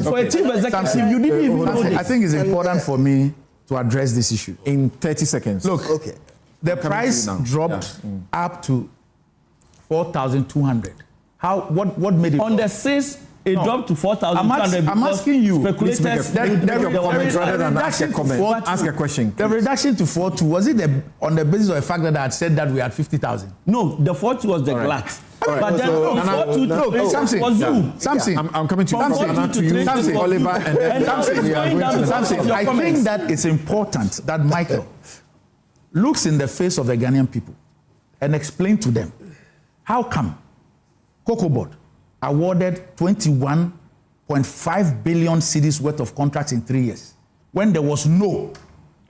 For a chief executive, you didn't even know this. I think it's important for me to address this issue in 30 seconds. Look, the price dropped up to 4,200. What made it? On the 6th, it dropped to 4,200. I'm asking you. Speculators. Make your comment rather than ask a comment. Ask a question. The reduction to 4,200, was it on the basis of the fact that I had said that we had 50,000? No, the 4,200 was the glut. But then Something. I'm coming to you. Something. Oliver and something. I think that it's important that Michael looks in the face of the Ghanaian people and explain to them how come Cocoa Board awarded 21.5 billion cedis worth of contracts in 3 years when there was no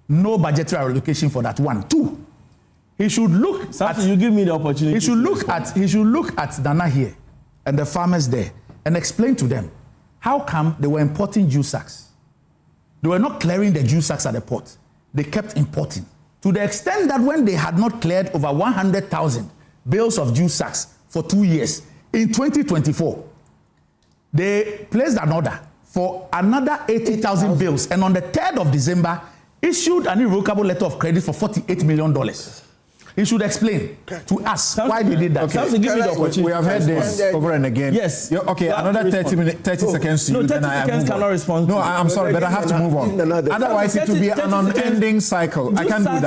budgetary allocation for that one. 2, he should look you give me the opportunity. He should look at Nana here and the farmers there and explain to them how come they were importing juice sacks. They were not clearing the juice sacks at the port. They kept importing to the extent that when they had not cleared over 100,000 bales of juice sacks for 2 years, in 2024, they placed an order for another 80,000 bales, and on the 3rd of December, issued an irrevocable letter of credit for $48 million. He should explain to us why they did that. Okay. We have heard this over and again. Yes. Okay, another 30 seconds to you. No, 30 seconds cannot respond. No, I'm sorry, but I have to move on. Otherwise, it will be an unending cycle. I can't do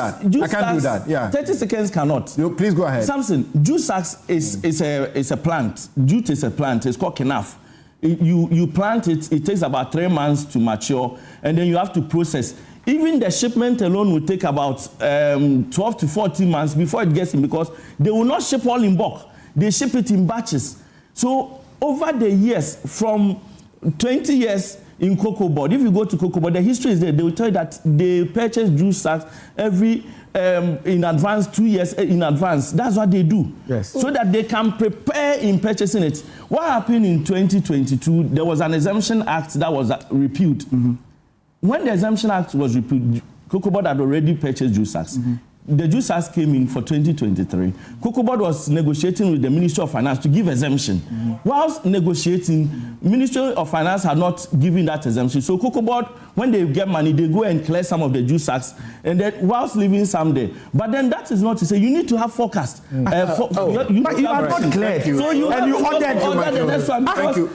that. Yeah. 30 seconds cannot. Please go ahead. Samson, juice sacks is a plant. Jute is a plant. It's called kenaf. You plant it. It takes about 3 months to mature, and then you have to process. Even the shipment alone will take about 12 to 14 months before it gets in, because they will not ship all in bulk. They ship it in batches. So over the years, from 20 years in Cocoa Board, if you go to Cocoa Board, the history is there. They will tell you that they purchase juice sacks every in advance, 2 years in advance. That's what they do. Yes. So that they can prepare in purchasing it. What happened in 2022, there was an Exemption Act that was repealed. Mm-hmm. When the Exemption Act was repealed, Cocoa Board had already purchased juice sacks. Mm-hmm. The juice sacks came in for 2023. Cocoa Board was negotiating with the Ministry of Finance to give exemption. Mm-hmm. Whilst negotiating, Ministry of Finance had not given that exemption. So Cocoa Board, when they get money, they go and clear some of the juice sacks, and then whilst leaving some there. But then that is not to say you need to have forecast. You are not cleared. So you ordered the next one.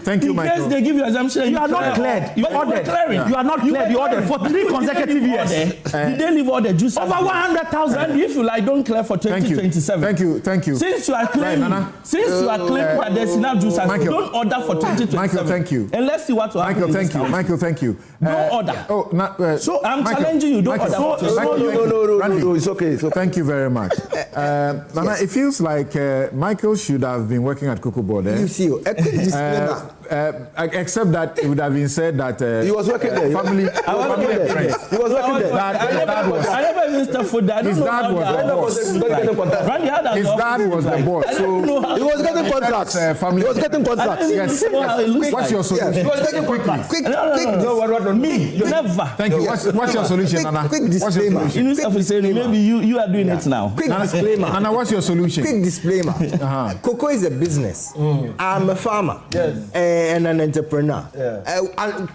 Thank you, Michael. In case they give you exemption, you are not cleared. You ordered. You are not cleared. You ordered for 3 consecutive years. Did they leave all the juice sacks? Over 100,000. If you like, don't clear for 2027. Thank you. Since you are claiming, that there's enough juice sacks, don't order for 2027. Michael, thank you. And let's see what will happen. Michael, thank you. Don't order. So I'm challenging you. Don't order. No, it's okay. Thank you very much. Nana, it feels like Michael should have been working at Cocoa Board. You see, a quick disclaimer. Except that it would have been said that he was working there. Family, He was working there. He was working there. I never even stepped foot there. His dad was the boss. His dad was the boss. So he was getting contracts. Family. He was getting contracts. Yes. What's your solution? He was getting quick. Me, never. Thank you. What's your solution, Nana? Quick disclaimer. Maybe you are doing it now. Quick disclaimer. Nana, what's your solution? Quick disclaimer. Cocoa is a business. I'm a farmer and an entrepreneur. And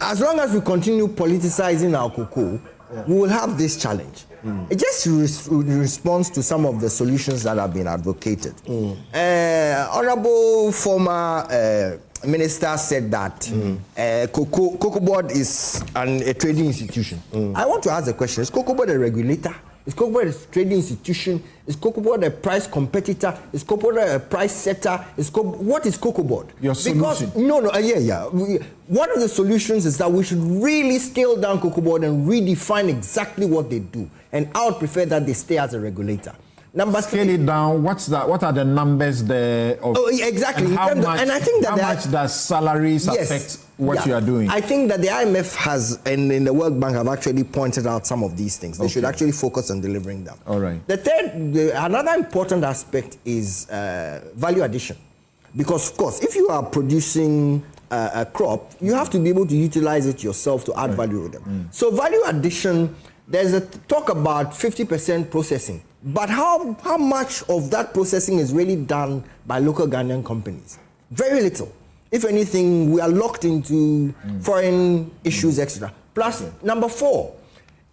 as long as we continue politicizing our cocoa, we will have this challenge. It just responds to some of the solutions that have been advocated. Honorable former minister said that Cocoa Board is a trading institution. I want to ask the question: is Cocoa Board a regulator? Is Cocoa Board a trading institution? Is Cocoa Board a price competitor? Is Cocoa Board a price setter? What is Cocoa Board? Your solution? One of the solutions is that we should really scale down Cocoa Board and redefine exactly what they do. And I would prefer that they stay as a regulator. Scale it down. What's that? What are the numbers there? Exactly. And I think that how much does salaries affect what you are doing? I think that the IMF has, and in the World Bank have actually pointed out some of these things. They should actually focus on delivering them. All right. Another important aspect is value addition, because of course, if you are producing a crop, you have to be able to utilize it yourself to add value to them. So value addition, there's a talk about 50% processing. But how much of that processing is really done by local Ghanaian companies? Very little. If anything, we are locked into foreign issues, etc. Plus, number 4,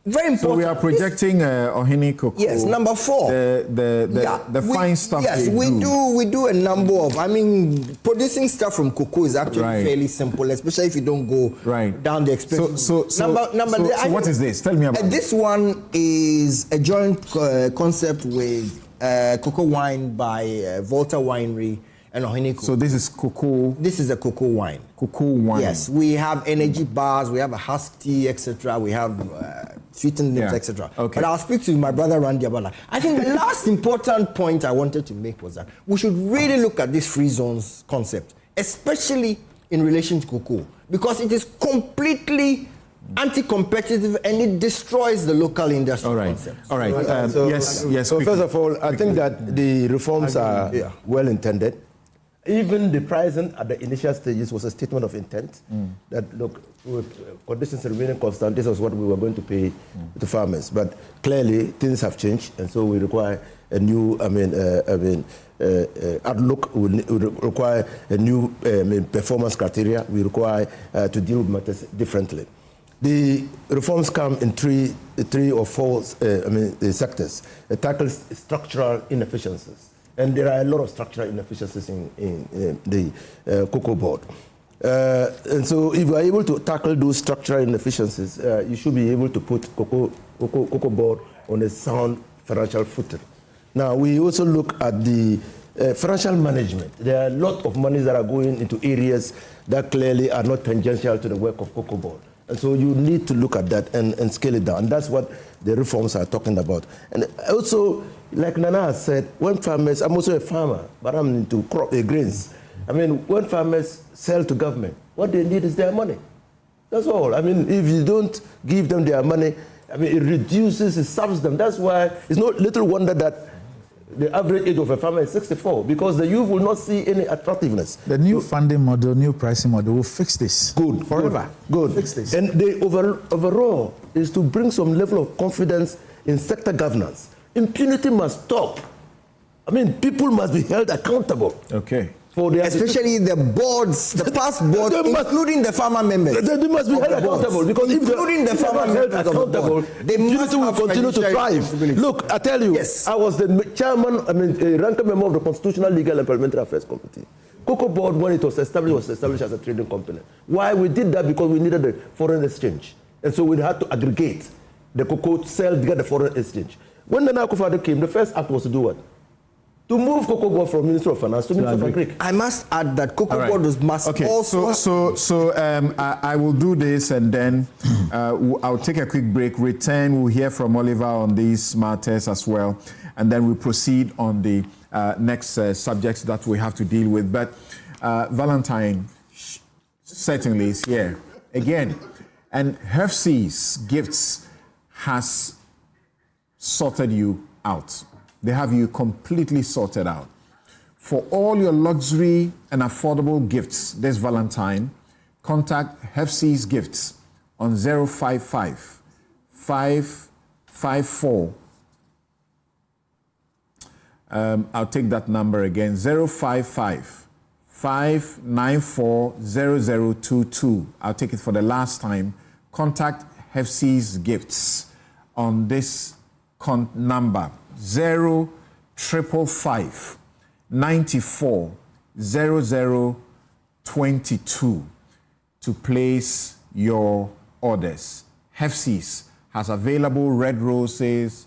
very important. So we are projecting Ohini cocoa. Yes, number 4. The fine stuff. Yes, we do a number of. I mean, producing stuff from cocoa is actually fairly simple, especially if you don't go down the expensive. So what is this? Tell me about this one is a joint concept with cocoa wine by Volta Winery and Ohini Cocoa. So this is cocoa. This is a cocoa wine. Cocoa wine. Yes, we have energy bars, we have a husk tea, etc. We have sweetened nips, etc. Okay. But I'll speak to my brother Randy about that. I think the last important point I wanted to make was that we should really look at this free zones concept, especially in relation to cocoa, because it is completely anti-competitive and it destroys the local industry concept. All right. Yes. So first of all, I think that the reforms are well intended. Even the pricing at the initial stages was a statement of intent that, look, with conditions remaining constant, this is what we were going to pay to farmers. But clearly, things have changed, and so we require a new, outlook. We require a new performance criteria. We require to deal with matters differently. The reforms come in three or four sectors. It tackles structural inefficiencies. And there are a lot of structural inefficiencies in the Cocoa Board. And so if you are able to tackle those structural inefficiencies, you should be able to put Cocoa Board on a sound financial footing. Now, we also look at the financial management. There are a lot of monies that are going into areas that clearly are not tangential to the work of Cocoa Board. And so you need to look at that and scale it down. And that's what the reforms are talking about. And also, like Nana has said, when farmers, I'm also a farmer, but I'm into grains. I mean, when farmers sell to government, what they need is their money. That's all. I mean, if you don't give them their money, I mean, it reduces, it saps them. That's why it's no little wonder that the average age of a farmer is 64, because the youth will not see any attractiveness. The new funding model, new pricing model will fix this. Good. Forever. Good. Fix this. And the overall is to bring some level of confidence in sector governance. Impunity must stop. I mean, people must be held accountable. Okay. For their especially the boards, the past boards, including the farmer members. They must be held accountable, because including the farmer members accountable, they must will continue to thrive. Look, I tell you, I was the chairman, a ranking member of the Constitutional, Legal and Parliamentary Affairs Committee. Cocoa Board, when it was established as a trading company. Why? We did that because we needed the foreign exchange. And so we had to aggregate the cocoa, sell, get the foreign exchange. When the Nana Akufo-Addo came, the first act was to do what? To move Cocoa Board from Minister of Finance to Minister of Agriculture. I must add that Cocoa Board must also... So I will do this, and then I'll take a quick break, return, we'll hear from Oliver on these matters as well, and then we'll proceed on the next subjects that we have to deal with. But Valentine certainly is here again. And Hefsy's Gifts has sorted you out. They have you completely sorted out. For all your luxury and affordable gifts this Valentine, contact Hefsy's Gifts on 055 554. I'll take that number again, 055 594 0022. I'll take it for the last time. Contact Hefsy's Gifts on this number, 0555 94 0022 to place your orders. Hefsy's has available red roses,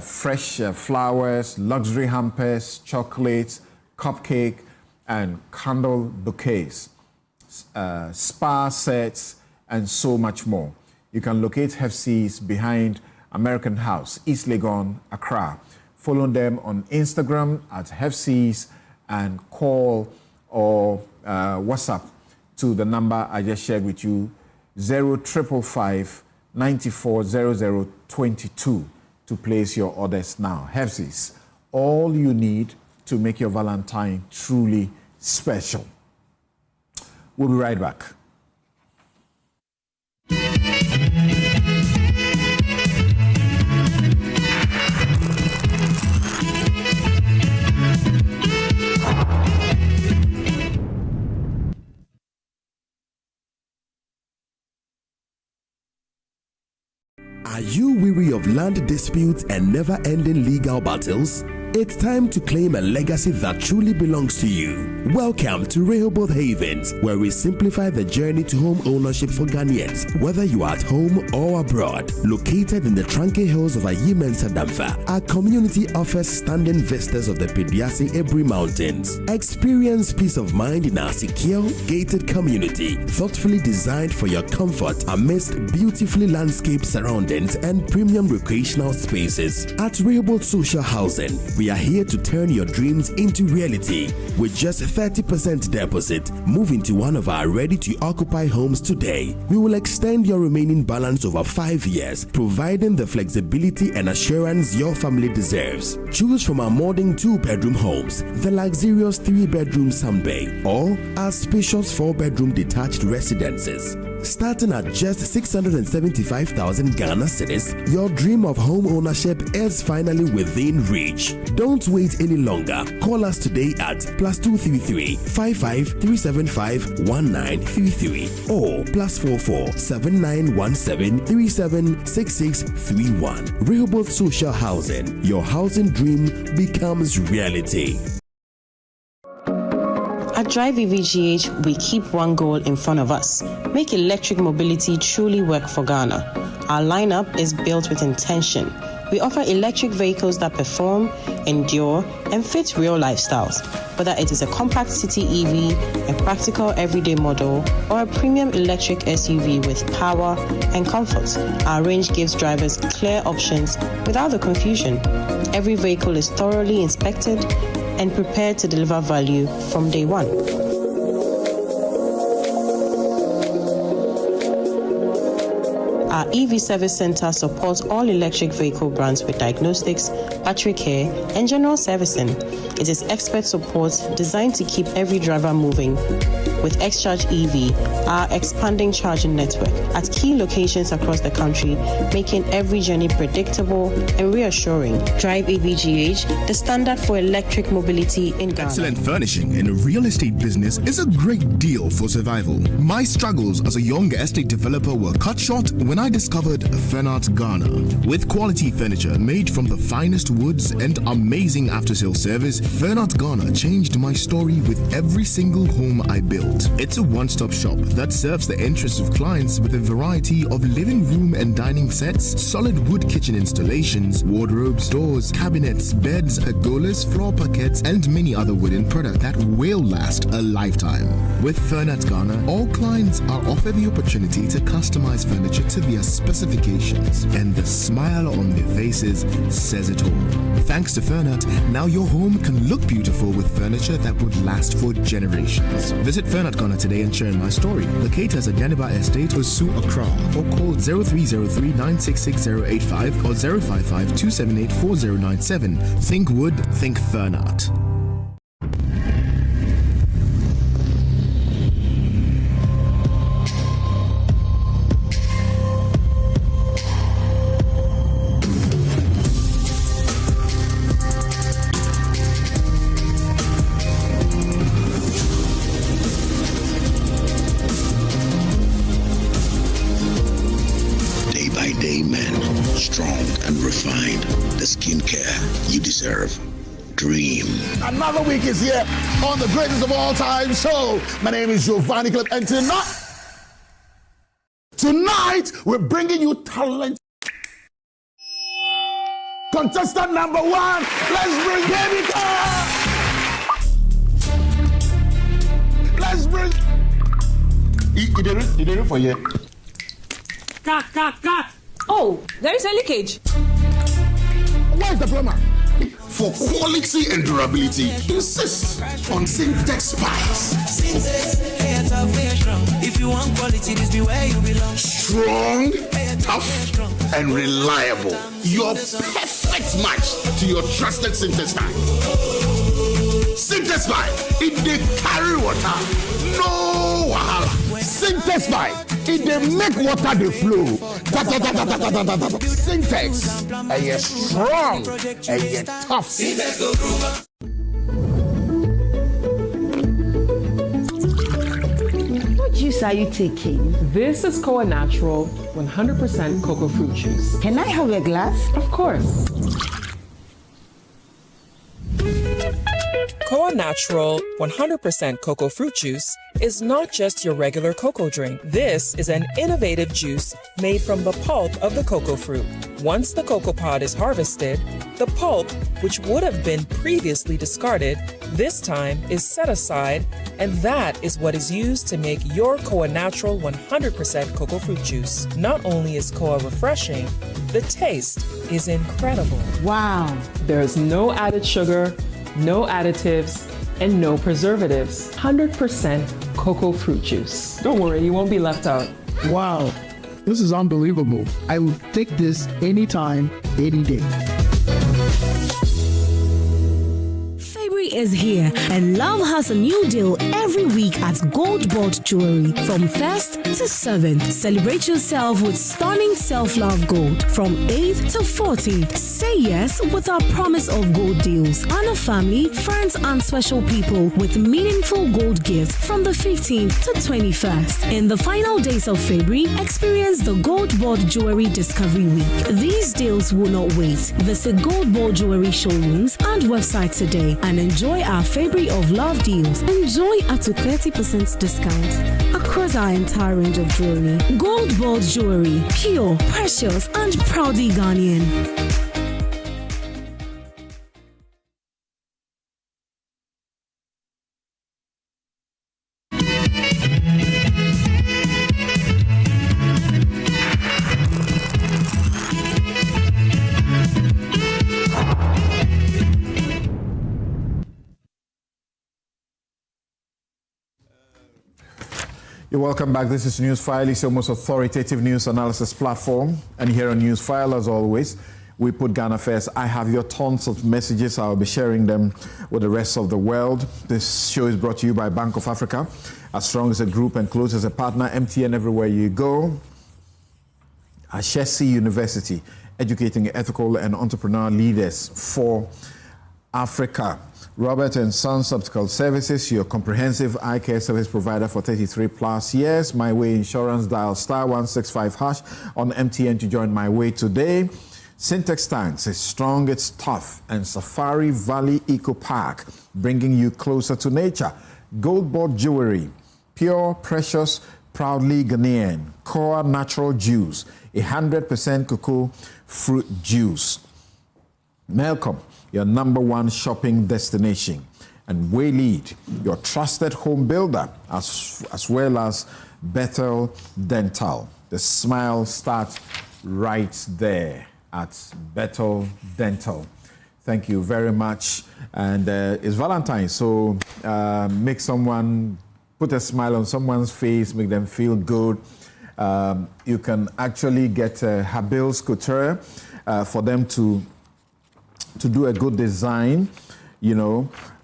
fresh flowers, luxury hampers, chocolates, cupcake, and candle bouquets, spa sets, and so much more. You can locate Hefsy's behind American House, East Legon, Accra. Follow them on Instagram at Hefsy's and call or WhatsApp to the number I just shared with you, 0555 94 0022 to place your orders now. Hefsy's, all you need to make your Valentine truly special. We'll be right back. Are you weary of land disputes and never-ending legal battles? It's time to claim a legacy that truly belongs to you. Welcome to Rehoboth Havens, where we simplify the journey to home ownership for Ghanaians, whether you are at home or abroad. Located in the Tranke Hills of Ayimensa Damfa, our community offers stunning vistas of the Pediasi Ebri Mountains. Experience peace of mind in our secure, gated community, thoughtfully designed for your comfort amidst beautifully landscaped surroundings and premium recreational spaces. At Rehoboth Social Housing, we are here to turn your dreams into reality. With just 30% deposit, move into one of our ready-to-occupy homes today. We will extend your remaining balance over 5 years, providing the flexibility and assurance your family deserves. Choose from our modern 2-bedroom homes, the luxurious 3-bedroom Sunbay, or our spacious 4-bedroom detached residences. Starting at just 675,000 Ghana cedis, your dream of home ownership is finally within reach. Don't wait any longer. Call us today at +233 55 375 1933 or +44 7917 376631. Rehoboth Social Housing. Your housing dream becomes reality. At Drive EVGH, we keep one goal in front of us: make electric mobility truly work for Ghana. Our lineup is built with intention. We offer electric vehicles that perform, endure, and fit real lifestyles. Whether it is a compact city EV, a practical everyday model, or a premium electric SUV with power and comfort, our range gives drivers clear options without the confusion. Every vehicle is thoroughly inspected and prepared to deliver value from day one. Our EV Service Center supports all electric vehicle brands with diagnostics, battery care, and general servicing. It is expert support designed to keep every driver moving. With XCharge EV, our expanding charging network at key locations across the country, making every journey predictable and reassuring. Drive EVGH, the standard for electric mobility in Ghana. Excellent furnishing in a real estate business is a great deal for survival. My struggles as a young estate developer were cut short when I discovered Fenart Ghana. With quality furniture made from the finest woods and amazing after-sale service, Fenart Ghana changed my story with every single home I built. Fernat. It's a one-stop shop that serves the interests of clients with a variety of living room and dining sets, solid wood kitchen installations, wardrobes, doors, cabinets, beds, pergolas, floor parquets, and many other wooden products that will last a lifetime. With Fernat Ghana, all clients are offered the opportunity to customize furniture to their specifications, and the smile on their faces says it all. Thanks to Fernat, now your home can look beautiful with furniture that would last for generations. Visit Fernat Ghana today and share my story. Locate us at Yaniba Estate, Osu, Accra, or call 0303 966085 or 055 278 4097. Think wood, think Fernat. You deserve. Dream. Another week is here on the greatest of all time show. My name is Giovanni Clip, and tonight we're bringing you talent. Contestant number 1, let's bring Baby Girl. Let's bring. You did it for you. Cut. Oh, there is a leakage. Where's the plumber? For quality and durability, insist on Syntex pipes. If you want quality, this be where you belong. Strong, tough, and reliable. Your perfect match to your trusted Syntex pipe. Syntex pipe, it dey carry water, no wahala. Syntex pipe, it dey make water dey flow. Syntex, and you're strong, and you're tough. What juice are you taking? This is Koa Natural 100% cocoa fruit juice. Can I have a glass? Of course. Koa Natural 100% cocoa fruit juice is not just your regular cocoa drink. This is an innovative juice made from the pulp of the cocoa fruit. Once the cocoa pod is harvested, the pulp, which would have been previously discarded, this time is set aside, and that is what is used to make your Koa Natural 100% cocoa fruit juice. Not only is Koa refreshing, the taste is incredible. Wow. There is no added sugar, no additives, and no preservatives. 100% cocoa fruit juice. Don't worry, you won't be left out. Wow, this is unbelievable. I will take this anytime, any day. Is here, and Love has a new deal every week at Gold Board Jewelry from 1st to 7th. Celebrate yourself with stunning self-love gold from 8th to 14th. Say yes with our promise of gold deals. Honor family, friends, and special people with meaningful gold gifts from the 15th to 21st. In the final days of February, experience the Gold Board Jewelry Discovery Week. These deals will not wait. Visit Gold Board Jewelry showrooms and website today and enjoy our February of Love deals. Enjoy up to 30% discount across our entire range of jewelry. Gold Board Jewelry, pure, precious, and proudly Ghanaian. You're welcome back. This is Newsfile. It's your most authoritative news analysis platform. And here on Newsfile, as always, we put Ghana first. I have your tons of messages. I'll be sharing them with the rest of the world. This show is brought to you by Bank of Africa, as strong as a group and close as a partner. MTN everywhere you go. Ashesi University, educating ethical and entrepreneurial leaders for Africa. Robert & Sons Optical Services, your comprehensive eye care service provider for 33 plus years. My Way Insurance, dial *165# on MTN to join My Way today. Syntex Tanks is strong, it's tough, and Safari Valley Eco Park, bringing you closer to nature. Gold Board Jewelry, Pure, precious, proudly Ghanaian, core natural juice, 100% cocoa fruit juice. Malcolm, your #1 shopping destination. And Waylead, your trusted home builder, as well as Bethel Dental. The smile starts right there at Bethel Dental. Thank you very much. And it's Valentine's, so make someone, put a smile on someone's face, make them feel good. You can actually get Habil's Couture for them to do a good design,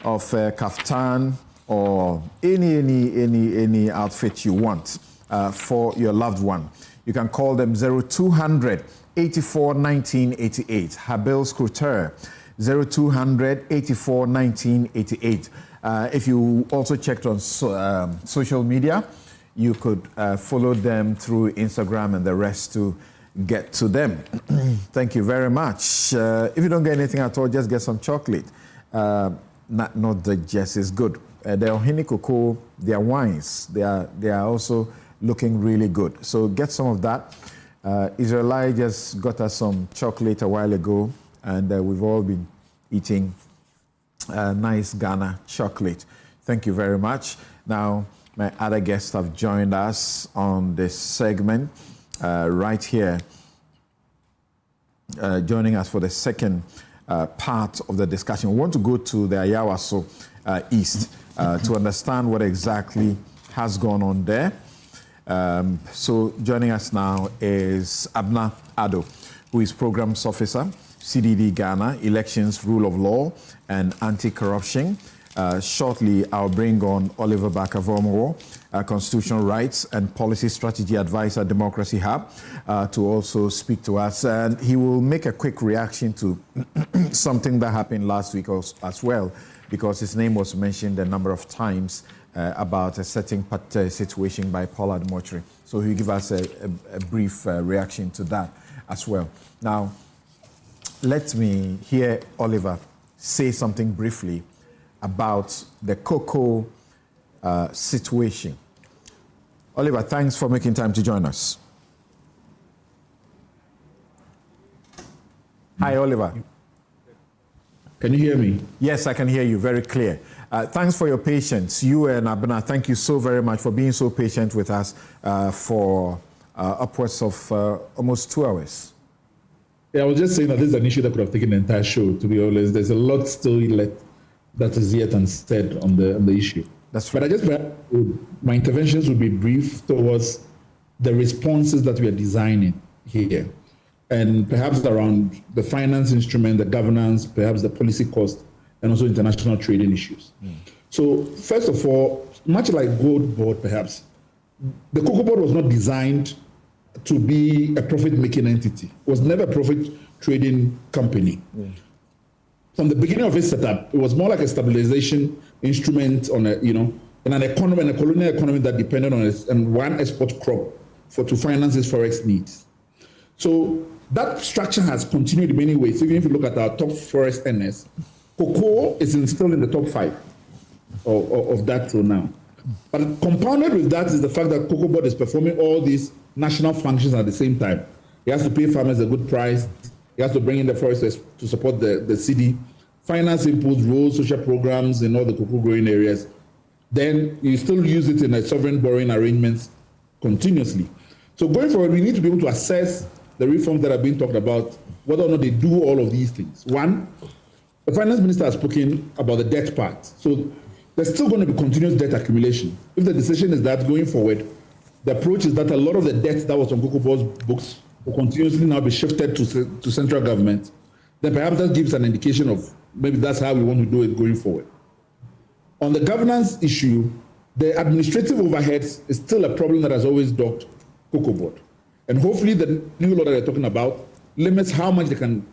of kaftan or any outfit you want for your loved one. You can call them 0200 84 1988. Habil's Couture, 0200 84 1988. If you also checked on social media, you could follow them through Instagram and the rest to get to them. Thank you very much. If you don't get anything at all, just get some chocolate. Not the just is good. The Ohini cocoa, their wines, they are also looking really good. So get some of that. Israelite just got us some chocolate a while ago, and we've all been eating nice Ghana chocolate. Thank you very much. Now, my other guests have joined us on this segment right here, joining us for the second part of the discussion. We want to go to the Ayawaso East to understand what exactly has gone on there. So joining us now is Abna Ado, who is Programs Officer, CDD Ghana, Elections, Rule of Law, and Anti-Corruption. Shortly, I'll bring on Oliver Bakavomo, Constitutional Rights and Policy Strategy Advisor, Democracy Hub, to also speak to us. And he will make a quick reaction to something that happened last week as well, because his name was mentioned a number of times about a certain situation by Paul Admochri. So he'll give us a brief reaction to that as well. Now, let me hear Oliver say something briefly about the cocoa situation. Oliver, thanks for making time to join us. Hi, Oliver. Can you hear me? Yes, I can hear you very clear. Thanks for your patience. You and Abna, thank you so very much for being so patient with us for upwards of almost 2 hours. Yeah, I was just saying that this is an issue that could have taken the entire show, to be honest. There's a lot still left that is yet unsaid on the issue. That's right. But I just, my interventions would be brief towards the responses that we are designing here, and perhaps around the finance instrument, the governance, perhaps the policy cost, and also international trading issues. So first of all, much like Gold Board perhaps, the Cocoa Board was not designed to be a profit-making entity. It was never a profit-trading company. From the beginning of its setup, it was more like a stabilization instrument on a, in an economy, in a colonial economy that depended on one export crop to finance its forex needs. So that structure has continued in many ways. Even if you look at our top forest earners, cocoa is still in the top 5 of that till now. But compounded with that is the fact that Cocoa Board is performing all these national functions at the same time. It has to pay farmers a good price. It has to bring in the foresters to support the city, finance inputs, roads, social programs in all the cocoa growing areas. Then you still use it in a sovereign borrowing arrangements continuously. So going forward, we need to be able to assess the reforms that are being talked about, whether or not they do all of these things. One, the finance minister has spoken about the debt part. So there's still going to be continuous debt accumulation. If the decision is that going forward, the approach is that a lot of the debt that was on Cocoa Board's books will continuously now be shifted to central government, then perhaps that gives an indication of maybe that's how we want to do it going forward. On the governance issue, the administrative overheads is still a problem that has always dogged Cocoa Board. And hopefully the new law that they're talking about limits how much they can,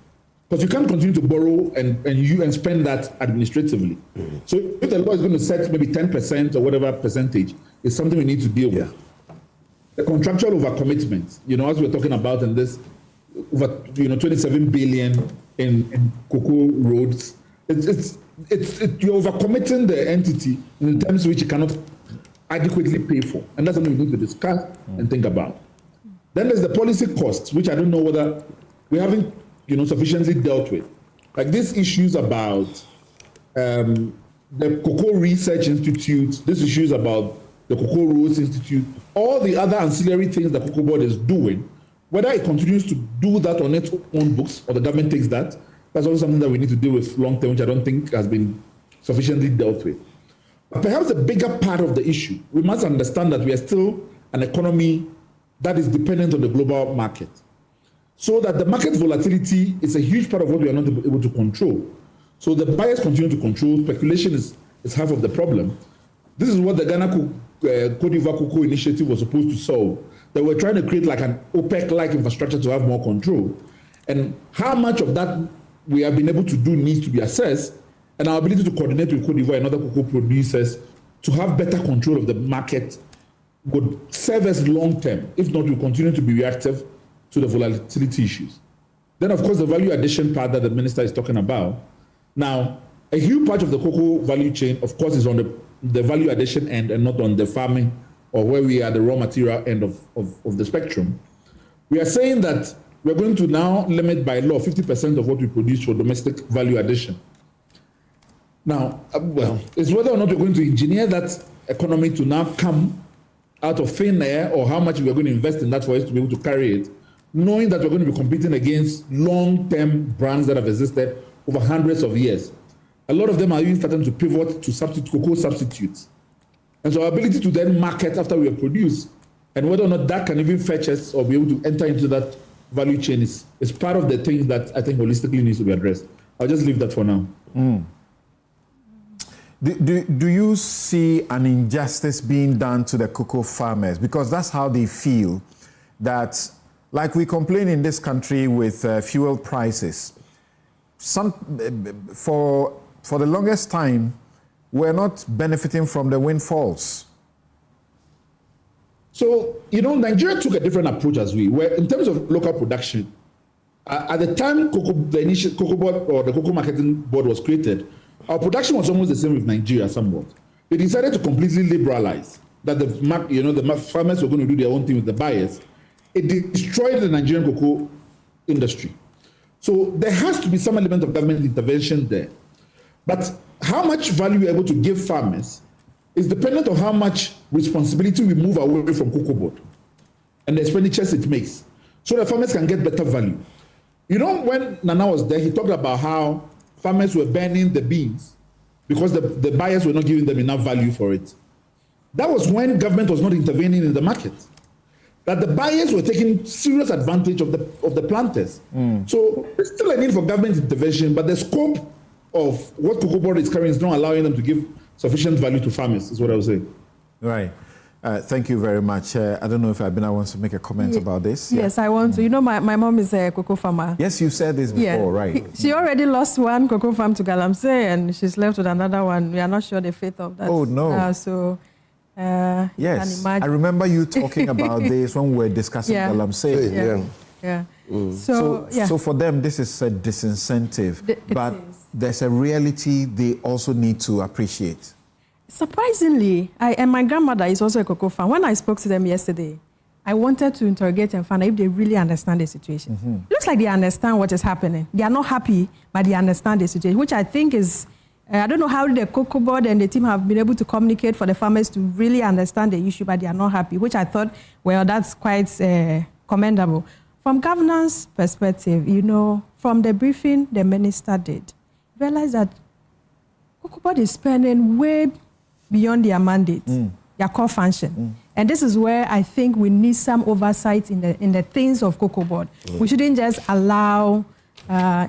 because you can't continue to borrow and spend that administratively. So if the law is going to set maybe 10% or whatever percentage, it's something we need to deal with. The contractual overcommitment, as we're talking about in this, over 27 billion in cocoa roads, you're overcommitting the entity in terms which it cannot adequately pay for. And that's something we need to discuss and think about. Then there's the policy costs, which I don't know whether we haven't, sufficiently dealt with. Like these issues about the Cocoa Research Institute, these issues about the Cocoa Roads Institute, all the other ancillary things the Cocoa Board is doing, whether it continues to do that on its own books or the government takes that, that's also something that we need to deal with long term, which I don't think has been sufficiently dealt with. But perhaps the bigger part of the issue, we must understand that we are still an economy that is dependent on the global market. So that the market volatility is a huge part of what we are not able to control. So the buyers continue to control. Speculation is half of the problem. This is what the Ghana Cote d'Ivoire Cocoa Initiative was supposed to solve. They were trying to create like an OPEC-like infrastructure to have more control. And how much of that we have been able to do needs to be assessed, and our ability to coordinate with Cote d'Ivoire and other cocoa producers to have better control of the market would serve us long term. If not, we'll continue to be reactive to the volatility issues. Then, of course, the value addition part that the minister is talking about. Now, a huge part of the cocoa value chain, of course, is on the value addition end and not on the farming or where we are the raw material end of the spectrum. We are saying that we're going to now limit by law 50% of what we produce for domestic value addition. Now, it's whether or not we're going to engineer that economy to now come out of thin air or how much we're going to invest in that for us to be able to carry it, knowing that we're going to be competing against long-term brands that have existed over hundreds of years. A lot of them are even starting to pivot to cocoa substitutes. And so our ability to then market after we have produced and whether or not that can even fetch us or be able to enter into that value chain is part of the things that I think holistically needs to be addressed. I'll just leave that for now. Do you see an injustice being done to the cocoa farmers? Because that's how they feel, that like we complain in this country with fuel prices. For the longest time, we're not benefiting from the windfalls. So, Nigeria took a different approach as we were in terms of local production. At the time the initial Cocoa Board or the Cocoa Marketing Board was created, our production was almost the same with Nigeria somewhat. They decided to completely liberalize, that the farmers were going to do their own thing with the buyers. It destroyed the Nigerian cocoa industry. So there has to be some element of government intervention there. But how much value we're able to give farmers is dependent on how much responsibility we move away from Cocoa Board and the expenditures it makes, so that farmers can get better value. When Nana was there, he talked about how farmers were burning the beans because the buyers were not giving them enough value for it. That was when government was not intervening in the market. That the buyers were taking serious advantage of the planters. So there's still a need for government intervention, but the scope of what Cocoa Board is carrying is not allowing them to give sufficient value to farmers, is what I would say. Right. Thank you very much. I don't know if Abina wants to make a comment about this. Yes, I want to. My mom is a cocoa farmer. Yes, you said this before, right? She already lost one cocoa farm to Galamsey, and she's left with another one. We are not sure the fate of that. Oh, no. Yes, I remember you talking about this when we were discussing Galamsey. So for them, this is a disincentive, but there's a reality they also need to appreciate. Surprisingly, and my grandmother is also a cocoa farmer. When I spoke to them yesterday, I wanted to interrogate and find out if they really understand the situation. Looks like they understand what is happening. They are not happy, but they understand the situation, which I think is, I don't know how the Cocoa Board and the team have been able to communicate for the farmers to really understand the issue, but they are not happy, which I thought, that's quite commendable. From governance perspective, from the briefing the minister did, realize that Cocoa Board is spending way beyond their mandate, their core function. And this is where I think we need some oversight in the things of Cocoa Board. We shouldn't just allow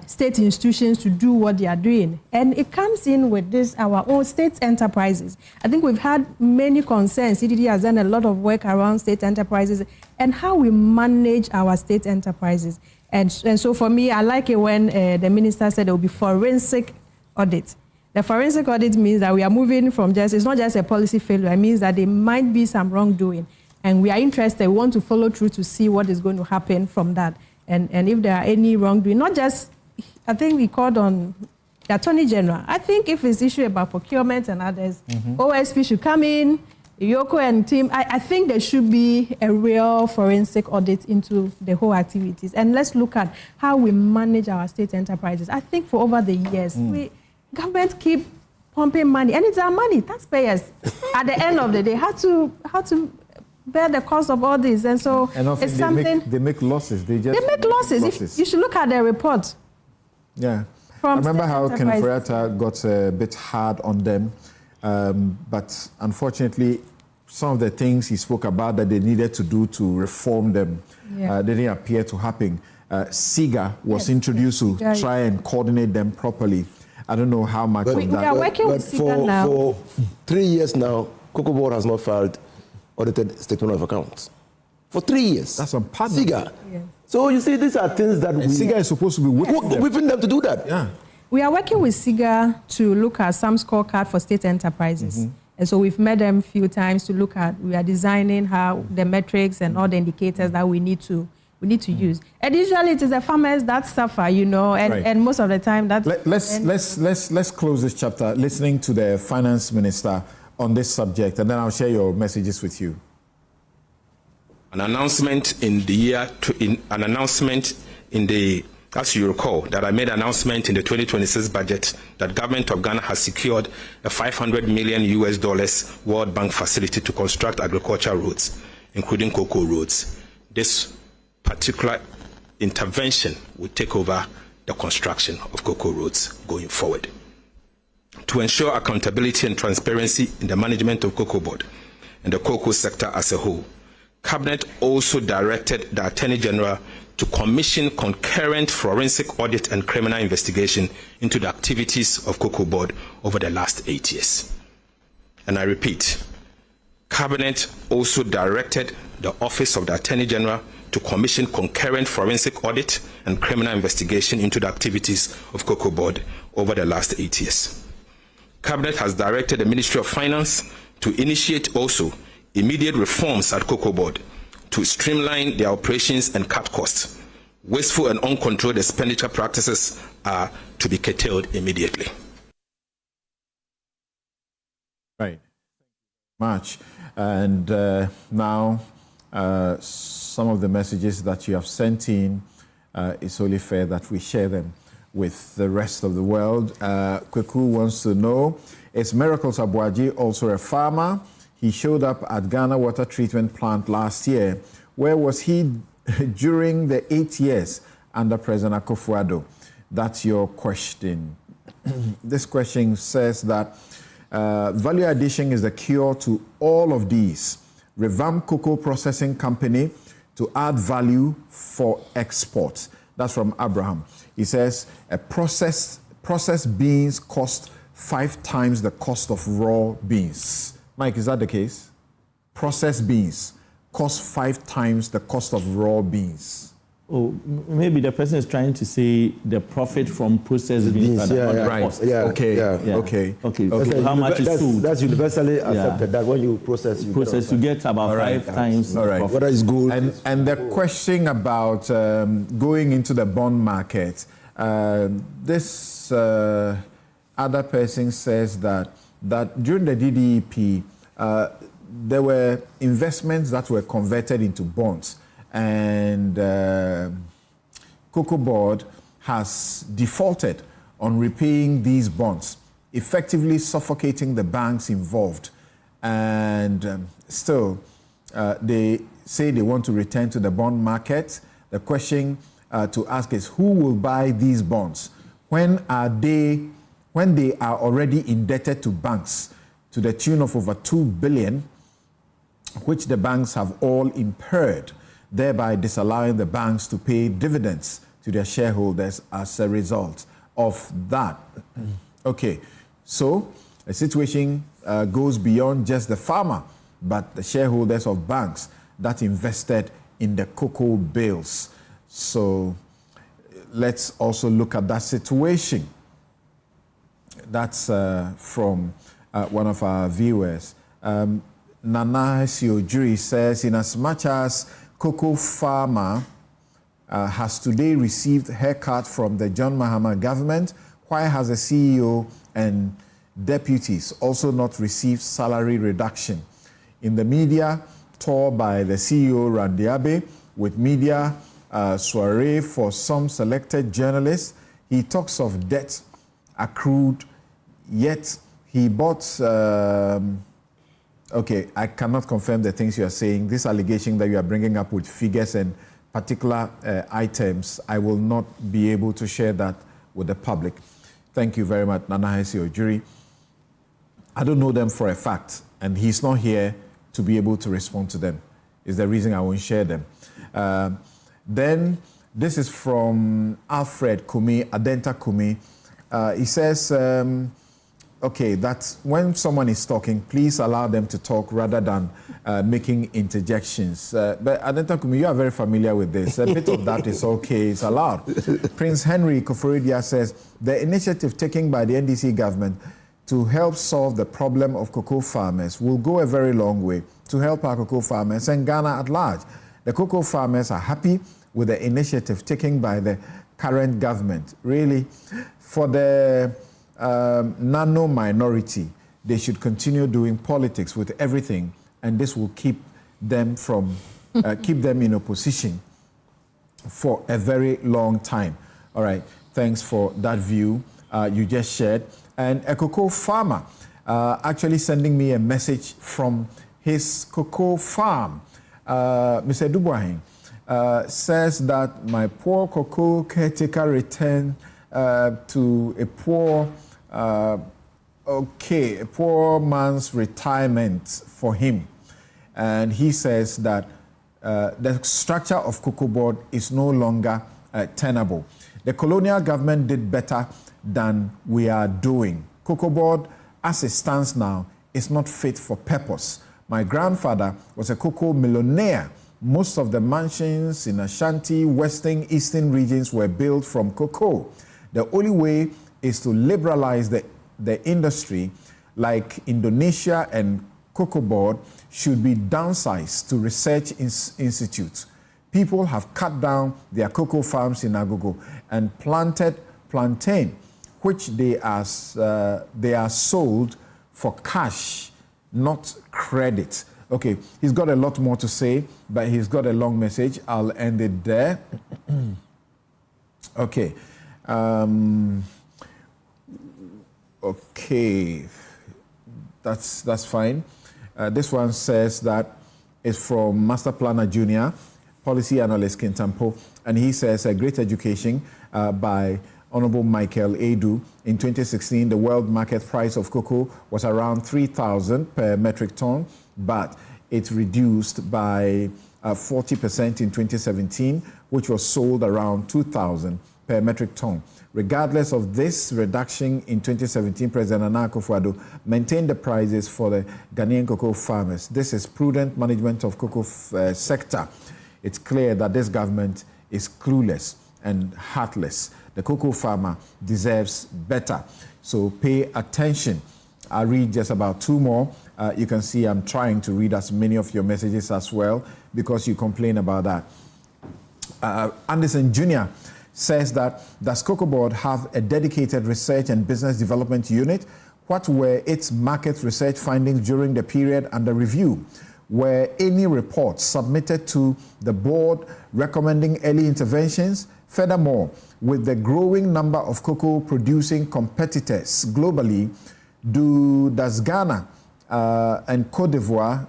state institutions to do what they are doing. And it comes in with our own state enterprises. I think we've had many concerns. CDD has done a lot of work around state enterprises and how we manage our state enterprises. And so for me, I like it when the minister said there will be forensic audit. The forensic audit means that we are moving from it's not just a policy failure, it means that there might be some wrongdoing. And we are interested, we want to follow through to see what is going to happen from that. And if there are any wrongdoing, not just, I think we called on the Attorney General. I think if it's issue about procurement and others, OSP should come in, Yoko and team, I think there should be a real forensic audit into the whole activities. And let's look at how we manage our state enterprises. I think for over the years, government keep pumping money, and it's our money, taxpayers. At the end of the day, how to bear the cost of all this. And so it's something... They make losses. They make losses. If you should look at the report. Yeah. I remember how Kenfriata got a bit hard on them. But unfortunately, some of the things he spoke about that they needed to do to reform them didn't appear to happen. SIGA was introduced to try and coordinate them properly. I don't know how much of that. We are working with SIGA now. For 3 years now, Cocoa Board has not filed audited statement of accounts. For 3 years. That's on partner. SIGA. Yes. So you see, these are things that SIGA is supposed to be whipping them to do that. Yeah. We are working with SIGA to look at some scorecard for state enterprises. And so we've met them a few times to look at, we are designing how the metrics and all the indicators that we need to use. And usually it is the farmers that suffer, and most of the time that's... Let's close this chapter listening to the finance minister on this subject, and then I'll share your messages with you. An announcement as you recall, that I made an announcement in the 2026 budget that government of Ghana has secured a $500 million World Bank facility to construct agricultural roads, including cocoa roads. This particular intervention will take over the construction of cocoa roads going forward. To ensure accountability and transparency in the management of Cocoa Board and the cocoa sector as a whole, Cabinet also directed the Attorney General to commission concurrent forensic audit and criminal investigation into the activities of Cocoa Board over the last 8 years. And I repeat, Cabinet also directed the Office of the Attorney General to commission concurrent forensic audit and criminal investigation into the activities of Cocoa Board over the last 8 years. Cabinet has directed the Ministry of Finance to initiate also immediate reforms at Cocoa Board to streamline their operations and cut costs. Wasteful and uncontrolled expenditure practices are to be curtailed immediately. Right. Much. And now some of the messages that you have sent in, it's only fair that we share them with the rest of the world. Kweku wants to know, is Miracles Abuaji also a farmer? He showed up at Ghana Water Treatment Plant last year. Where was he during the 8 years under President Akufo-Addo? That's your question. This question says that value addition is the cure to all of these. Revamp cocoa processing company to add value for export. That's from Abraham. He says a processed beans cost 5 times the cost of raw beans. Mike, is that the case? Processed beans cost 5 times the cost of raw beans. Oh, maybe the person is trying to say the profit from processed beans. Right. Okay. How much is food? That's universally accepted. That when you process, you get about 5 times. All right. What is good? And the question about going into the bond market. This other person says that during the DDEP, there were investments that were converted into bonds, and Cocoa Board has defaulted on repaying these bonds, effectively suffocating the banks involved. And still, they say they want to return to the bond market. The question to ask is, who will buy these bonds? When they are already indebted to banks to the tune of over 2 billion, which the banks have all impaired, thereby disallowing the banks to pay dividends to their shareholders as a result of that. Okay, so the situation goes beyond just the farmer, but the shareholders of banks that invested in the cocoa bills. So let's also look at that situation. That's from one of our viewers. Nana Siojuri says, in as much as cocoa farmer has today received haircut from the John Mahama government, why has the CEO and deputies also not received salary reduction? In the media tour by the CEO Randiabe with media soiree for some selected journalists, he talks of debt accrued, yet he bought... okay, I cannot confirm the things you are saying. This allegation that you are bringing up with figures and particular items, I will not be able to share that with the public. Thank you very much, Nana Hesi Ojuri. I don't know them for a fact, and he's not here to be able to respond to them. Is the reason I won't share them. Then this is from Alfred Kumi, Adenta Kumi. He says, okay, that when someone is talking, please allow them to talk rather than making interjections. But Adenta Kumi, you are very familiar with this. A bit of that is okay, it's allowed. Prince Henry Koforidia says, the initiative taken by the NDC government to help solve the problem of cocoa farmers will go a very long way to help our cocoa farmers and Ghana at large. The cocoa farmers are happy with the initiative taken by the current government. Really, for the nano minority, they should continue doing politics with everything, and this will keep them from keep them in opposition for a very long time. All right, thanks for that view you just shared. And a cocoa farmer actually sending me a message from his cocoa farm. Mr. Dubois says that my poor cocoa caretaker returned to a poor, a poor man's retirement for him. And he says that the structure of Cocoa Board is no longer tenable. The colonial government did better than we are doing. Cocoa Board, as it stands now, is not fit for purpose. My grandfather was a cocoa millionaire. Most of the mansions in Ashanti, Western, Eastern regions were built from cocoa. The only way is to liberalize the industry, like Indonesia, and Cocoa Board should be downsized to research institutes. People have cut down their cocoa farms in Agogo and planted plantain, which they are sold for cash, not credit. Okay, he's got a lot more to say, but he's got a long message. I'll end it there. Okay. Okay, that's fine. This one says that it's from Master Planner Junior, Policy Analyst Kintampo, and he says a great education by Honorable Michael Edu. In 2016, the world market price of cocoa was around 3,000 per metric ton, but it reduced by 40% in 2017, which was sold around 2,000 per metric ton. Regardless of this reduction in 2017, President Nana Akufo-Addo maintained the prices for the Ghanaian cocoa farmers. This is prudent management of cocoa sector. It's clear that this government is clueless and heartless. The cocoa farmer deserves better. So pay attention. I'll read just about two more. You can see I'm trying to read as many of your messages as well because you complain about that. Anderson Jr. says that, does Cocoa Board have a dedicated research and business development unit? What were its market research findings during the period under review? Were any reports submitted to the board recommending early interventions? Furthermore, with the growing number of cocoa producing competitors globally, does Ghana and Cote d'Ivoire,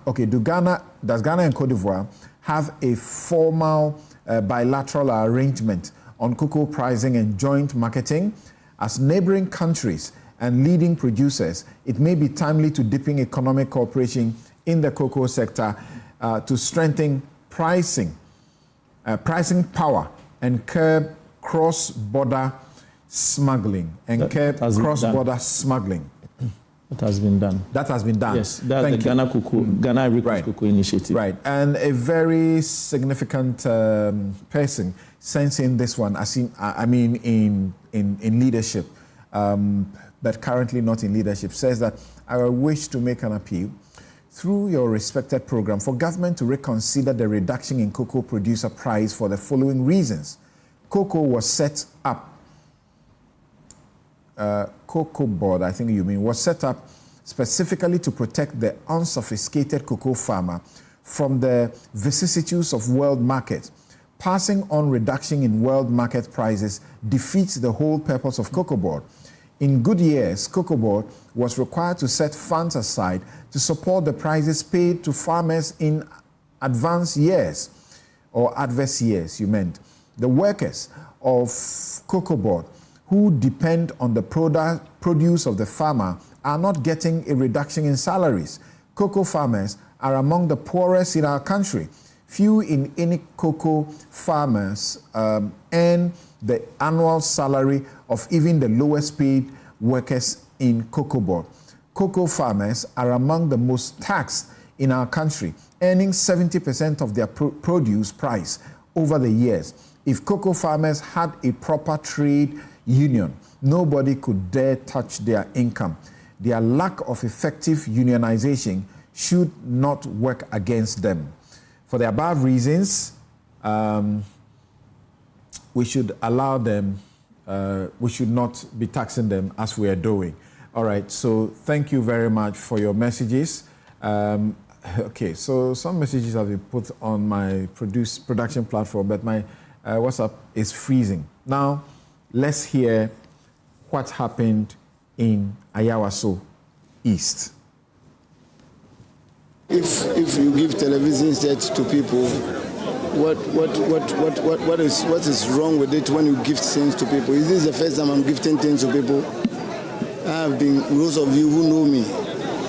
does Ghana and Cote d'Ivoire have a formal bilateral arrangement on cocoa pricing and joint marketing? As neighboring countries and leading producers, it may be timely to deepen economic cooperation in the cocoa sector to strengthen pricing power and curb cross-border smuggling smuggling. That has been done. That has been done. Yes, that's the Ghana Ivory Coast Cocoa Initiative. Right, and a very significant person sensing this one, in leadership, but currently not in leadership, says that I wish to make an appeal through your respected program for government to reconsider the reduction in cocoa producer price for the following reasons. Cocoa was set up, Cocoa Board, I think you mean, was set up specifically to protect the unsophisticated cocoa farmer from the vicissitudes of world market. Passing on reduction in world market prices defeats the whole purpose of Cocoa Board. In good years, Cocoa Board was required to set funds aside to support the prices paid to farmers in adverse years, or adverse years, you meant. The workers of Cocoa Board who depend on the produce of the farmer are not getting a reduction in salaries. Cocoa farmers are among the poorest in our country. Few in any cocoa farmers earn the annual salary of even the lowest paid workers in Cocoa Board. Cocoa farmers are among the most taxed in our country, earning 70% of their produce price over the years. If cocoa farmers had a proper trade union, nobody could dare touch their income. Their lack of effective unionization should not work against them. For the above reasons, we should allow them, we should not be taxing them as we are doing. All right, so thank you very much for your messages. Okay, so some messages have been put on my production platform, but my WhatsApp is freezing. Now, let's hear what happened in Ayawaso East. If you give television sets to people, what is wrong with it when you gift things to people? Is this the first time I'm gifting things to people? I have been, those of you who know me,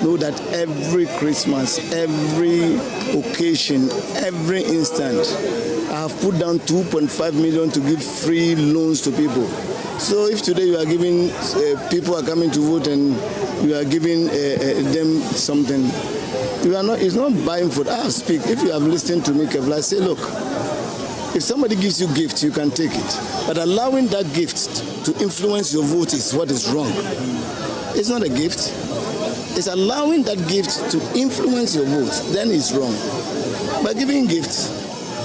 know that every Christmas, every occasion, every instant, I have put down 2.5 million to give free loans to people. So if today you are giving, people are coming to vote and you are giving them something, you are not, it's not buying food. I speak. If you have listened to me carefully, I say, look, if somebody gives you gift, you can take it. But allowing that gift to influence your vote is what is wrong. It's not a gift. It's allowing that gift to influence your vote. Then it's wrong. By giving gifts,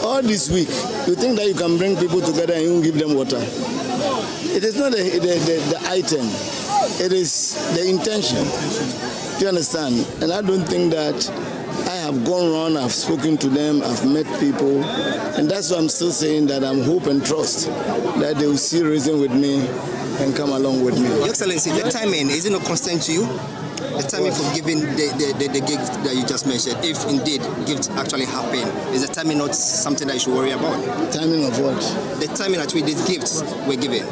all this week, you think that you can bring people together and you give them water. It is not the item. It is the intention. Do you understand? And I don't think that I have gone around, I've spoken to them, I've met people, and that's why I'm still saying that I'm hope and trust that they will see reason with me and come along with me. Your Excellency, the timing, is it not constant to you? The timing for giving the gift that you just mentioned, if indeed gifts actually happen, is the timing not something that you should worry about? Timing of what? The timing at which these gifts were given.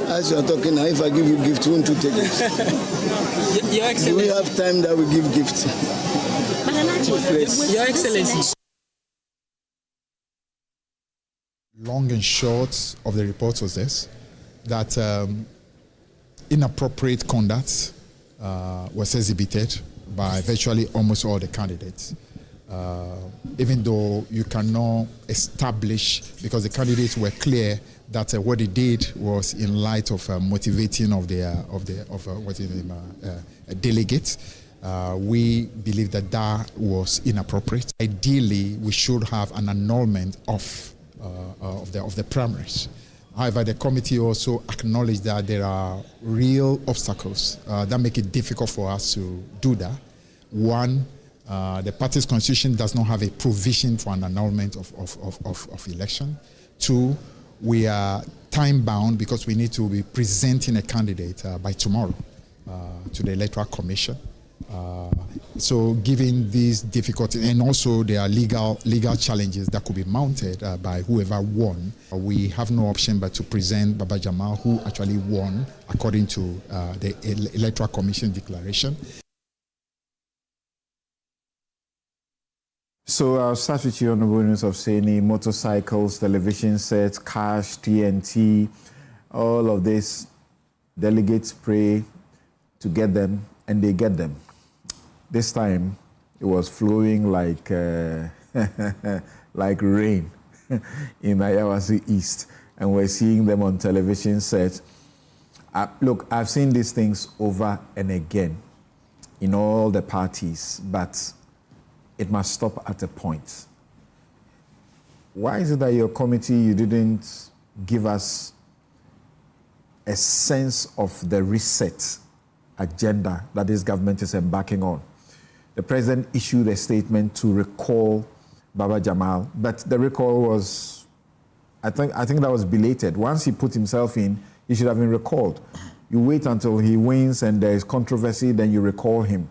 As you are talking now, if I give you gift, won't you take it? Your Excellency. Do we have time that we give gifts? Your Excellency. Long and short of the report was this, that inappropriate conduct was exhibited by virtually almost all the candidates. Even though you cannot establish, because the candidates were clear that what they did was in light of motivating of delegates. We believe that that was inappropriate. Ideally, we should have an annulment of the primaries. However, the committee also acknowledged that there are real obstacles that make it difficult for us to do that. One, the party's constitution does not have a provision for an annulment of election. Two, we are time-bound because we need to be presenting a candidate by tomorrow to the Electoral Commission. So given these difficulties, and also there are legal challenges that could be mounted by whoever won, we have no option but to present Baba Jamal, who actually won according to the Electoral Commission declaration. So I'll start with you on the bonus of saying motorcycles, television sets, cash, TNT, all of this. Delegates pray to get them, and they get them. This time, it was flowing like like rain in Ayawaso East, and we're seeing them on television sets. Look, I've seen these things over and again in all the parties, but it must stop at a point. Why is it that your committee, you didn't give us a sense of the reset agenda that this government is embarking on. The president issued a statement to recall Baba Jamal, but the recall was, I think that was belated. Once he put himself in, he should have been recalled. You wait until he wins and there is controversy, then you recall him.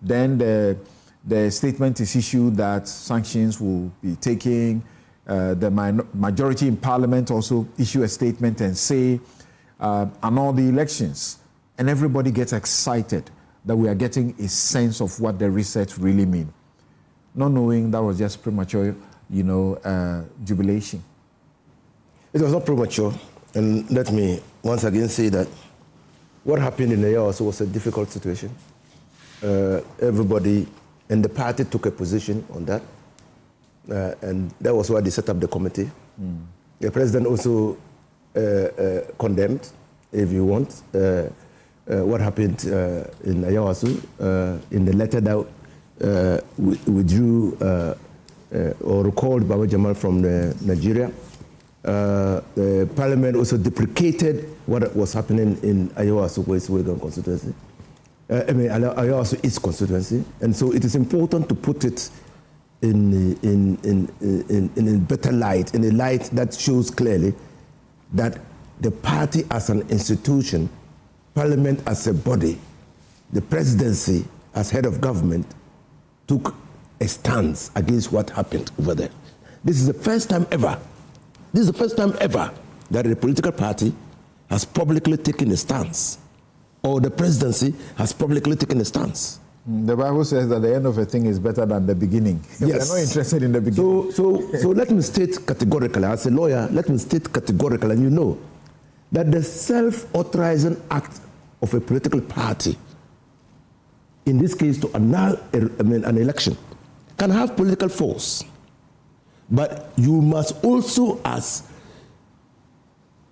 Then the statement is issued that sanctions will be taken. The majority in parliament also issue a statement and say, annul the elections. And everybody gets excited that we are getting a sense of what the reset really means. Not knowing that was just premature, jubilation. It was not premature. And let me once again say that what happened in the year also was a difficult situation. Everybody in the party took a position on that. And that was why they set up the committee. The president also condemned, if you want, what happened in Ayawasu in the letter that withdrew or recalled Baba Jamal from Nigeria. The parliament also deprecated what was happening in Ayawasu, West Wigan constituency. Ayawasu is constituency, and so it is important to put it in a better light, in a light that shows clearly that the party as an institution, parliament as a body, the presidency as head of government took a stance against what happened over there. This is the first time ever that a political party has publicly taken a stance, or the presidency has publicly taken a stance. The Bible says that the end of a thing is better than the beginning. Yes. We are not interested in the beginning. So let me state categorically, as a lawyer, let me state categorically, and you know, that the self-authorizing act of a political party, in this case to annul an election, can have political force. But you must also, as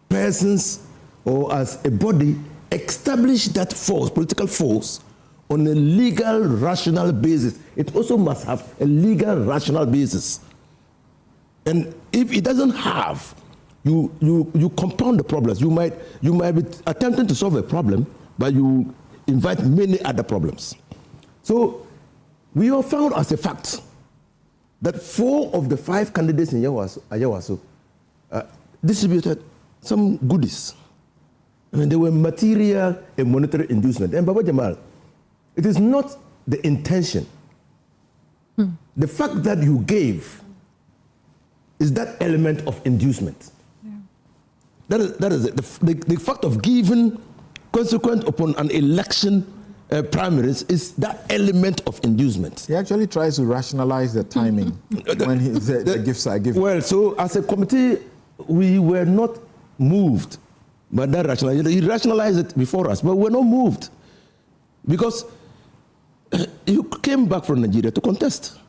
persons or as a body, establish that force, political force, on a legal, rational basis. It also must have a legal, rational basis. And if it doesn't have, you compound the problems. You might be attempting to solve a problem, but you invite many other problems. So we have found as a fact that 4 of the 5 candidates in Ayawaso distributed some goodies. They were material and monetary inducement. And Baba Jamal, it is not the intention. The fact that you gave is that element of inducement. Yeah. That is it. The fact of giving consequent upon an election primaries is that element of inducement. He actually tries to rationalize the timing when the gifts are given. Well, so as a committee, we were not moved by that rationalization. He rationalized it before us, but we're not moved because you came back from Nigeria to contest.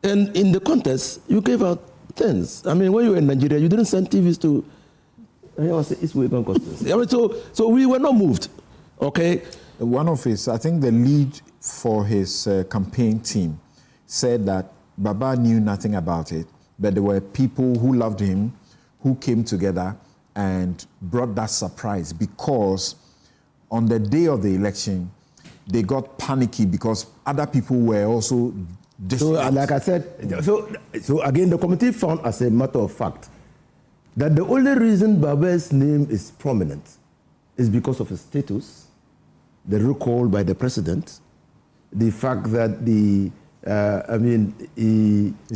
And in the contest, you gave out things. When you were in Nigeria, you didn't send TVs to East Wigan constituency. So we were not moved. Okay. One of his, I think the lead for his campaign team said that Baba knew nothing about it, but there were people who loved him who came together and brought that surprise because on the day of the election, they got panicky because other people were also So, like I said, so again, the committee found as a matter of fact that the only reason Baba's name is prominent is because of his status, the recall by the president, the fact that he's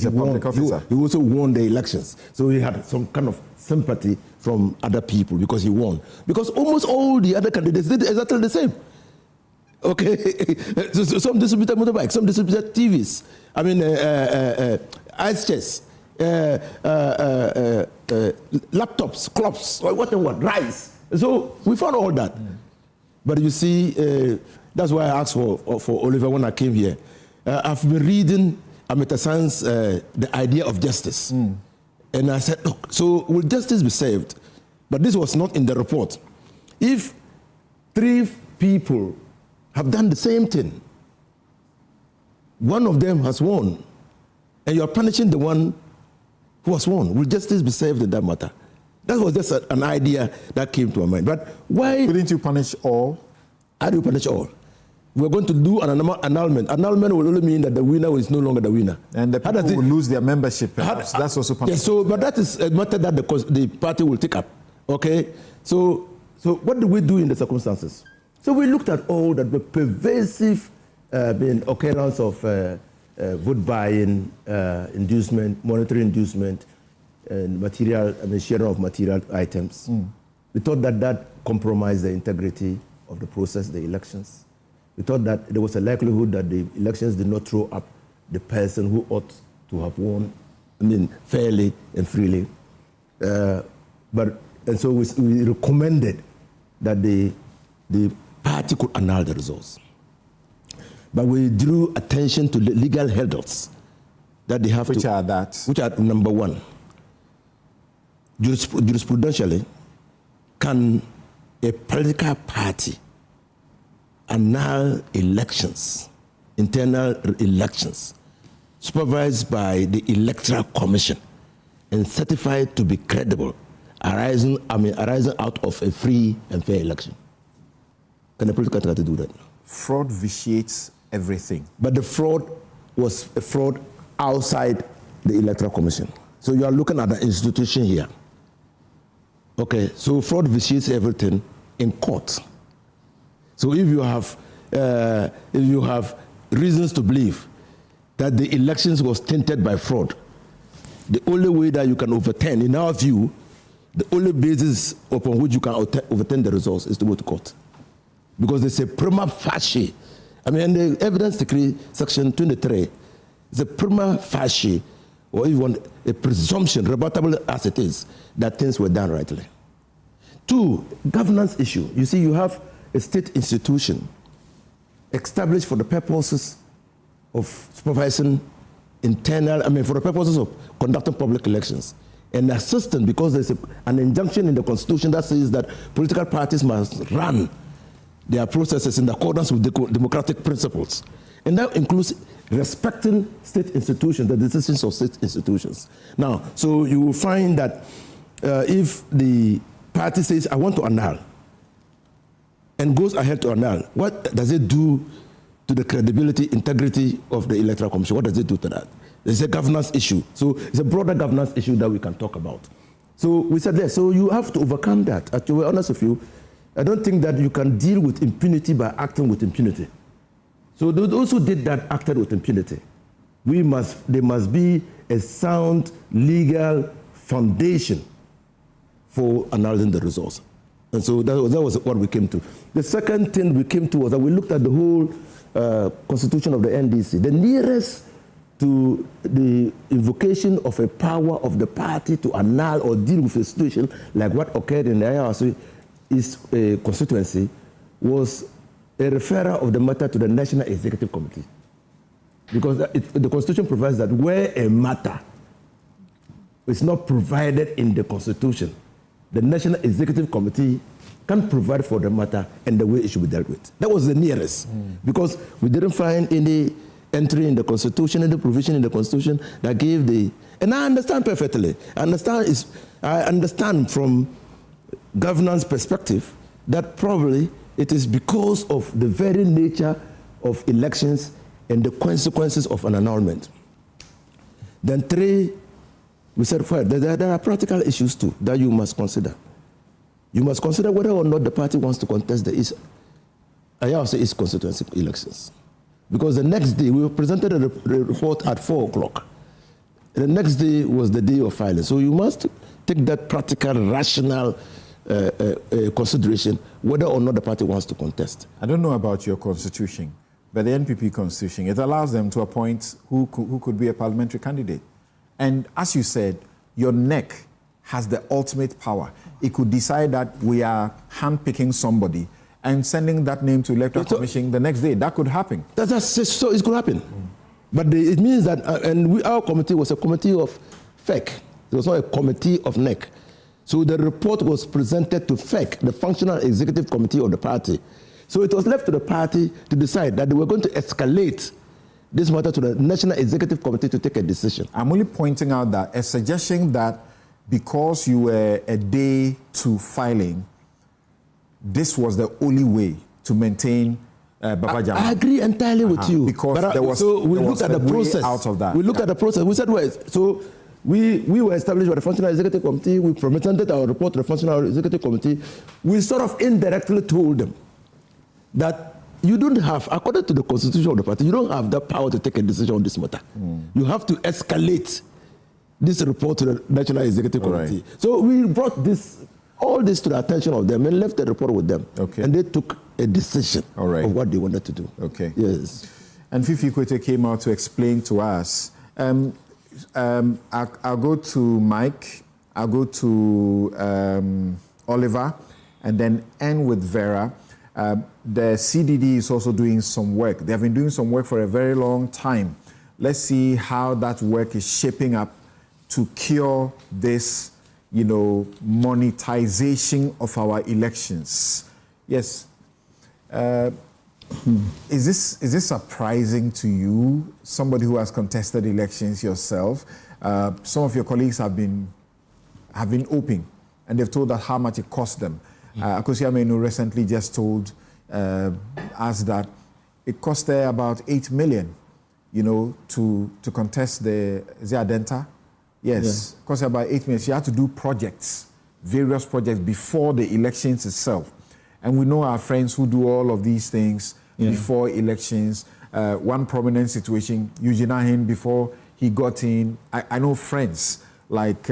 a public officer. He also won the elections, so he had some kind of sympathy from other people because he won. Because almost all the other candidates did exactly the same. Okay, so some distributed motorbikes, some distributed TVs. Ice chess, laptops, clocks, what, rice. So we found all that. But you see, that's why I asked for Oliver when I came here. I've been reading Amita San's The Idea of Justice. And I said, look, so will justice be served? But this was not in the report. If 3 people have done the same thing, one of them has won, and you're punishing the one who has won, will justice be served in that matter? That was just an idea that came to my mind. But why couldn't you punish all? How do you punish all? We're going to do an annulment. Annulment will only mean that the winner is no longer the winner. And the people will lose their membership. That's also possible. Yeah, so, but that is a matter that the party will take up. Okay? So what do we do in the circumstances? So we looked at all the pervasive occurrence of vote buying, inducement, monetary inducement, and sharing of material items. We thought that compromised the integrity of the process, the elections. We thought that there was a likelihood that the elections did not throw up the person who ought to have won, fairly and freely. And so we recommended that the party could annul the results. But we drew attention to the legal hurdles that they have Which are that? Which are number one. Jurisprudentially, can a political party annul elections, internal elections, supervised by the Electoral Commission and certified to be credible, arising out of a free and fair election? Can a political party do that? Fraud vitiates everything. But the fraud was a fraud outside the Electoral Commission. So you are looking at the institution here. Okay, so fraud vitiates everything in court. So if you have reasons to believe that the elections was tainted by fraud, the only way that you can overturn, in our view, the only basis upon which you can overturn the results is to go to court. Because there's a prima facie, the evidence decree, section 23, is a prima facie, or even a presumption, rebuttable as it is, that things were done rightly. Two, governance issue. You see, you have a state institution established for the purposes of supervising for the purposes of conducting public elections. And assistant, because there's an injunction in the Constitution that says that political parties must run their processes in accordance with democratic principles. And that includes respecting state institutions, the decisions of state institutions. Now, so you will find that if the party says, I want to annul, and goes ahead to annul, what does it do to the credibility, integrity of the Electoral Commission? What does it do to that? It's a governance issue. So it's a broader governance issue that we can talk about. So we said, yes, so you have to overcome that. To be honest with you, I don't think that you can deal with impunity by acting with impunity. So those who did that acted with impunity. There must be a sound legal foundation for annulling the results. And so that was what we came to. The second thing we came to was that we looked at the whole constitution of the NDC. The nearest to the invocation of a power of the party to annul or deal with a situation like what occurred in the IRC is a constituency was a referral of the matter to the National Executive Committee. Because the Constitution provides that where a matter is not provided in the Constitution, the National Executive Committee can provide for the matter and the way it should be dealt with. That was the nearest. Because we didn't find any entry in the Constitution, any provision in the Constitution that gave the... And I understand perfectly. I understand from governance perspective that probably it is because of the very nature of elections and the consequences of an annulment. Then three, we said, well, there are practical issues too that you must consider. You must consider whether or not the party wants to contest the East constituency elections. Because the next day, we presented a report at 4 o'clock. The next day was the day of filing. So you must take that practical, rational consideration whether or not the party wants to contest. I don't know about your constitution, but the NPP constitution, it allows them to appoint who could be a parliamentary candidate. And as you said, your NEC has the ultimate power. It could decide that we are handpicking somebody and sending that name to Electoral Commission the next day. That could happen. So it could happen. But it means that, our committee was a committee of FEC. It was not a committee of NEC. So the report was presented to FEC, the Functional Executive Committee of the party. So it was left to the party to decide that they were going to escalate this matter to the National Executive Committee to take a decision. I'm only pointing out that a suggestion that because you were a day to filing, this was the only way to maintain Baba Jamal. I agree entirely with you. Because but, there was, so we there looked was at the process. Out of that. We looked at the process. We said, well, so we were established by the Functional Executive Committee. We presented our report to the Functional Executive Committee. We sort of indirectly told them that you don't have, according to the constitution of the party, you don't have the power to take a decision on this matter. You have to escalate this report to the National Executive Committee. Right. So we brought all this to the attention of them and left the report with them. Okay. And they took a decision of what they wanted to do. Okay. Yes. And Fifi Kwete came out to explain to us. I'll go to Mike, I'll go to Oliver, and then end with Vera. The CDD is also doing some work. They have been doing some work for a very long time. Let's see how that work is shaping up to cure this, monetization of our elections. Yes. Is this surprising to you? Somebody who has contested elections yourself. Some of your colleagues have been open, and they've told us how much it cost them. Akosia Menu recently just told us that it cost her about 8 million, to contest the Adenta. Yes, cost her about 8 million. She had to do various projects before the elections itself. And we know our friends who do all of these things before elections. One prominent situation, Eugene Ahin, before he got in, I know friends like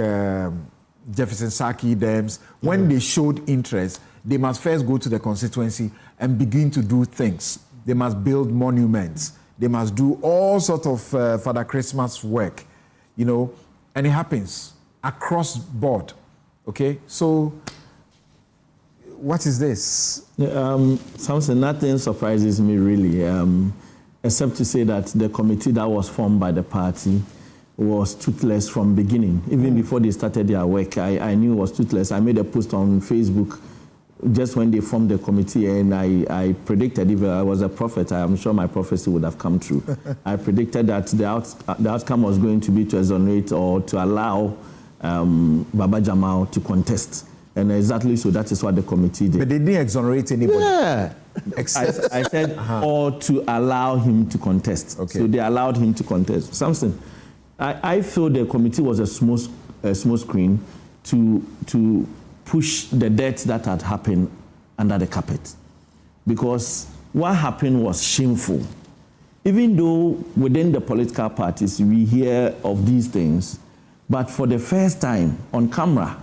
Jefferson Saki, Dems, when they showed interest, they must first go to the constituency and begin to do things. They must build monuments. They must do all sorts of Father Christmas work, and it happens across board. Okay, so what is this? Something, nothing surprises me really, except to say that the committee that was formed by the party was toothless from beginning. Even before they started their work, I knew it was toothless. I made a post on Facebook just when they formed the committee, and I predicted, if I was a prophet, I'm sure my prophecy would have come true. I predicted that the outcome was going to be to exonerate or to allow Baba Jamal to contest. And exactly so, that is what the committee did. But they didn't exonerate anybody. Yeah. I said, or to allow him to contest. Okay. So they allowed him to contest. Something. I feel the committee was a small screen to push the debt that had happened under the carpet. Because what happened was shameful. Even though within the political parties we hear of these things, but for the first time on camera,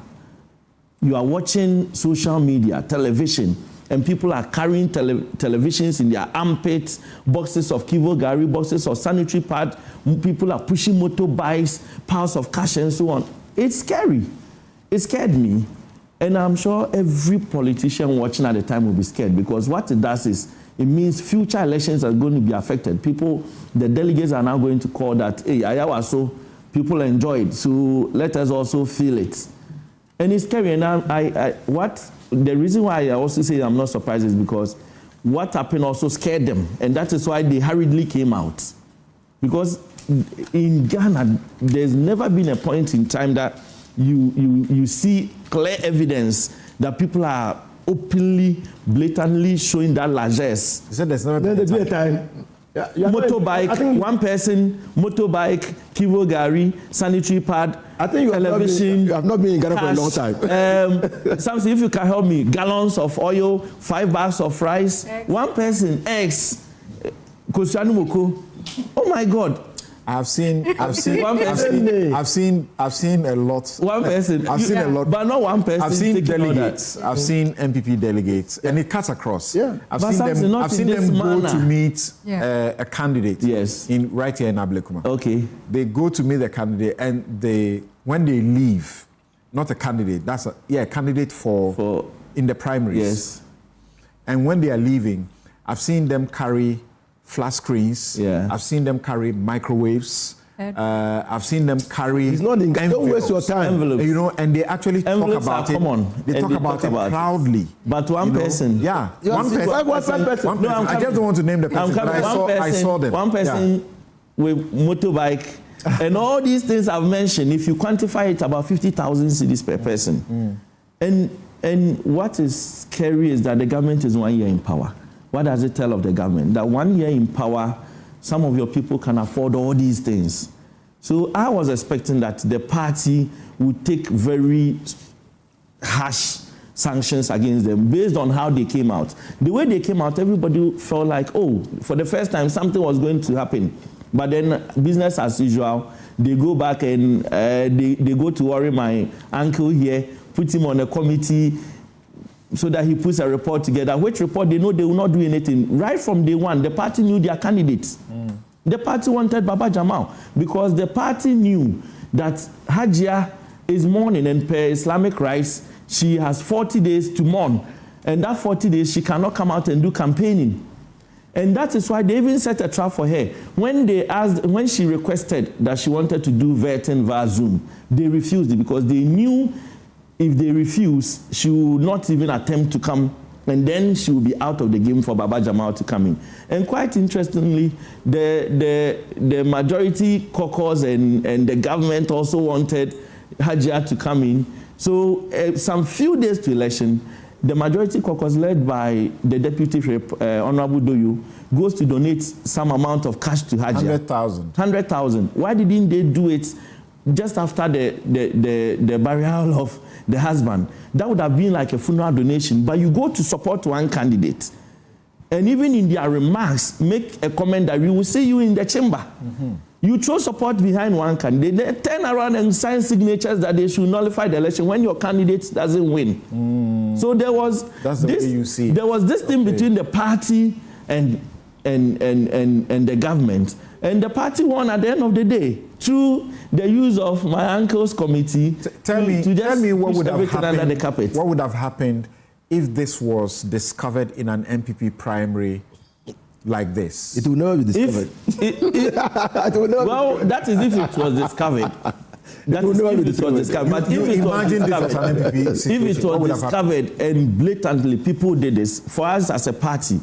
you are watching social media, television, and people are carrying televisions in their armpits, boxes of Kivo Gari, boxes of sanitary pad. People are pushing motorbikes, piles of cash and so on. It's scary. It scared me. And I'm sure every politician watching at the time will be scared, because what it does is it means future elections are going to be affected. The delegates are now going to call that, hey, Ayawaso, people enjoyed, so let us also feel it. And it's scary. And the reason why I also say I'm not surprised is because what happened also scared them. And that is why they hurriedly came out. Because in Ghana, there's never been a point in time that you see clear evidence that people are openly, blatantly showing that largesse. You said there's never been a time. Motorbike, one person, motorbike, Kivo Gari, sanitary pad, television. You have not been in Ghana for a long time. Something, if you can help me, gallons of oil, 5 bags of rice, one person, eggs, Kosianumoko. Oh my God. I've seen a lot. One person. I've seen a lot. But not one person. I've seen delegates. I've seen MPP delegates, and it cuts across. Yeah. I've seen them go to meet a candidate. Yes. Right here in Ablekuma. Okay. They go to meet the candidate, and when they leave, not a candidate. That's a candidate for in the primaries. Yes. And when they are leaving, I've seen them carry flat screens. Yeah. I've seen them carry microwaves. I've seen them carry. It's not in. Don't waste your time. Envelopes. And they actually envelopes talk about are it. Common. They talk about it proudly. But one person. Yeah. One person. No, I just don't want to name the person. But I saw them. One person with motorbike. And all these things I've mentioned, if you quantify it, about 50,000 cedis per person. And what is scary is that the government is 1 year in power. what does it tell of the government? That 1 year in power, some of your people can afford all these things. So I was expecting that the party would take very harsh sanctions against them based on how they came out. The way they came out, everybody felt like, oh, for the first time, something was going to happen. But then business as usual, they go back and they go to worry my uncle here, put him on a committee so that he puts a report together, which report they know they will not do anything. Right from day one, the party knew their candidates. The party wanted Baba Jamal because the party knew that Hajia is mourning, and per Islamic rights, she has 40 days to mourn. And that 40 days, she cannot come out and do campaigning. And that is why they even set a trap for her. When she requested that she wanted to do vetting via Zoom, they refused it because they knew if they refuse, she would not even attempt to come, and then she will be out of the game for Baba Jamal to come in. And quite interestingly, the majority caucus and the government also wanted Hajia to come in. So some few days to election, the majority caucus led by the deputy Honorable Doyo goes to donate some amount of cash to Hajia. 100,000. Why didn't they do it just after the burial of the husband? That would have been like a funeral donation. But you go to support one candidate, and even in their remarks, make a comment that we will see you in the chamber. You throw support behind one candidate, they turn around and sign signatures that they should nullify the election when your candidate doesn't win. So there was this thing between the party and the government, and the party won at the end of the day through the use of my uncle's committee. Tell me what would have happened under the carpet. What would have happened if this was discovered in an MPP primary like this? It will never be discovered. Well, that is if it was discovered. That is if it was discovered. But if it was discovered and blatantly people did this, for us as a party,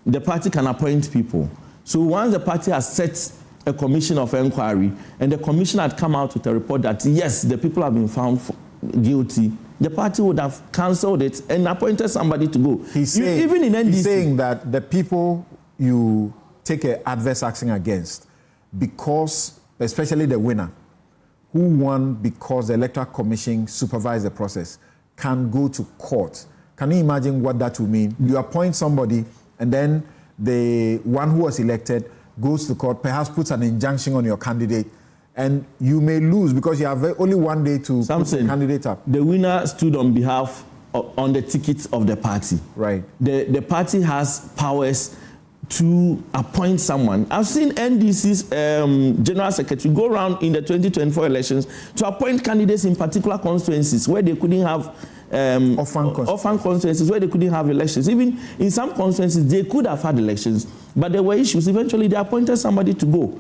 the party can appoint people. So once the party has set a commission of inquiry and the commission had come out with a report that yes, the people have been found guilty, the party would have cancelled it and appointed somebody to go. He's saying that the people you take an adverse action against, because, especially the winner, who won because the Electoral Commission supervised the process, can go to court. Can you imagine what that would mean? You appoint somebody, and then the one who was elected goes to court, perhaps puts an injunction on your candidate, and you may lose because you have only 1 day to put the candidate up. The winner stood on behalf on the ticket of the party. Right. The party has powers to appoint someone. I've seen NDC's general secretary go around in the 2024 elections to appoint candidates in particular constituencies where they couldn't have orphan constituencies where they couldn't have elections. Even in some constituencies, they could have had elections, but there were issues. Eventually, they appointed somebody to go.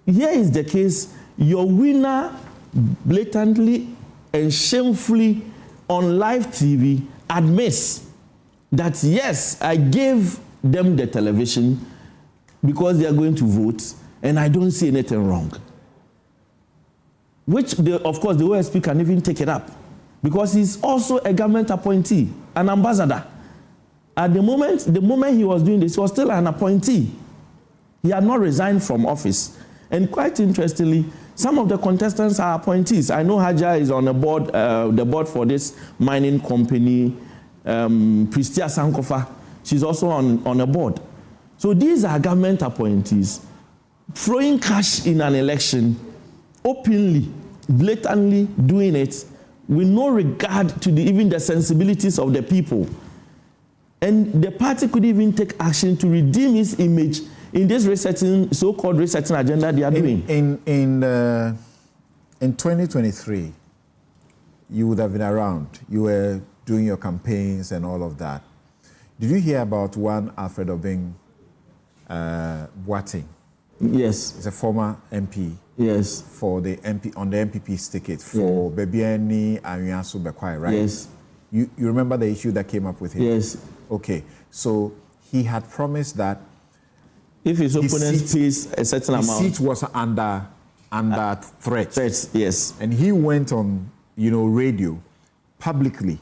Here is the case. Your winner blatantly and shamefully on live TV admits that, yes, I gave them the television because they are going to vote, and I don't see anything wrong. Which, of course, the OSP can even take it up because he's also a government appointee, an ambassador. At the moment he was doing this, he was still an appointee. He had not resigned from office. And quite interestingly, some of the contestants are appointees. I know Hajia is on the board for this mining company, Pristia Sankofa. She's also on a board. So these are government appointees throwing cash in an election, openly, blatantly doing it with no regard to even the sensibilities of the people. And the party could even take action to redeem its image in this so-called resetting agenda they are doing. In 2023, you would have been around. You were doing your campaigns and all of that. Did you hear about one Alfred Obeng Boateng? Yes. He's a former MP. Yes. For the MP on the MPP's ticket for Bebiani Anyansu Bekwai, right? Yes. You remember the issue that came up with him? Yes. Okay. So he had promised that if his opponent pays a certain amount, his seat was under threat. Yes. And he went on, radio publicly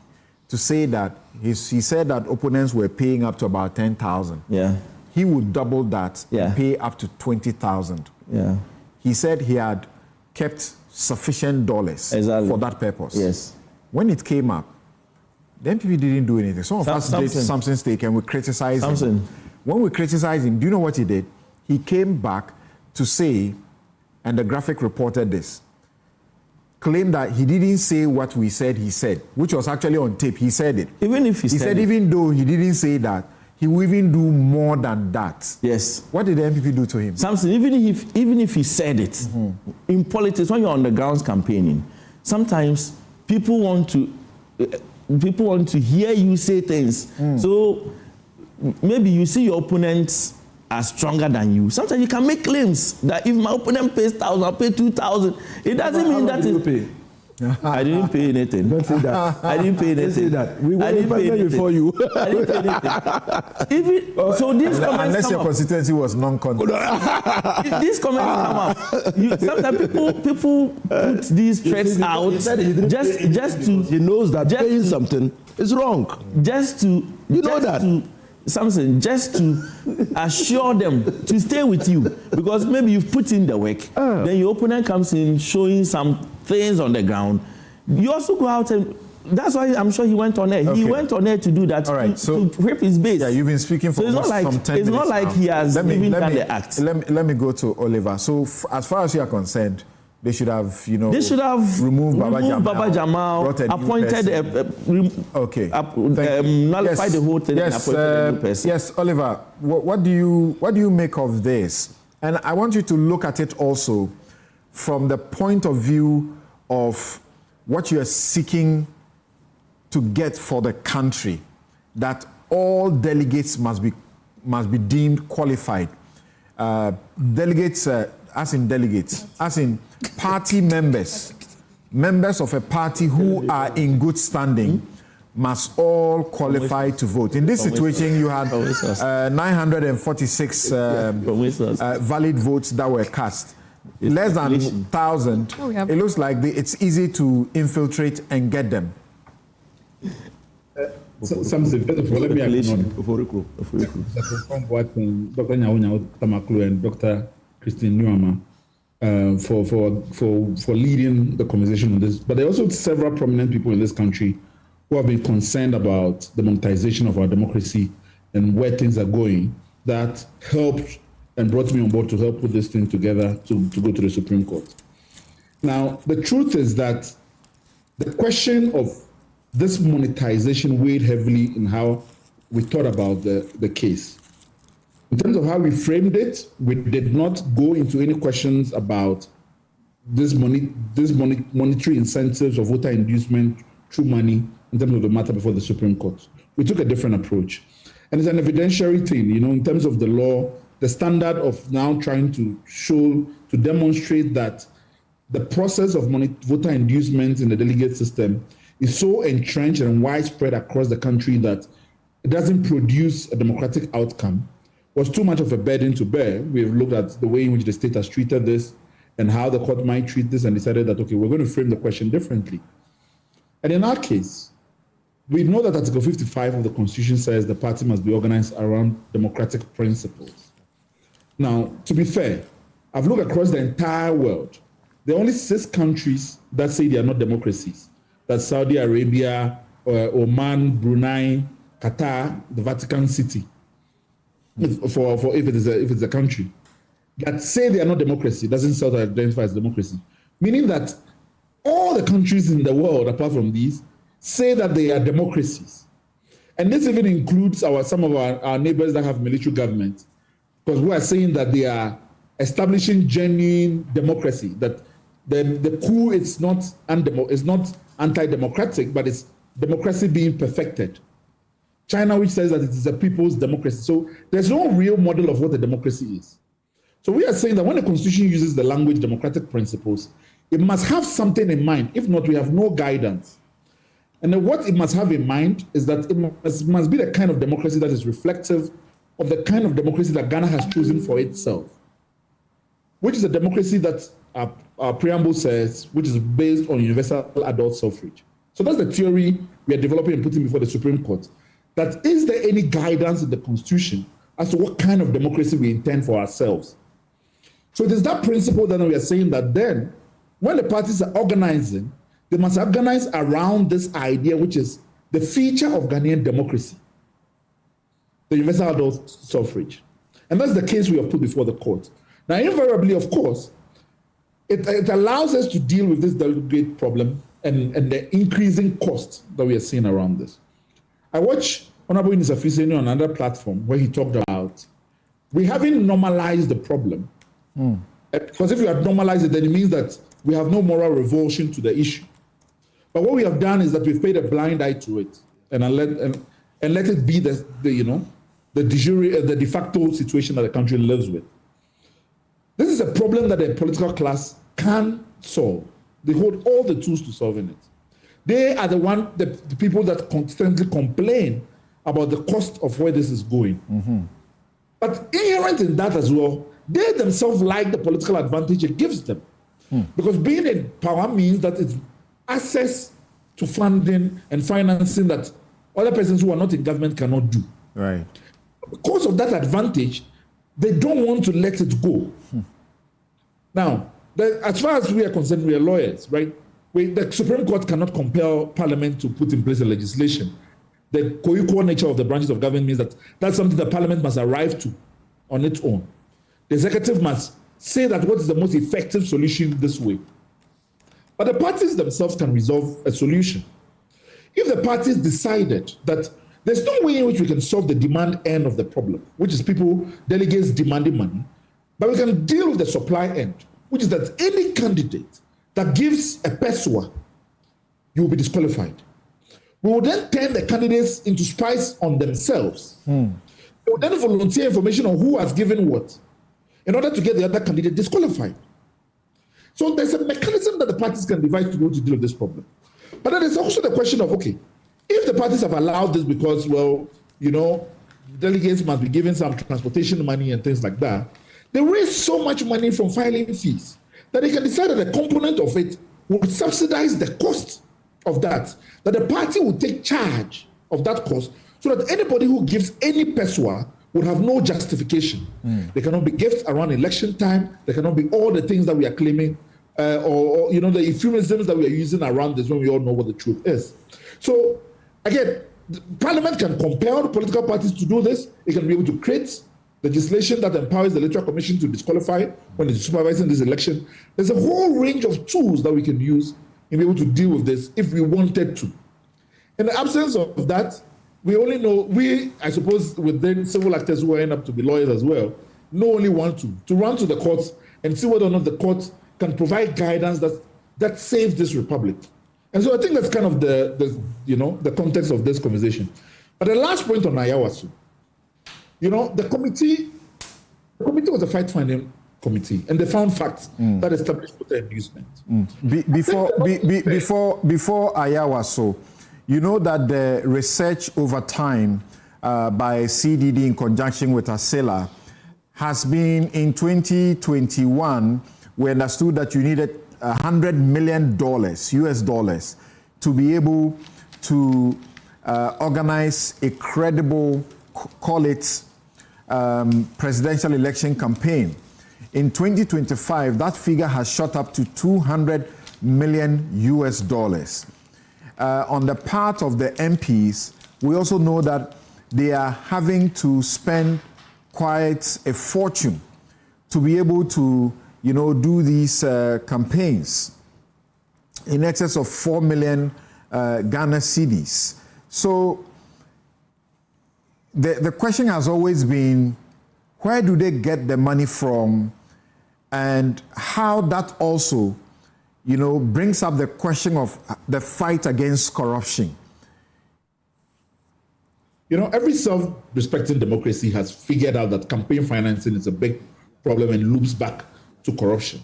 to say that he said that opponents were paying up to about 10,000. Yeah. He would double that and pay up to 20,000. Yeah. He said he had kept sufficient dollars for that purpose. Yes. When it came up, the NPP didn't do anything. Some of us did Samson's take and we criticized him. When we criticized him, do you know what he did? He came back to say, and the graphic reported this, claimed that he didn't say what we said he said, which was actually on tape. He said it. Even if he said it. Even though he didn't say that, he will even do more than that. Yes. What did the NPP do to him? Samson, even if he said it, in politics, when you're on the grounds campaigning, sometimes people want to hear you say things. So maybe you see your opponents are stronger than you. Sometimes you can make claims that if my opponent pays 1,000, I'll pay 2,000. It doesn't mean that I didn't pay anything. Don't say that. I didn't pay anything. Don't say that. We didn't pay anything before you. I didn't pay anything. So these comments unless your constituency was non-contest. These comments come up. Sometimes people put these threats out just to. He knows that paying something is wrong. Just to just to assure them to stay with you, because maybe you've put in the work, then your opponent comes in showing some things on the ground. You also go out and that's why I'm sure he went on air. Okay. He went on air to do that. All right, to rip his base. Yeah, you've been speaking for almost some 10 minutes. It's not like he has even done the act. Let me go to Oliver. So as far as you are concerned, they should have, removed Baba Jamal, appointed nullified the whole thing and appointed a new person. Yes, Oliver, what do you make of this? And I want you to look at it also from the point of view of what you are seeking to get for the country, that all delegates must be deemed qualified. Delegates, as in party members of a party who are in good standing must all qualify to vote. In this situation, you had 946 valid votes that were cast. Less than 1,000. It looks like it's easy to infiltrate and get them. Something let me acknowledge what Dr. Nyawunya Tamaklu and Dr. Christine Nuama for leading the conversation on this. But there are also several prominent people in this country who have been concerned about the monetization of our democracy and where things are going, that helped and brought me on board to help put this thing together to go to the Supreme Court. Now, the truth is that the question of this monetization weighed heavily in how we thought about the case. In terms of how we framed it, we did not go into any questions about this monetary incentives or voter inducement through money in terms of the matter before the Supreme Court. We took a different approach. And it's an evidentiary thing, in terms of the law, the standard of now trying to demonstrate that the process of voter inducement in the delegate system is so entrenched and widespread across the country that it doesn't produce a democratic outcome was too much of a burden to bear. We've looked at the way in which the state has treated this and how the court might treat this and decided that, okay, we're going to frame the question differently. And in our case, we know that Article 55 of the Constitution says the party must be organized around democratic principles. Now, to be fair, I've looked across the entire world. There are only 6 countries that say they are not democracies. That's Saudi Arabia, Oman, Brunei, Qatar, the Vatican City. If it's a country that say they are not democracy, doesn't self-identify as democracy, meaning that all the countries in the world, apart from these, say that they are democracies. And this even includes some of our neighbors that have military government, because we are saying that they are establishing genuine democracy, that the coup is not anti-democratic, but it's democracy being perfected. China, which says that it is a people's democracy. So there's no real model of what a democracy is. So we are saying that when the Constitution uses the language democratic principles, it must have something in mind. If not, we have no guidance. And then what it must have in mind is that it must be the kind of democracy that is reflective of the kind of democracy that Ghana has chosen for itself, which is a democracy that our preamble says, which is based on universal adult suffrage. So that's the theory we are developing and putting before the Supreme Court, that is there any guidance in the Constitution as to what kind of democracy we intend for ourselves? So it is that principle that we are saying that then, when the parties are organizing, they must organize around this idea, which is the feature of Ghanaian democracy, the universal adult suffrage. And that's the case we have put before the court. Now, invariably, of course, it allows us to deal with this delicate problem and the increasing cost that we are seeing around this. I watched Honorable Nisafiseni on another platform where he talked about we haven't normalized the problem. Because if you have normalized it, then it means that we have no moral revulsion to the issue. But what we have done is that we've paid a blind eye to it and let it be the de facto situation that the country lives with. This is a problem that the political class can solve. They hold all the tools to solving it. They are the people that constantly complain about the cost of where this is going. But inherent in that as well, they themselves like the political advantage it gives them. Because being in power means that it's access to funding and financing that other persons who are not in government cannot do. Right. Because of that advantage, they don't want to let it go. Now, as far as we are concerned, we are lawyers, right? The Supreme Court cannot compel Parliament to put in place a legislation. The co-equal nature of the branches of government means that that's something that Parliament must arrive to on its own. The executive must say that what is the most effective solution this way. But the parties themselves can resolve a solution. If the parties decided that there's no way in which we can solve the demand end of the problem, which is people, delegates demanding money, but we can deal with the supply end, which is that any candidate that gives a PESWA, you will be disqualified. We will then turn the candidates into spies on themselves. They will then volunteer information on who has given what, in order to get the other candidate disqualified. So there's a mechanism that the parties can devise to be able to deal with this problem. But then there's also the question of, okay, if the parties have allowed this because, well, you know, delegates must be given some transportation money and things like that, they raise so much money from filing fees that they can decide that a component of it will subsidize the cost of that the party will take charge of that cost so that anybody who gives any PESWA would have no justification. There cannot be gifts around election time. There cannot be all the things that we are claiming or you know, the euphemisms that we are using around this when we all know what the truth is. So again, Parliament can compel the political parties to do this. It can be able to create legislation that empowers the Electoral Commission to disqualify when it's supervising this election. There's a whole range of tools that we can use and be able to deal with this if we wanted to. In the absence of that, we only know, I suppose, within civil actors who end up to be lawyers as well, know only one to run to the courts and see whether or not the courts can provide guidance that saves this republic. And so I think that's kind of the context of this conversation. But the last point on Ayawaso, you know, the committee was a fact-finding committee, and they found facts that established voter inducement. Before Ayawaso, you know that the research over time by CDD in conjunction with ASELA has been in 2021, we understood that you needed $100 million US dollars to be able to organize a credible, call it presidential election campaign. In 2025, that figure has shot up to $200 million US dollars. On the part of the MPs, we also know that they are having to spend quite a fortune to be able to, you know, do these campaigns in excess of 4 million Ghana cedis. So the question has always been, where do they get the money from, and how that also, you know, brings up the question of the fight against corruption. You know, every self-respecting democracy has figured out that campaign financing is a big problem and loops back to corruption.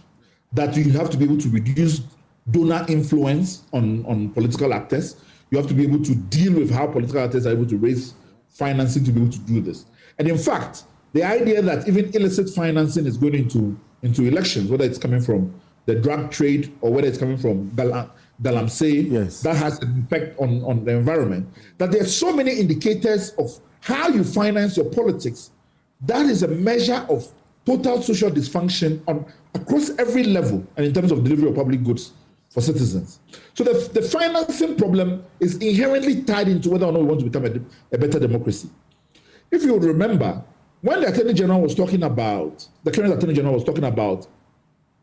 That you have to be able to reduce donor influence on political actors. You have to be able to deal with how political actors are able to raise financing to be able to do this. And in fact, the idea that even illicit financing is going into elections, whether it's coming from the drug trade or whether it's coming from Galamsey, that has an effect on the environment, that there are so many indicators of how you finance your politics. That is a measure of total social dysfunction across every level and in terms of delivery of public goods for citizens. So the financing problem is inherently tied into whether or not we want to become a better democracy. If you would remember, when the Attorney General was talking about, the current Attorney General was talking about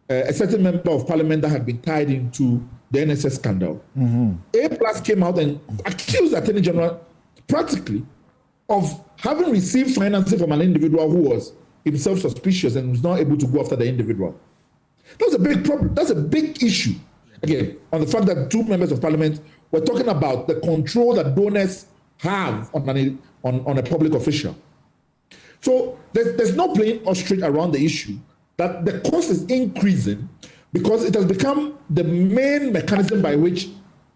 a certain member of parliament that had been tied into the NSS scandal, A+ came out and accused the Attorney General practically of having received financing from an individual who was himself suspicious and was not able to go after the individual. That's a big problem. That's a big issue. Again, on the fact that two members of parliament were talking about the control that donors have on a public official. So there's no playing ostrich around the issue that the cost is increasing because it has become the main mechanism by which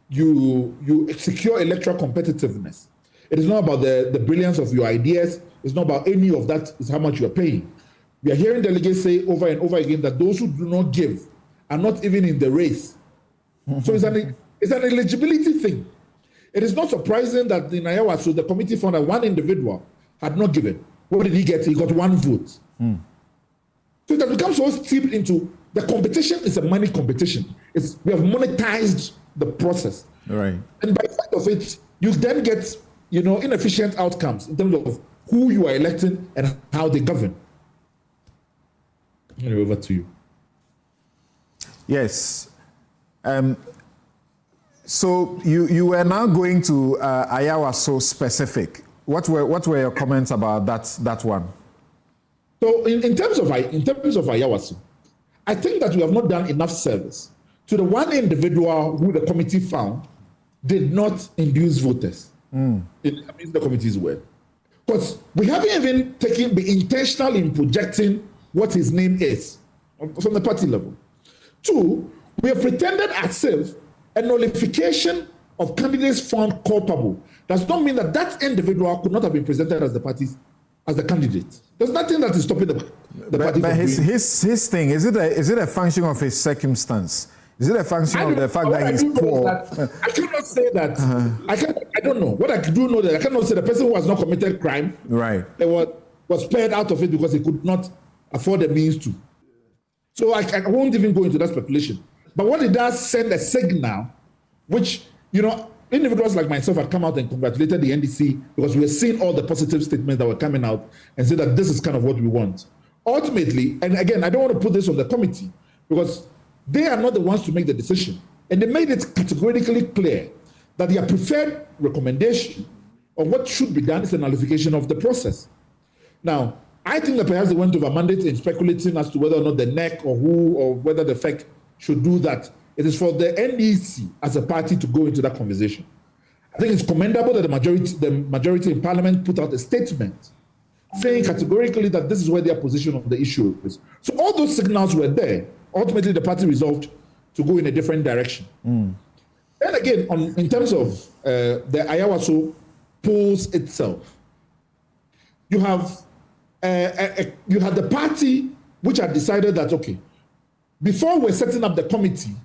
you secure electoral competitiveness. It is not about the brilliance of your ideas. It's not about any of that. It's how much you are paying. We are hearing delegates say over and over again that those who do not give are not even in the race. So it's an eligibility thing. It is not surprising that in Ayawaso, the committee found that one individual had not given. What did he get? He got one vote. So it has become so steeped into the competition is a money competition. We have monetized the process. Right. And by fact of it, you then get inefficient outcomes in terms of who you are electing and how they govern. Anyway, over to you. Yes. So you were now going to Ayawaso specific. What were your comments about that one? So in terms of Ayawaso, I think that we have not done enough service to the one individual who the committee found did not induce voters. Amidst the committee's work. Because we haven't even been intentional in projecting what his name is from the party level. 2, we have pretended as if a nullification of candidates found culpable does not mean that individual could not have been presented as the candidate. There's nothing that is stopping the party. But his thing, is it a function of his circumstance? Is it a function of the fact that he's poor? I cannot say that. I don't know. What I do know that I cannot say the person who has not committed crime, right, was spared out of it because he could not afford the means to. So I won't even go into that speculation. But what it does send a signal, which individuals like myself have come out and congratulated the NDC because we are seeing all the positive statements that were coming out and say that this is kind of what we want. Ultimately, and again, I don't want to put this on the committee because they are not the ones to make the decision. And they made it categorically clear that their preferred recommendation of what should be done is a nullification of the process. Now, I think that perhaps they went over mandate in speculating as to whether or not the NEC or who or whether the FEC should do that. It is for the NEC as a party to go into that conversation. I think it's commendable that the majority in Parliament put out a statement saying categorically that this is where their position on the issue is. So all those signals were there. Ultimately, the party resolved to go in a different direction. And again, in terms of the Ayawaso polls itself, you have the party which had decided that, okay, before we're setting up the committee,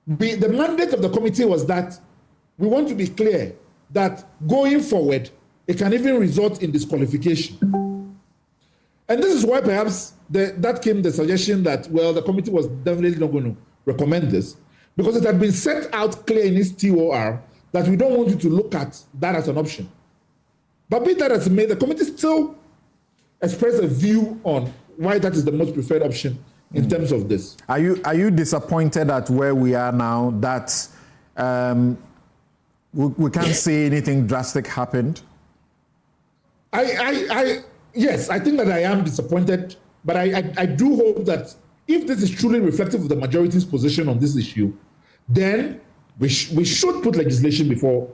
the mandate of the committee was that we want to be clear that going forward, it can even result in disqualification. And this is why perhaps that came the suggestion that, well, the committee was definitely not going to recommend this because it had been set out clear in its TOR that we don't want you to look at that as an option. But be that as it may, the committee still expressed a view on why that is the most preferred option in terms of this. Are you disappointed at where we are now that we can't see anything drastic happened? Yes, I think that I am disappointed, but I do hope that if this is truly reflective of the majority's position on this issue, then we should put legislation before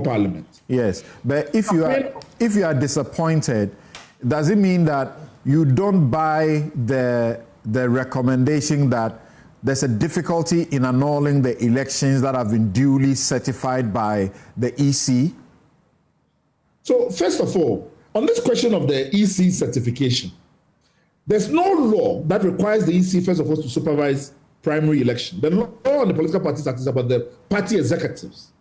Parliament. Yes, but if you are disappointed, does it mean that you don't buy the recommendation that there's a difficulty in annulling the elections that have been duly certified by the EC? So first of all, on this question of the EC certification, there's no law that requires the EC, first of all, to supervise primary election. The law on the Political Parties Act is about the party executives.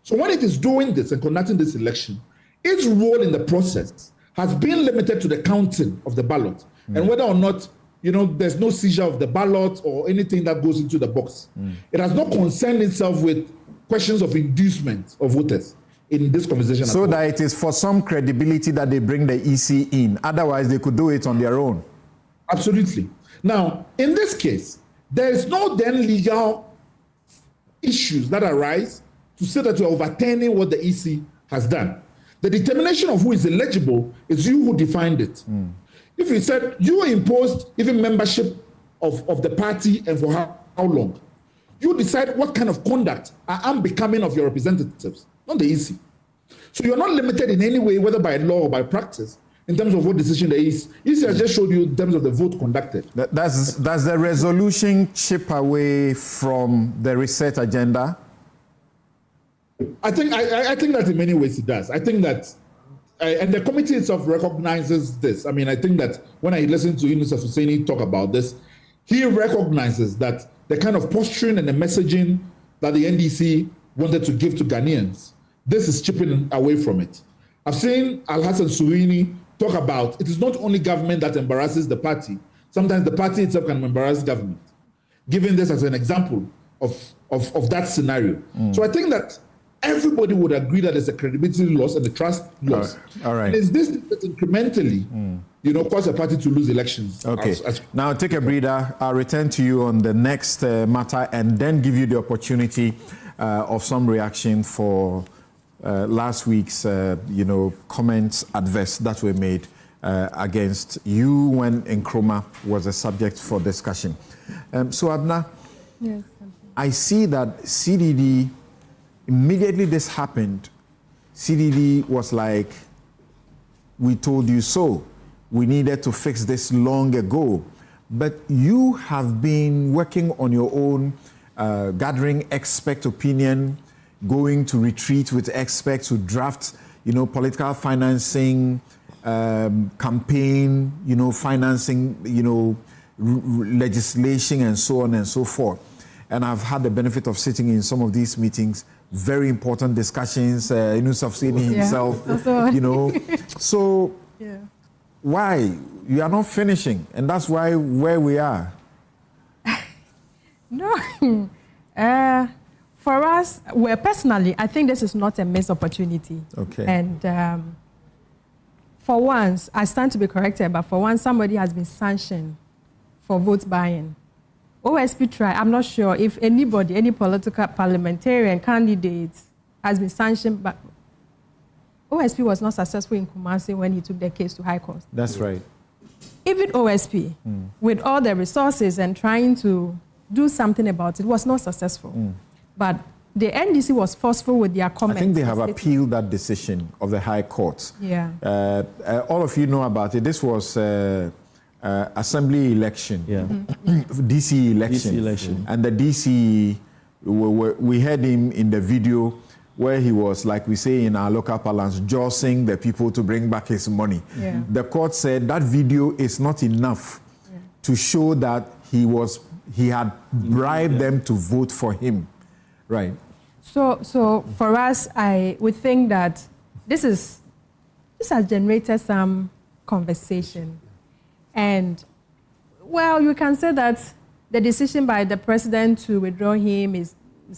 So when it is doing this and conducting this election, its role in the process has been limited to the counting of the ballot and whether or not, there's no seizure of the ballot or anything that goes into the box. It has not concerned itself with questions of inducement of voters in this conversation. So that it is for some credibility that they bring the EC in. Otherwise, they could do it on their own. Absolutely. Now, in this case, there is no then legal issues that arise to say that you're overturning what the EC has done. The determination of who is eligible is you who defined it. If you said you imposed even membership of the party and for how long, you decide what kind of conduct I am becoming of your representatives, not the EC. So you're not limited in any way, whether by law or by practice, in terms of what decision the EC has just showed you in terms of the vote conducted. Does the resolution chip away from the reset agenda? I think that in many ways it does. I think that, and the committee itself recognizes this. I mean, I think that when I listen to Yunus Hussaini talk about this, he recognizes that the kind of posturing and the messaging that the NDC wanted to give to Ghanaians, this is chipping away from it. I've seen Al-Hassan Surini talk about it is not only government that embarrasses the party, sometimes the party itself can embarrass government, giving this as an example of that scenario. So I think that everybody would agree that there's a credibility loss and a trust loss. All right. And is this that incrementally, cause a party to lose elections? Okay. Now take a breather. I'll return to you on the next matter and then give you the opportunity of some reaction for last week's, comments adverse that were made against you when Nkrumah was a subject for discussion. So Abna, yes, I see that CDD. Immediately this happened, CDD was like, we told you so. We needed to fix this long ago. But you have been working on your own, gathering expert opinion, going to retreat with experts who draft, political financing, campaign, financing, legislation and so on and so forth. And I've had the benefit of sitting in some of these meetings, very important discussions, Yunus Hussaini himself, So why? You are not finishing, and that's why where we are. No. For us, personally, I think this is not a missed opportunity. Okay. And for once, I stand to be corrected, but for once, somebody has been sanctioned for vote buying. OSP tried. I'm not sure if anybody, any political parliamentarian candidate has been sanctioned, but OSP was not successful in Kumasi when he took the case to High Court. That's right. Even OSP, with all the resources and trying to do something about it, was not successful. But the NDC was forceful with their comments. I think they have appealed that decision of the High Court. Yeah. All of you know about it. This was Assembly election, DC election. And the DC, we heard him in the video where he was, like we say in our local parlance, jawsing the people to bring back his money. Yeah. The court said that video is not enough to show that he had bribed them to vote for him. Right. So for us, we think that this has generated some conversation. And, well, you can say that the decision by the president to withdraw him is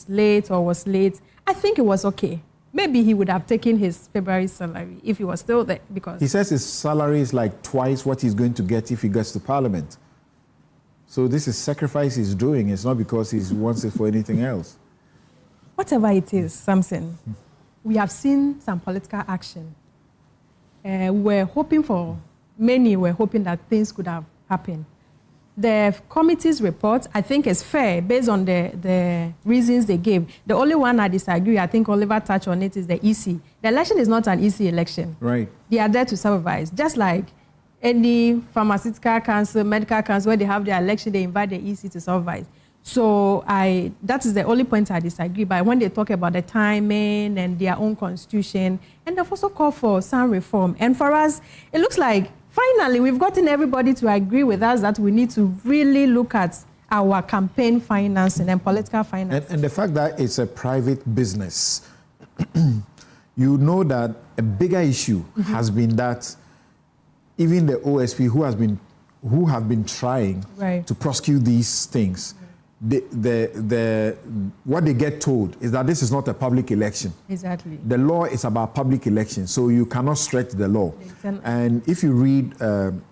late or was late. I think it was okay. Maybe he would have taken his February salary if he was still there, because... He says his salary is like twice what he's going to get if he gets to Parliament. So this is sacrifice he's doing. It's not because he wants it for anything else. Whatever it is, Samson, we have seen some political action. Many were hoping that things could have happened. The committee's report, I think, is fair based on the reasons they gave. The only one I disagree, I think Oliver touched on it, is the EC. The election is not an EC election. Right. They are there to supervise. Just like any pharmaceutical council, medical council, where they have their election, they invite the EC to supervise. So that is the only point I disagree. But when they talk about the timing and their own constitution, and they've also called for some reform. And for us, it looks like finally we've gotten everybody to agree with us that we need to really look at our campaign financing and political financing. And the fact that it's a private business, you know that a bigger issue has been that even the OSP who have been trying to prosecute these things, what they get told is that this is not a public election. Exactly. The law is about public election, so you cannot stretch the law. And if you read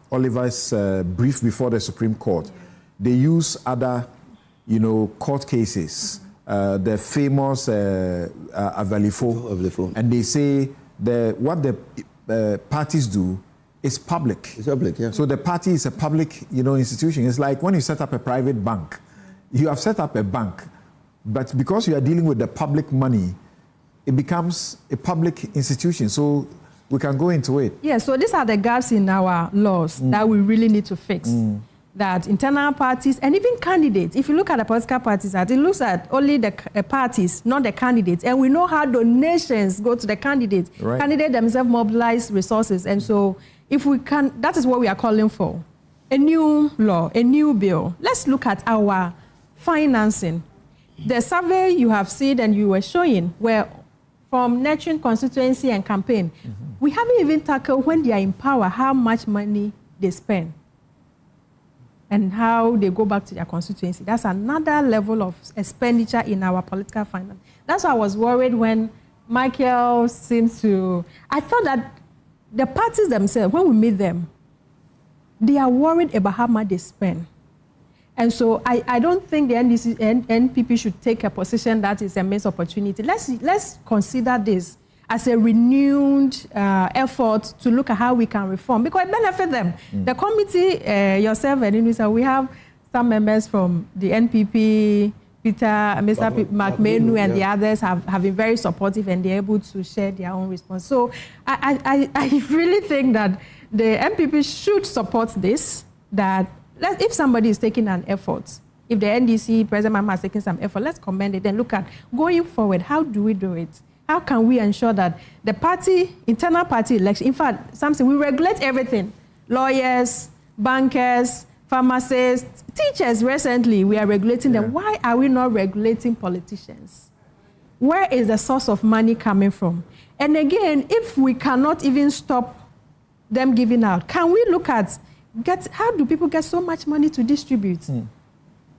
Oliver's brief before the Supreme Court, they use other, court cases, the famous Avalifo, and they say what the parties do is public. It's public, yeah. So the party is a public, institution. It's like when you set up a private bank. You have set up a bank, but because you are dealing with the public money, it becomes a public institution. So we can go into it. Yeah, so these are the gaps in our laws that we really need to fix. That internal parties and even candidates, if you look at the Political Parties Act, it looks at only the parties, not the candidates. And we know how donations go to the candidates. Right. Candidates themselves mobilize resources. And so if we can, that is what we are calling for. A new law, a new bill. Let's look at our financing. The survey you have seen and you were showing were from nurturing constituency and campaign. We haven't even tackled when they are in power, how much money they spend and how they go back to their constituency. That's another level of expenditure in our political finance. That's why I was worried when Michael seems to... I thought that the parties themselves, when we meet them, they are worried about how much they spend. And so I don't think the NPP should take a position that is a missed opportunity. Let's consider this as a renewed effort to look at how we can reform, because it benefits them. The committee, yourself and Newsfile, we have some members from the NPP, Mr. McMenu and the others have been very supportive, and they're able to share their own response. So I really think that the NPP should support this, that if somebody is taking an effort, if the NDC, President Mahama is taking some effort, let's commend it and look at going forward, how do we do it? How can we ensure that the party, internal party election, in fact, something, we regulate everything. Lawyers, bankers, pharmacists, teachers recently, we are regulating them. Why are we not regulating politicians? Where is the source of money coming from? And again, if we cannot even stop them giving out, can we look at how do people get so much money to distribute?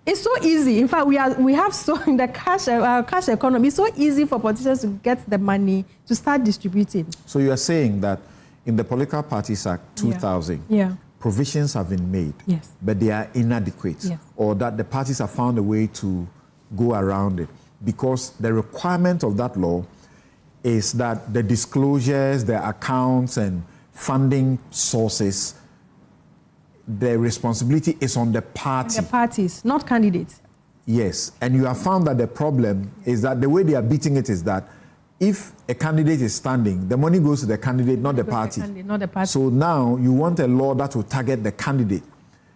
It's so easy. In fact, we have so in the cash economy. It's so easy for politicians to get the money to start distributing. So you are saying that in the Political Parties Act 2000, provisions have been made, but they are inadequate, or that the parties have found a way to go around it, because the requirement of that law is that the disclosures, the accounts, and funding sources, the responsibility is on the party. The parties, not candidates. Yes, and you have found that the problem is that the way they are beating it is that if a candidate is standing, the money goes to the candidate, not the party. Not the party. So now you want a law that will target the candidate.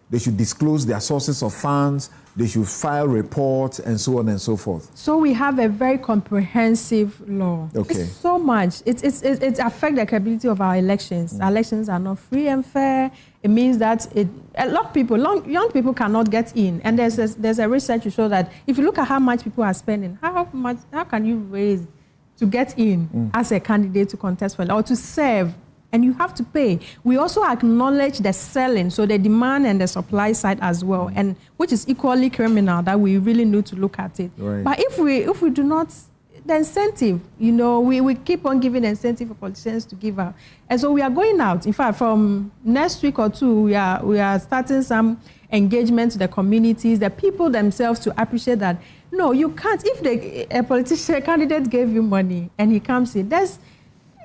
They should disclose their sources of funds, they should file reports, and so on and so forth. So we have a very comprehensive law. Okay. It's so much. It affects the credibility of our elections. Our elections are not free and fair. It means that a lot of people, young people cannot get in. And there's a research to show that if you look at how much people are spending, how can you raise to get in as a candidate to contest for or to serve? And you have to pay. We also acknowledge the selling, so the demand and the supply side as well, and which is equally criminal, that we really need to look at it. Right. But if we do not, the incentive, we keep on giving incentive for politicians to give out. And so we are going out. In fact, from next week or two, we are starting some engagement to the communities, the people themselves, to appreciate that, no, you can't. If a politician candidate gave you money and he comes in,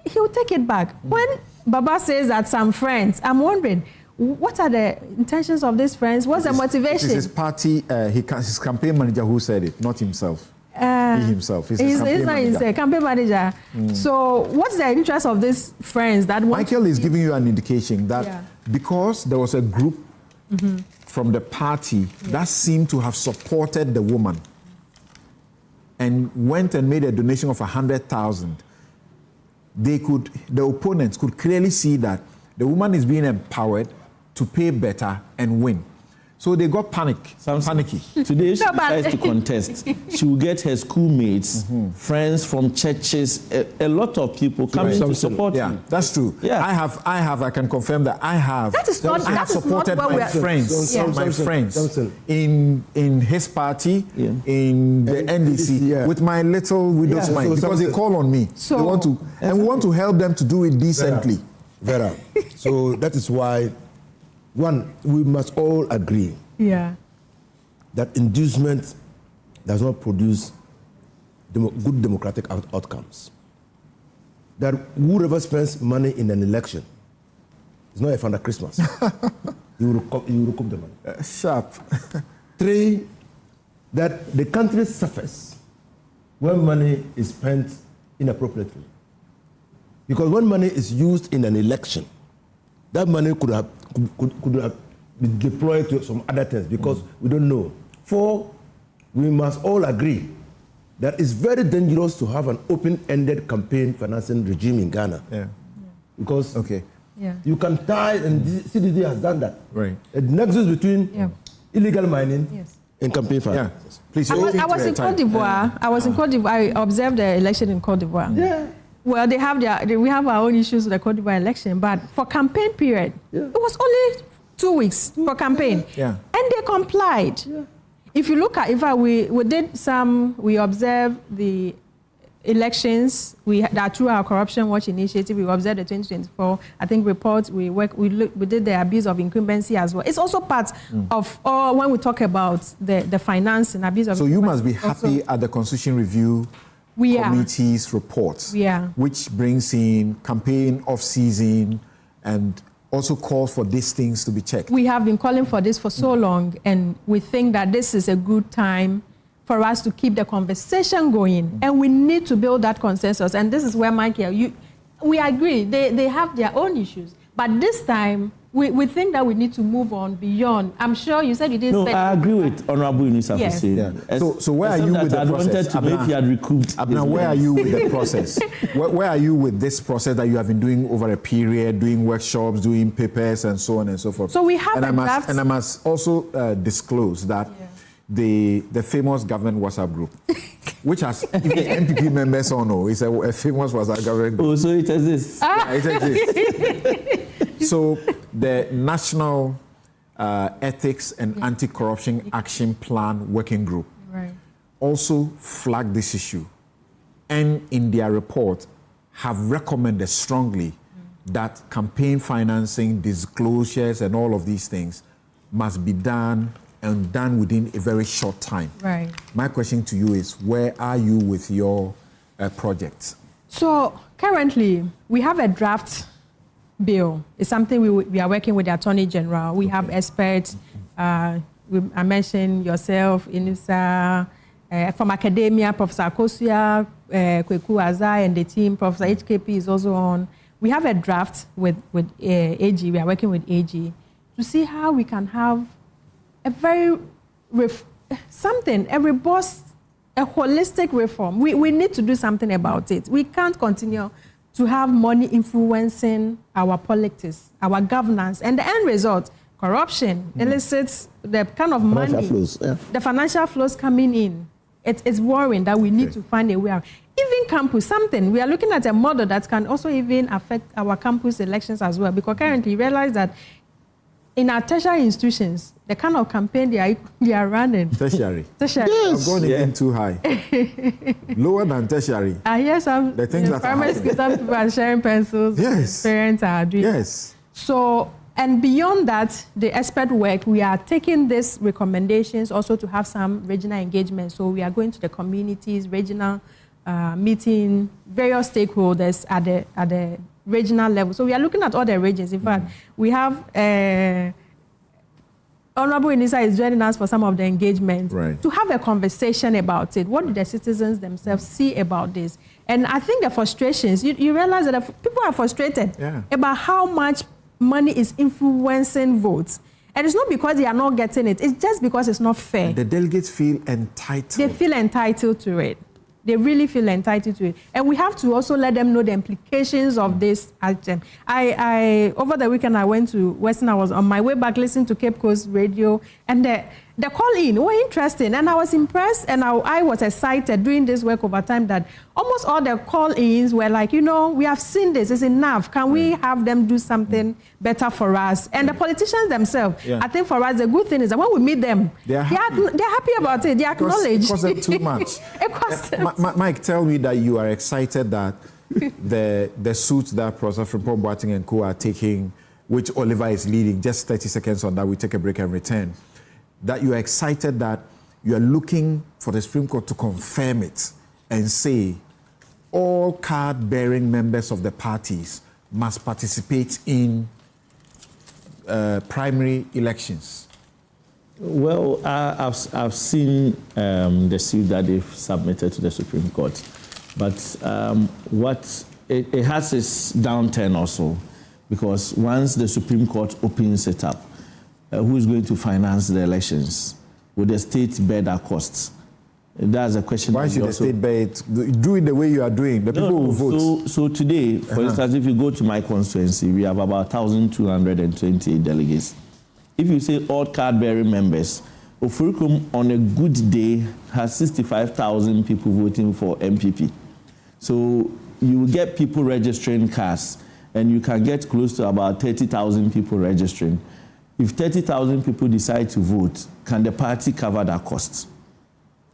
he'll take it back. When Baba says that some friends, I'm wondering, what are the intentions of these friends? What's the motivation? It is his party, his campaign manager who said it, not himself. He himself. He's not his campaign manager. So what's the interest of these friends that want Michael is giving you an indication that because there was a group from the party that seemed to have supported the woman and went and made a donation of 100,000, the opponents could clearly see that the woman is being empowered to pay better and win. So they got panicky. Today, she decides to contest. She will get her schoolmates, friends from churches, a lot of people coming to support you. That's true. Yeah. I can confirm that I have. That is not, I have supported my friends, in his party, in the NDC, with my little widow's mind, because they call on me. So, they want to, and we want to help them to do it decently. Vera. So that is why, one, we must all agree that inducement does not produce good democratic outcomes. That whoever spends money in an election is not a Father Christmas. you will recoup the money. Sharp. 3, that the country suffers when money is spent inappropriately. Because when money is used in an election, that money could have been deployed to some other things because we don't know. 4, we must all agree that it's very dangerous to have an open-ended campaign financing regime in Ghana. Because you can tie, and CDD has done that. Right. A nexus between illegal mining and campaign finance. Please. I was in Cote d'Ivoire. I observed the election in Cote d'Ivoire. Well, we have our own issues with the Cote d'Ivoire election, but for campaign period, it was only 2 weeks for campaign. And they complied. If you look at, in fact, we observed the elections, that through our Corruption Watch initiative, we observed the 2024, report, we did the abuse of incumbency as well. It's also part of, when we talk about the finance and abuse of incumbency. So you must be happy at the Constitution Review Committee's reports, which brings in campaign off-season and also calls for these things to be checked. We have been calling for this for so long, and we think that this is a good time for us to keep the conversation going, and we need to build that consensus. And this is where, Michael, we agree, they have their own issues, but this time, we think that we need to move on beyond. I'm sure you said you didn't. No, I agree with Honorable Inisa for saying. So where are you with the process? Now, where are you with the process? Where are you with this process that you have been doing over a period, doing workshops, doing papers, and so on and so forth? So we have I must also disclose that the famous government WhatsApp group, which has even MPP members on, it's a famous WhatsApp government group. Oh, so it exists. It exists. So the National Ethics and Anti-Corruption Action Plan Working Group also flagged this issue, and in their report have recommended strongly that campaign financing, disclosures, and all of these things must be done, and done within a very short time. My question to you is, where are you with your projects? So currently, we have a draft bill. It's something we are working with the Attorney General. We have experts. I mentioned yourself, Inisa, from academia, Professor Akosua, Kweku Azai, and the team. Professor HKP is also on. We have a draft with AG. We are working with AG to see how we can have a very robust, a holistic reform. We need to do something about it. We can't continue to have money influencing our politics, our governance, and the end result, corruption, elicits the kind of money, the financial flows coming in. It's worrying that we need to find a way out. Even campus, we are looking at a model that can also even affect our campus elections as well, because currently we realize that in our tertiary institutions, the kind of campaign they are running. Tertiary. Yes. I'm going in too high. Lower than tertiary. Yes, the things that primary school, some people are sharing pencils. Yes. Parents are doing. Yes. So, and beyond that, the expert work, we are taking these recommendations also to have some regional engagement. So we are going to the communities, regional meeting, various stakeholders at the regional level. So we are looking at all the regions. In fact, we have Honorable Inisa is joining us for some of the engagement to have a conversation about it. What do the citizens themselves see about this? And I think the frustrations, you realize that people are frustrated about how much money is influencing votes. And it's not because they are not getting it. It's just because it's not fair. The delegates feel entitled. They feel entitled to it. they really feel entitled to it. And we have to also let them know the implications of this item. I over the weekend, I went to Western. I was on my way back listening to Cape Coast Radio, and the call-in were interesting, and I was impressed, and I was excited doing this work over time that almost all the call-ins were like, we have seen this, it's enough. Can we have them do something better for us? And the politicians themselves, I think for us, the good thing is that when we meet them, they're happy about it, they acknowledge. It costs them too much. It costs them. Mike, tell me that you are excited that the suit that Professor Frimpong Boateng and co are taking, which Oliver is leading, just 30 seconds on that, we take a break and return. That you are excited that you are looking for the Supreme Court to confirm it and say all card-bearing members of the parties must participate in primary elections. Well, I've seen the suit that they've submitted to the Supreme Court, but it has its downturn also, because once the Supreme Court opens it up, who is going to finance the elections? Will the state bear that costs? That's a question. Why should the state bear it? Do it the way you are doing. The people will vote. So today, for instance, if you go to my constituency, we have about 1,228 delegates. If you say all card-bearing members, Ofurikum on a good day has 65,000 people voting for MPP. So you will get people registering cards, and you can get close to about 30,000 people registering. If 30,000 people decide to vote, can the party cover that cost?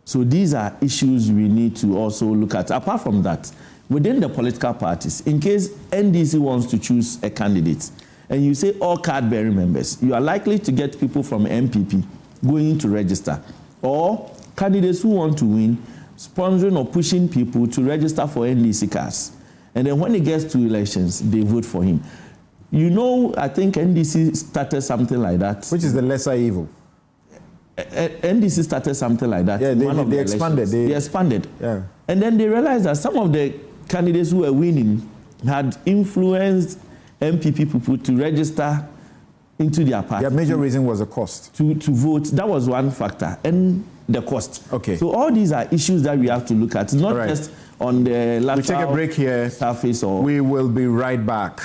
So these are issues we need to also look at. Apart from that, within the political parties, in case NDC wants to choose a candidate, and you say all card-bearing members, you are likely to get people from MPP going to register, or candidates who want to win, sponsoring or pushing people to register for NDC cards. And then when it gets to elections, they vote for him. I think NDC started something like that. Which is the lesser evil? NDC started something like that. Yeah, they expanded. They expanded. Yeah. And then they realized that some of the candidates who were winning had influenced MPP people to register into their party. Their major reason was the cost. To vote. That was one factor. And the cost. Okay. So all these are issues that we have to look at, not just on the lateral. We take a break here. Surface or. We will be right back.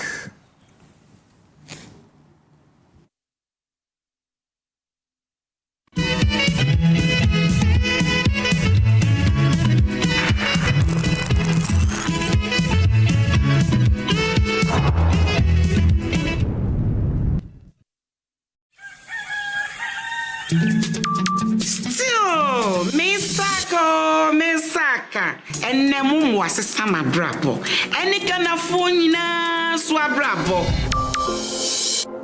Still, Misaka, and Nemum was a summer brabo, and it can afford swab.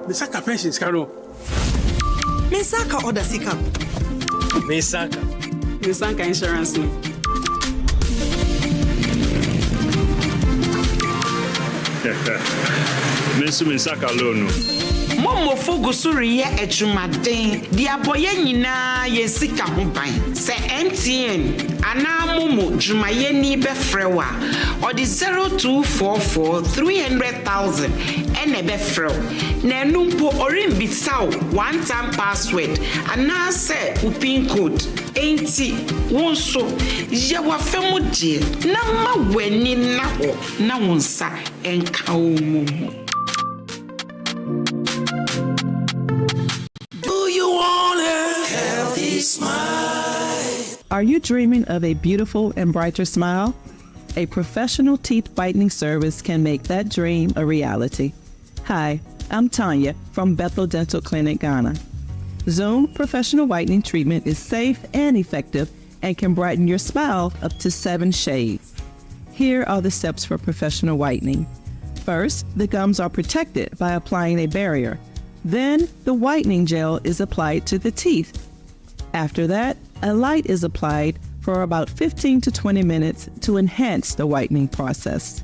Misaka pensions, Carol. Misaka order Sika. Misaka insurance. Misaka loan. Momo Fogusuri ye echumaden, diaboye nyina ye sika ho ban. Se MTN ana momo jumaye ni befrewa or the 0244 300,000 ene befrew. Na numpo orimbi saw one time password ana se upin code enti wonso ye wa femu die na ma weni na ho na wonsa enka omo. Are you dreaming of a beautiful and brighter smile? A professional teeth whitening service can make that dream a reality. Hi, I'm Tanya from Bethel Dental Clinic, Ghana. Zoom Professional Whitening Treatment is safe and effective and can brighten your smile up to 7 shades. Here are the steps for professional whitening. First, the gums are protected by applying a barrier. Then, the whitening gel is applied to the teeth. After that, a light is applied for about 15 to 20 minutes to enhance the whitening process.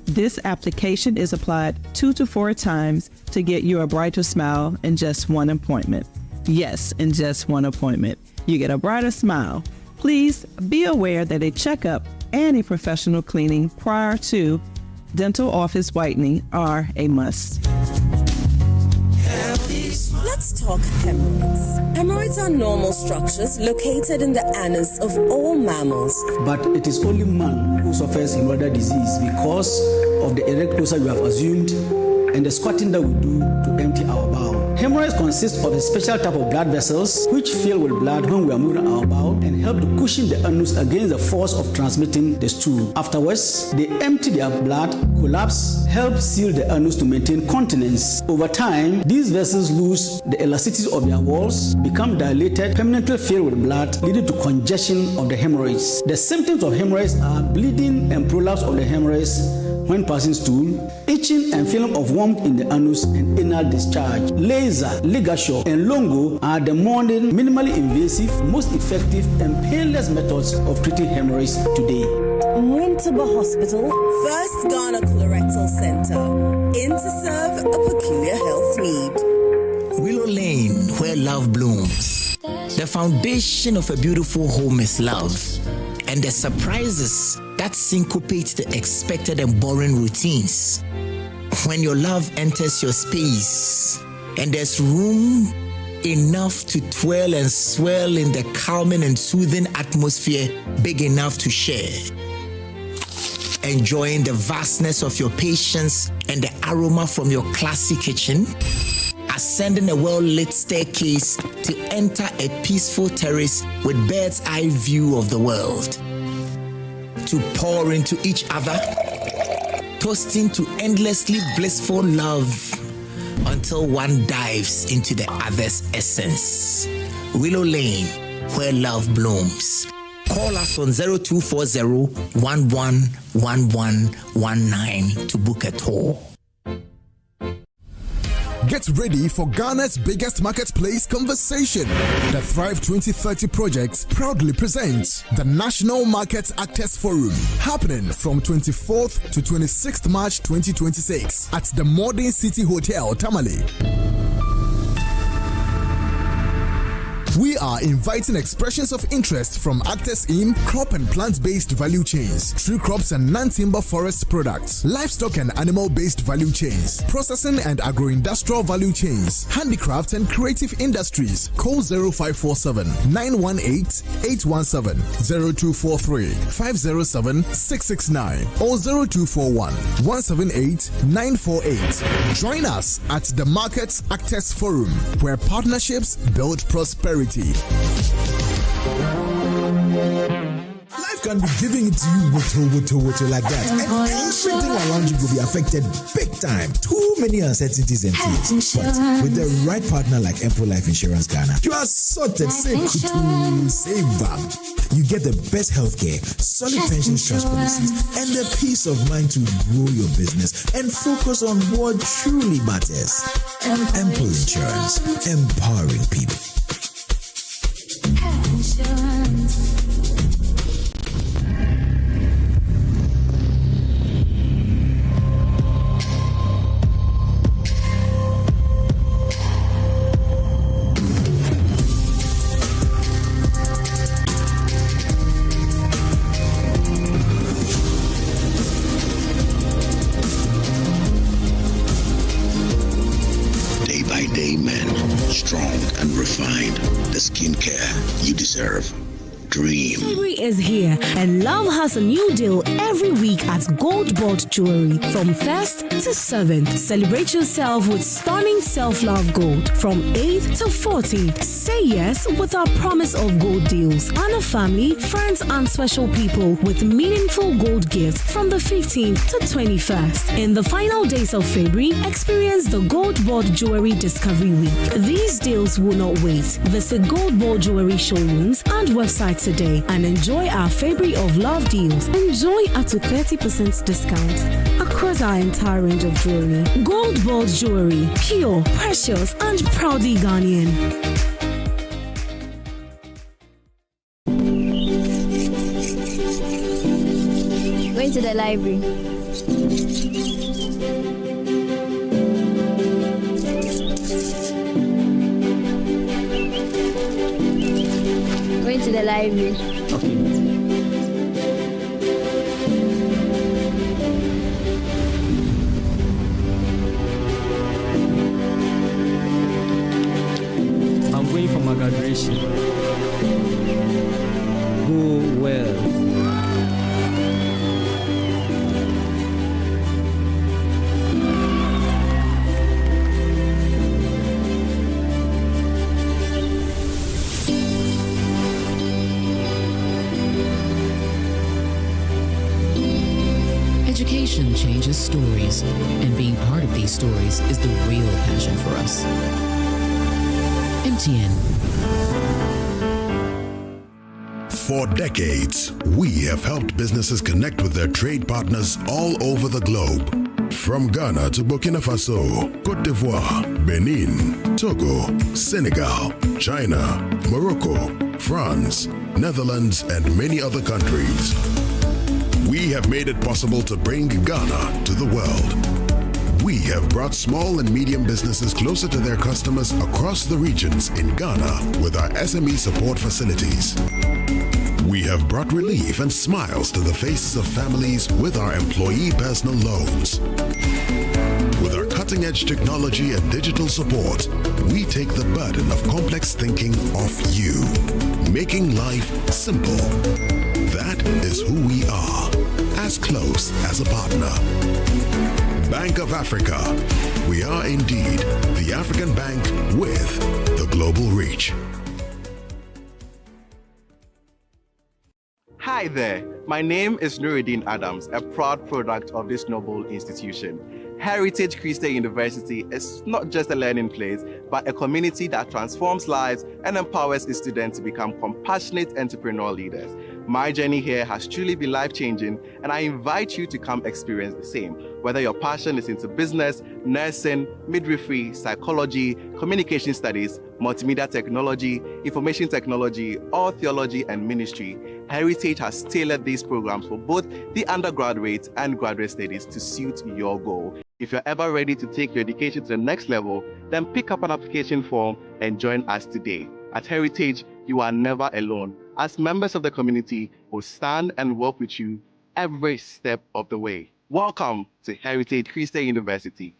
This application is applied 2 to 4 times to get you a brighter smile in just one appointment. Yes, in just one appointment, you get a brighter smile. Please be aware that a checkup and a professional cleaning prior to dental office whitening are a must. Let's talk hemorrhoids. Hemorrhoids are normal structures located in the anus of all mammals. But it is only man who suffers hemorrhoidal disease because of the erect closer we have assumed and the squatting that we do to empty our bowel. Hemorrhoids consist of a special type of blood vessels which fill with blood when we are moving our bowel and help to cushion the anus against the force of transmitting the stool. Afterwards, they empty their blood, collapse, help seal the anus to maintain continence. Over time, these vessels lose the elasticity of their walls, become dilated, permanently filled with blood, leading to congestion of the hemorrhoids. The symptoms of hemorrhoids are bleeding and prolapse of the hemorrhoids when passing stool, itching and feeling of warmth in the anus and anal discharge. Laser, ligature, and longo are the modern, minimally invasive, most effective and painless methods of treating hemorrhoids today. Winterber Hospital, first Ghana Colorectal Center, in to serve a peculiar health need. Willow Lane, where love blooms. The foundation of a beautiful home is love, and the surprises that syncopate the expected and boring routines. When your love enters your space, and there's room enough to twirl and swirl in the calming and soothing atmosphere big enough to share. Enjoying the vastness of your patience and the aroma from your classy kitchen. Ascending a well-lit staircase to enter a peaceful terrace with bird's eye view of the world. To pour into each other, toasting to endlessly blissful love until one dives into the other's essence. Willow Lane, where love blooms. Call us on 0240-111119 to book a tour. Get ready for Ghana's biggest marketplace conversation. The Thrive 2030 project proudly presents the National Market Actors Forum, happening from 24th to 26th March 2026 at the Modern City Hotel, Tamale. We are inviting expressions of interest from actors in crop and plant-based value chains, tree crops and non-timber forest products, livestock and animal-based value chains, processing and agro-industrial value chains, handicraft and creative industries. Call 0547 918 817, 0243 507 669 or 0241 178 948. Join us at the Market Actors Forum, where partnerships build prosperity. Life can be giving it to you with like that, and everything around you will be affected big time. Too many uncertainties and fears. But with the right partner like Emperor Life Insurance Ghana, you are sorted. Save back. You get the best healthcare, solid pension trust policies, and the peace of mind to grow your business and focus on what truly matters. Emperor Insurance, empowering people. Day by day, men, strong and refined, the skincare you deserve. Dream. February is here, and love has a new deal every week at Goldboard Jewelry from 1st to 7th. Celebrate yourself with stunning self-love gold from 8th to 14th. Say yes with our promise of gold deals. Honor family, friends, and special people with meaningful gold gifts from the 15th to 21st. In the final days of February, experience the Goldboard Jewelry Discovery Week. These deals will not wait. Visit Goldboard Jewelry showrooms and website today and enjoy our February of love deals. Enjoy up to 30% discount across our entire range of jewelry. Goldboard Jewelry, pure, precious, and proudly Ghanaian. Going to the library. Going to the library. Okay. friendship. Go well. Education changes stories, and being part of these stories is the real passion for us. MTN. For decades, we have helped businesses connect with their trade partners all over the globe. From Ghana to Burkina Faso, Côte d'Ivoire, Benin, Togo, Senegal, China, Morocco, France, Netherlands, and many other countries. We have made it possible to bring Ghana to the world. We have brought small and medium businesses closer to their customers across the regions in Ghana with our SME support facilities. We have brought relief and smiles to the faces of families with our employee personal loans. With our cutting-edge technology and digital support, we take the burden of complex thinking off you, making life simple. That is who we are, as close as a partner. Bank of Africa. We are indeed the African bank with the global reach. Hi there, my name is Nuruddin Adams, a proud product of this noble institution. Heritage Christian University is not just a learning place, but a community that transforms lives and empowers its students to become compassionate entrepreneurial leaders. My journey here has truly been life-changing, and I invite you to come experience the same. Whether your passion is into business, nursing, midwifery, psychology, communication studies, multimedia technology, information technology, or theology and ministry, Heritage has tailored these programs for both the undergraduate and graduate studies to suit your goal. If you're ever ready to take your education to the next level, then pick up an application form and join us today. At Heritage, you are never alone, as members of the community will stand and work with you every step of the way. Welcome to Heritage Christian University.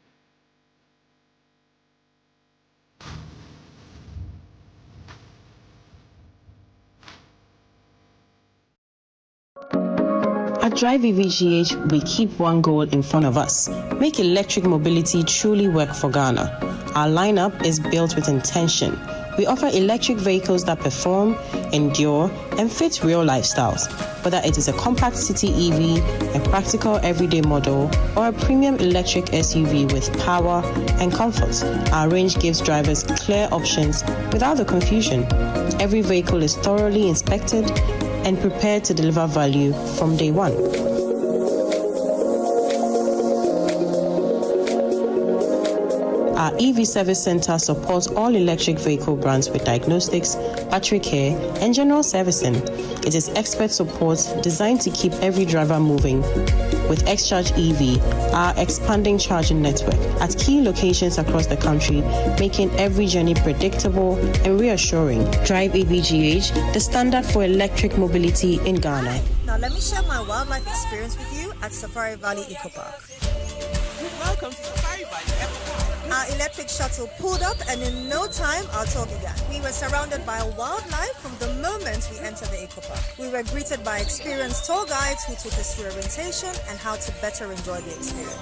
At Drive EVGH, we keep one goal in front of us: make electric mobility truly work for Ghana. Our lineup is built with intention. We offer electric vehicles that perform, endure, and fit real lifestyles. Whether it is a compact city EV, a practical everyday model, or a premium electric SUV with power and comfort, our range gives drivers clear options without the confusion. Every vehicle is thoroughly inspected and prepared to deliver value from day one. Our EV Service Center supports all electric vehicle brands with diagnostics, battery care, and general servicing. It is expert support designed to keep every driver moving. With XCharge EV, our expanding charging network at key locations across the country, making every journey predictable and reassuring. Drive EVGH, the standard for electric mobility in Ghana. Now let me share my wildlife experience with you at Safari Valley Eco Park. Welcome to Safari Valley Eco Park. Our electric shuttle pulled up, and in no time, our tour began. We were surrounded by wildlife from the moment we entered the eco park. We were greeted by experienced tour guides who took us through orientation and how to better enjoy the experience.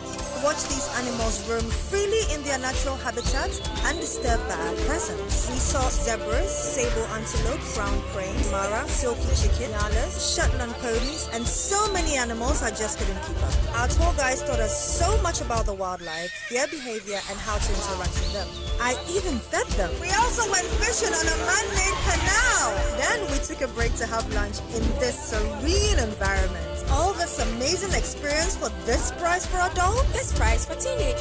Watch these animals roam freely in their natural habitat, undisturbed by our presence. We saw zebras, sable antelope, brown crane, mara, silky chicken, nyalas, Shetland ponies, and so many animals I just couldn't keep up. Our tour guides taught us so much about the wildlife, their behavior, and how to interact with them. I even fed them. We also went fishing on a man-made canal. Then we took a break to have lunch in this serene environment. All this amazing experience for this price for adults? This price for teenagers.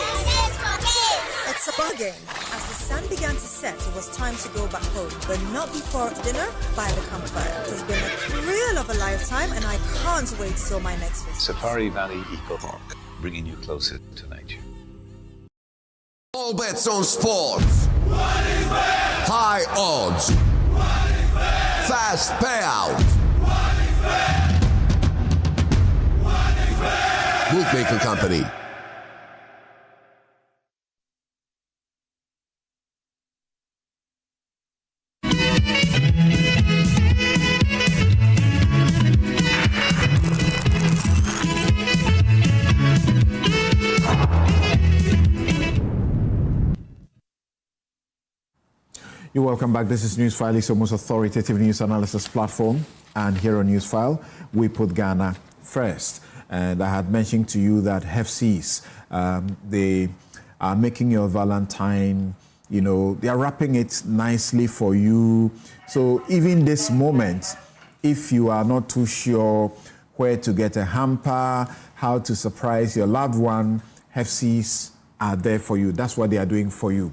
It's a bargain. As the sun began to set, it was time to go back home, but not before dinner by the campfire. It has been a thrill of a lifetime, and I can't wait till my next visit. Safari Valley Eco Park, bringing you closer to nature. All bets on sports. High odds. Fast payout. Bookmaker Company. You're welcome back. This is Newsfile, it's your most authoritative news analysis platform. And here on Newsfile, we put Ghana first. And I had mentioned to you that HEFCs, they are making your Valentine, you know, they are wrapping it nicely for you. So even this moment, if you are not too sure where to get a hamper, how to surprise your loved one, HEFCs are there for you. That's what they are doing for you.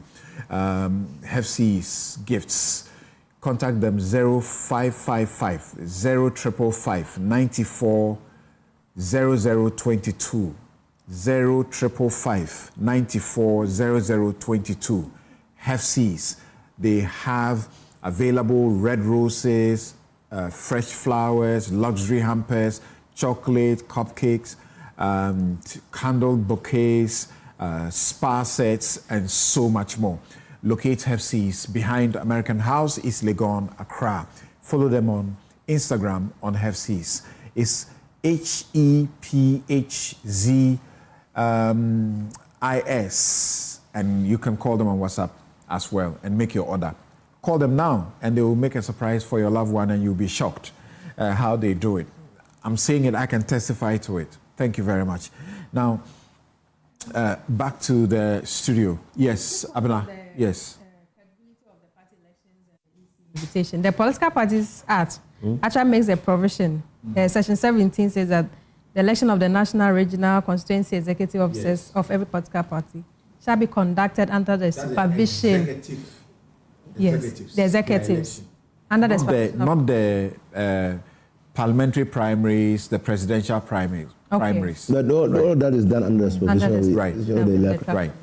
HEFCs gifts. Contact them 0555 0555 94 0022 0555 94 0022. HEFCs. They have available red roses, fresh flowers, luxury hampers, chocolate, cupcakes, candle bouquets, spa sets, and so much more. Locate HEFCs behind American House, East Legon, Accra. Follow them on Instagram on HEFCs. It's HEPHZIS, and you can call them on WhatsApp as well and make your order. Call them now, and they will make a surprise for your loved one, and you'll be shocked how they do it. I'm saying it, I can testify to it. Thank you very much. Now, back to the studio. Yes, Abena. Yes. Invitation. The Political Parties Act actually makes a provision. Section 17 says that the election of the national, regional, constituency executive officers of every political party shall be conducted under the supervision. The executives. Under the supervision. Not the parliamentary primaries, the presidential primaries. But all that is done under supervision. Right.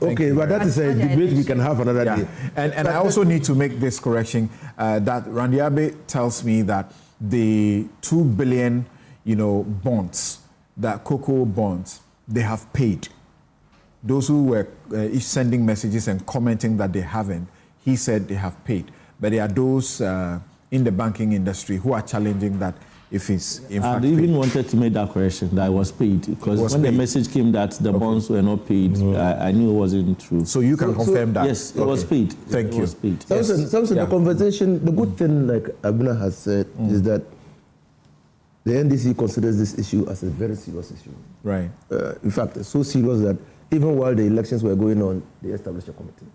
Okay, but that is a debate we can have another day. And I also need to make this correction that Randiabe tells me that the 2 billion, bonds, that cocoa bonds, they have paid. Those who were sending messages and commenting that they haven't, he said they have paid. But there are those in the banking industry who are challenging that if it's in fact I even paid. wanted to make that correction that I was paid because when the message came that the bonds were not paid, I knew it wasn't true. So you can confirm that? Yes, it was paid. Thank you. Was paid. Samson, the conversation, the good thing, like Abuna has said, is that the NDC considers this issue as a very serious issue. Right. In fact, it's so serious that even while the elections were going on, they established a committee.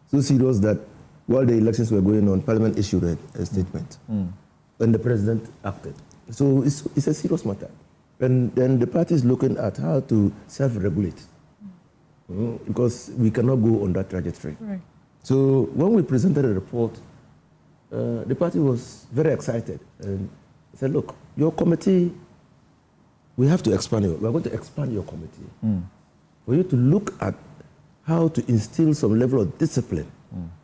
So serious that while the elections were going on, Parliament issued a statement. And the president acted. So it's a serious matter. And then the party is looking at how to self-regulate. Because we cannot go on that trajectory. Right. So when we presented a report, the party was very excited and said, look, your committee, we have to expand it. We're going to expand your committee for you to look at how to instill some level of discipline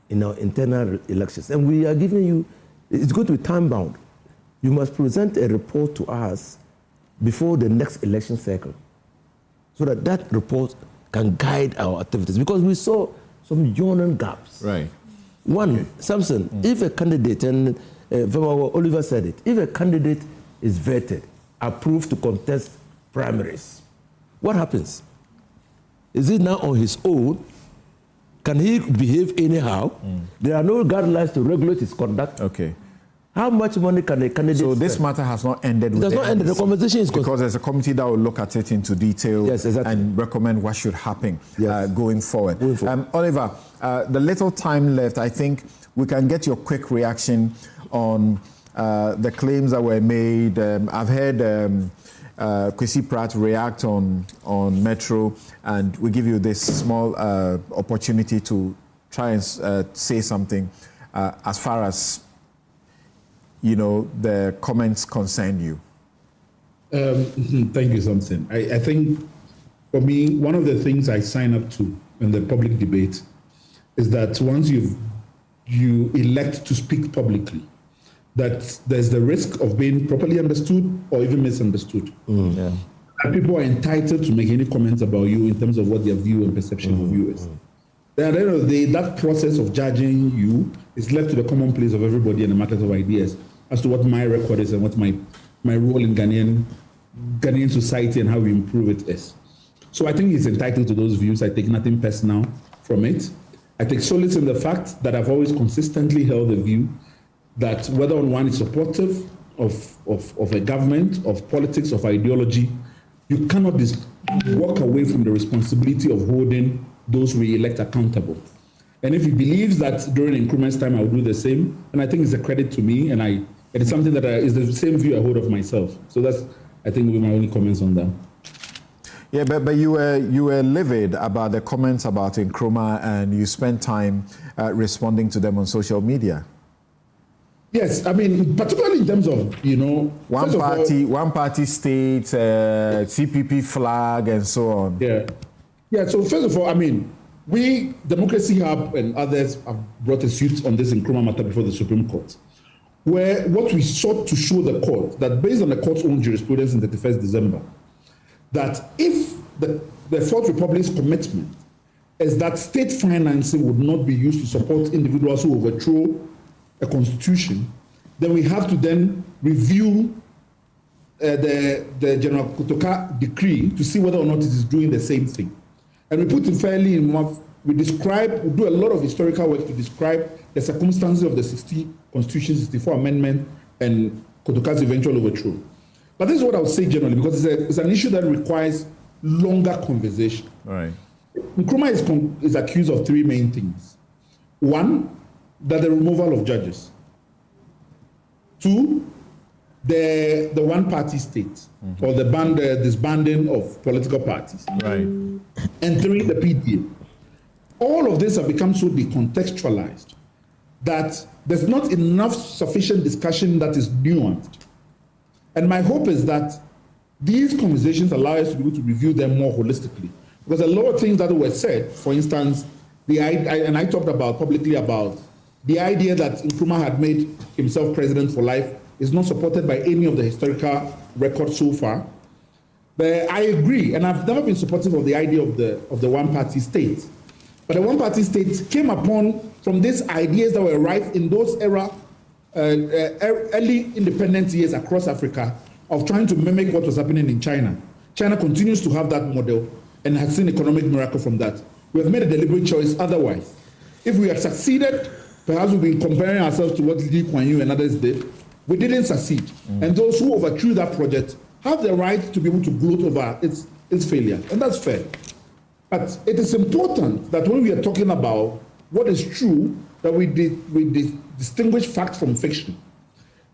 in our internal elections. And we are giving you, it's going to be time-bound. You must present a report to us before the next election cycle so that that report can guide our activities. Because we saw some yawning gaps. Right. One, Samson, if a candidate, and Oliver said it, if a candidate is vetted, approved to contest primaries, what happens? Is it now on his own? Can he behave anyhow? There are no guidelines to regulate his conduct. Okay. How much money can a candidate So this spend? matter has not ended with It has not ended. The conversation is because there's a committee that will look at it into detail and recommend what should happen going forward. Oliver, the little time left, I think we can get your quick reaction on the claims that were made. I've heard Kwesi Pratt react on Metro, and we give you this small opportunity to try and say something as far as the comments concern you. Thank you, Samson. I think for me, one of the things I sign up to in the public debate is that once you elect to speak publicly, that there's the risk of being properly understood or even misunderstood. And people are entitled to make any comments about you in terms of what their view and perception of you is. Then at the end of the day, that process of judging you is left to the commonplace of everybody and the matters of ideas as to what my record is and what my role in Ghanaian society and how we improve it is. So I think he's entitled to those views. I take nothing personal from it. I take solace in the fact that I've always consistently held the view that whether one is supportive of a government, of politics, of ideology, you cannot walk away from the responsibility of holding those we elect accountable. And if he believes that during Nkrumah's time I will do the same, and I think it's a credit to me, and it is something that is the same view I hold of myself. So that's, I think, will be my only comments on that. Yeah, but you were livid about the comments about Nkrumah, and you spent time responding to them on social media. Yes, I mean, particularly in terms of, one party state, CPP flag, and so on. Yeah. So first of all, I mean, we, Democracy Hub and others, have brought a suit on this Nkrumah matter before the Supreme Court, where what we sought to show the court, that based on the court's own jurisprudence in 31st December, that if the Fourth Republic's commitment is that state financing would not be used to support individuals who overthrow a constitution, then we have to then review the General Kotoka decree to see whether or not it is doing the same thing. And we put it fairly in what we do a lot of historical work to describe the circumstances of the 60 Constitution, 64 Amendment, and Kotoka's eventual overthrow. But this is what I would say generally, because it's an issue that requires longer conversation. Right. Nkrumah is accused of three main things. One, that the removal of judges. Two, the one-party state, or the disbanding of political parties. Right. And three, the PDA. All of this have become so decontextualized that there's not enough sufficient discussion that is nuanced. And my hope is that these conversations allow us to be able to review them more holistically. Because a lot of things that were said, for instance, and I talked about publicly about the idea that Nkrumah had made himself president for life is not supported by any of the historical records so far. But I agree, and I've never been supportive of the idea of the one-party state. But the one-party state came upon from these ideas that were rife in those early independent years across Africa of trying to mimic what was happening in China. China continues to have that model and has seen economic miracle from that. We have made a deliberate choice otherwise. If we had succeeded, perhaps we've been comparing ourselves to what Lee Kuan Yew and others did. We didn't succeed. And those who overthrew that project have the right to be able to gloat over its failure. And that's fair. But it is important that when we are talking about what is true, that we distinguish fact from fiction.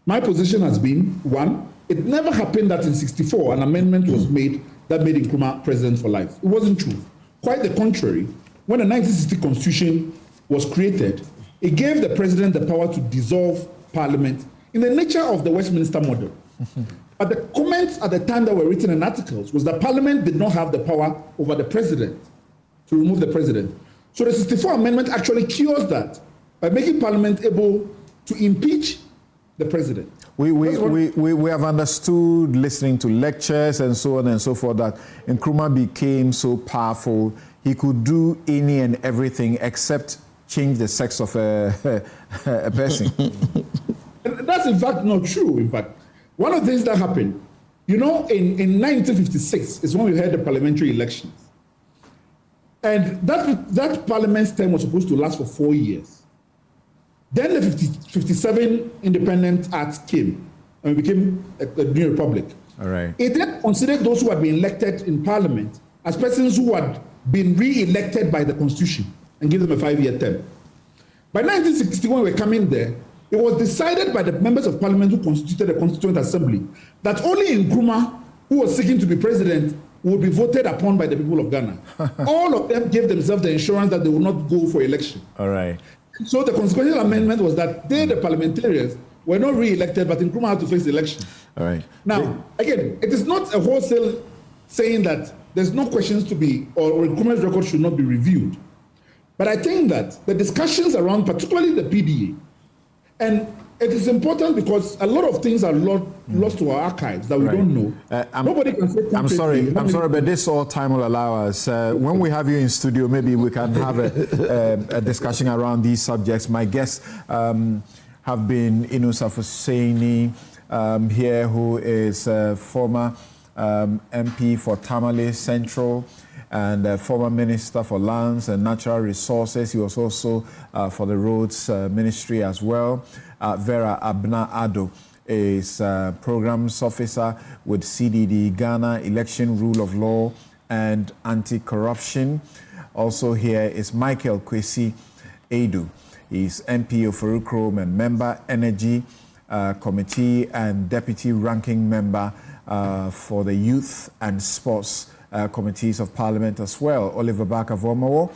My position has been, one, it never happened that in 64 an amendment was made that made Nkrumah president for life. It wasn't true. Quite the contrary. When the 1960 Constitution was created, it gave the president the power to dissolve parliament in the nature of the Westminster model. But the comments at the time that were written in articles was that parliament did not have the power over the president to remove the president. So the 64 Amendment actually cures that by making parliament able to impeach the president. We have understood, listening to lectures and so on and so forth, that Nkrumah became so powerful, he could do any and everything except change the sex of a person. And that's in fact not true. In fact, one of the things that happened, in 1956 is when we had the parliamentary elections. And that parliament's term was supposed to last for 4 years. Then the 57 Independent Act came and we became a new republic. All right. It then considered those who had been elected in parliament as persons who had been re-elected by the constitution and give them a 5-year term. By 1960, when we were coming there, it was decided by the members of parliament who constituted the Constituent Assembly that only Nkrumah, who was seeking to be president, would be voted upon by the people of Ghana. All of them gave themselves the assurance that they would not go for election. All right. So the consequential amendment was that they, the parliamentarians, were not re-elected, but Nkrumah had to face the election. All right. Now, again, it is not a wholesale saying that there's no questions to be, or Nkrumah's record should not be reviewed. But I think that the discussions around, particularly the PDA, and it is important because a lot of things are lost to our archives that we don't know. Nobody can say. I'm sorry, but this all time will allow us. When we have you in studio, maybe we can have a discussion around these subjects. My guests have been Inusa Hussaini here, who is former MP for Tamale Central, and former Minister for Lands and Natural Resources. He was also for the Roads Ministry as well. Vera Abna-Addo is Programs Officer with CDD, Ghana Election Rule of Law and Anti-Corruption. Also here is Michael Kwesi Edu. He's MP of Ferukrom and member Energy Committee and Deputy Ranking Member for the Youth and Sports Committees of Parliament as well. Oliver Barker-Vormawo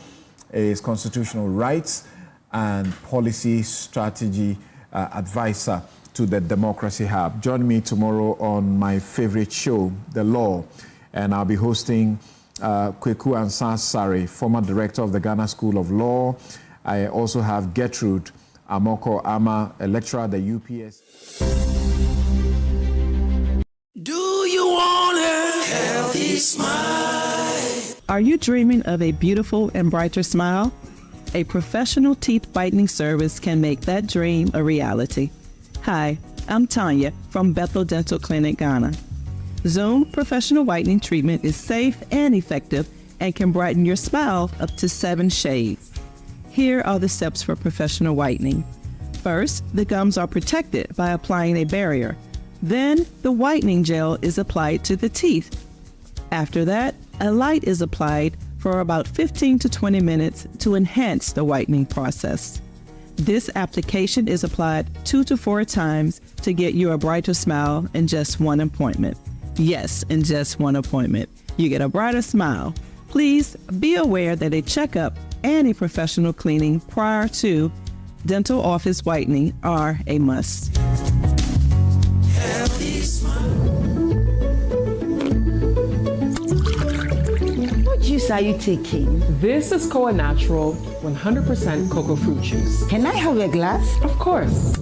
is Constitutional Rights and Policy Strategy Advisor to the Democracy Hub. Join me tomorrow on my favorite show, The Law, and I'll be hosting Kweku Ansah-Sare, former Director of the Ghana School of Law. I also have Gertrude Amoko Ama, a lecturer at the UPS. Do you want a healthy smile? Are you dreaming of a beautiful and brighter smile? A professional teeth whitening service can make that dream a reality. Hi, I'm Tanya from Bethel Dental Clinic, Ghana. Zoom Professional Whitening Treatment is safe and effective and can brighten your smile up to 7 shades. Here are the steps for professional whitening. First, the gums are protected by applying a barrier. Then, the whitening gel is applied to the teeth. After that, a light is applied for about 15 to 20 minutes to enhance the whitening process. This application is applied 2 to 4 times to get you a brighter smile in just one appointment. Yes, in just one appointment, you get a brighter smile. Please be aware that a checkup and a professional cleaning prior to dental office whitening are a must. Healthy smile. What juice are you taking? This is Koa Natural 100% cocoa fruit juice. Can I have a glass? Of course.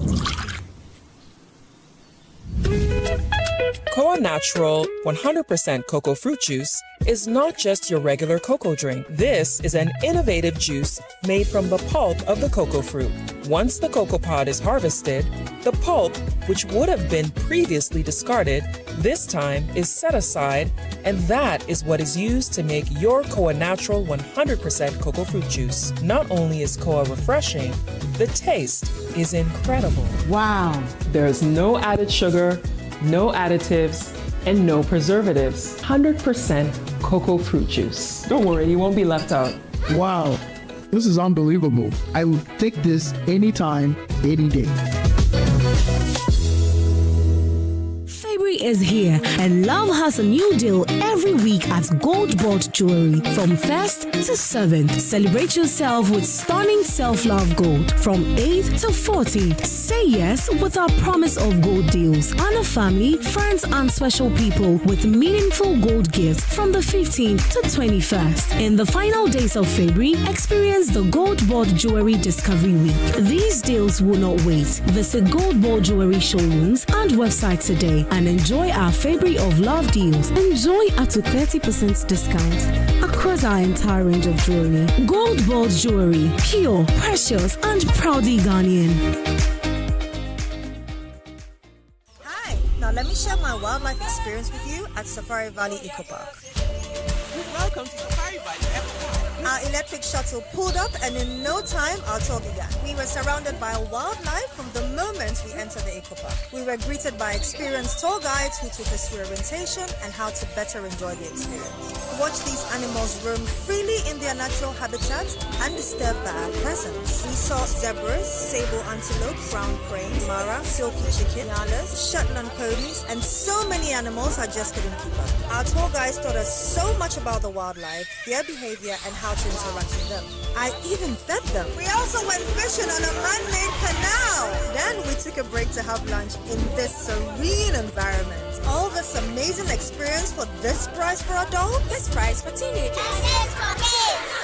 Koa Natural 100% cocoa fruit juice is not just your regular cocoa drink. This is an innovative juice made from the pulp of the cocoa fruit. Once the cocoa pod is harvested, the pulp, which would have been previously discarded, this time is set aside, and that is what is used to make your Koa Natural 100% cocoa fruit juice. Not only is Koa refreshing, the taste is incredible. Wow. There's no added sugar, no additives, and no preservatives. 100% cocoa fruit juice. Don't worry, you won't be left out. Wow, this is unbelievable. I will take this anytime, any day. February is here, and Love has a new deal every week at Goldboard Jewelry from 1st to 7th. Celebrate yourself with stunning self-love gold from 8th to 14th. Say yes with our promise of gold deals. Honor family, friends, and special people with meaningful gold gifts from the 15th to 21st. In the final days of February, experience the Goldboard Jewelry Discovery Week. These deals will not wait. Visit Goldboard Jewelry showrooms and website today and enjoy our February of Love deals. Enjoy up to 30% discount across our entire range of jewelry. Goldboard Jewelry, pure, precious, and proudly Ghanaian. Hi, now let me share my wildlife experience with you at Safari Valley Eco Park. Welcome to Safari Valley. Our electric shuttle pulled up, and in no time, our tour began. We were surrounded by wildlife from the moment we entered the eco park. We were greeted by experienced tour guides who took us through orientation and how to better enjoy the experience. Watch these animals roam freely in their natural habitat undisturbed by our presence. We saw zebras, sable antelope, brown cranes, mara, silky chicken, nyalas, Shetland ponies, and so many animals I just couldn't keep up. Our tour guides taught us so much about the wildlife, their behavior, and how to interact with them. I even fed them. We also went fishing on a man-made canal. Then we took a break to have lunch in this serene environment. All this amazing experience for this price for adults? This price for teenagers.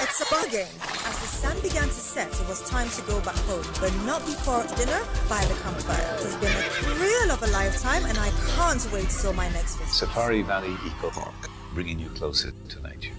It's a bargain. As the sun began to set, it was time to go back home, but not before dinner by the campfire. It has been a thrill of a lifetime, and I can't wait till my next visit. Safari Valley Eco Park, bringing you closer to nature.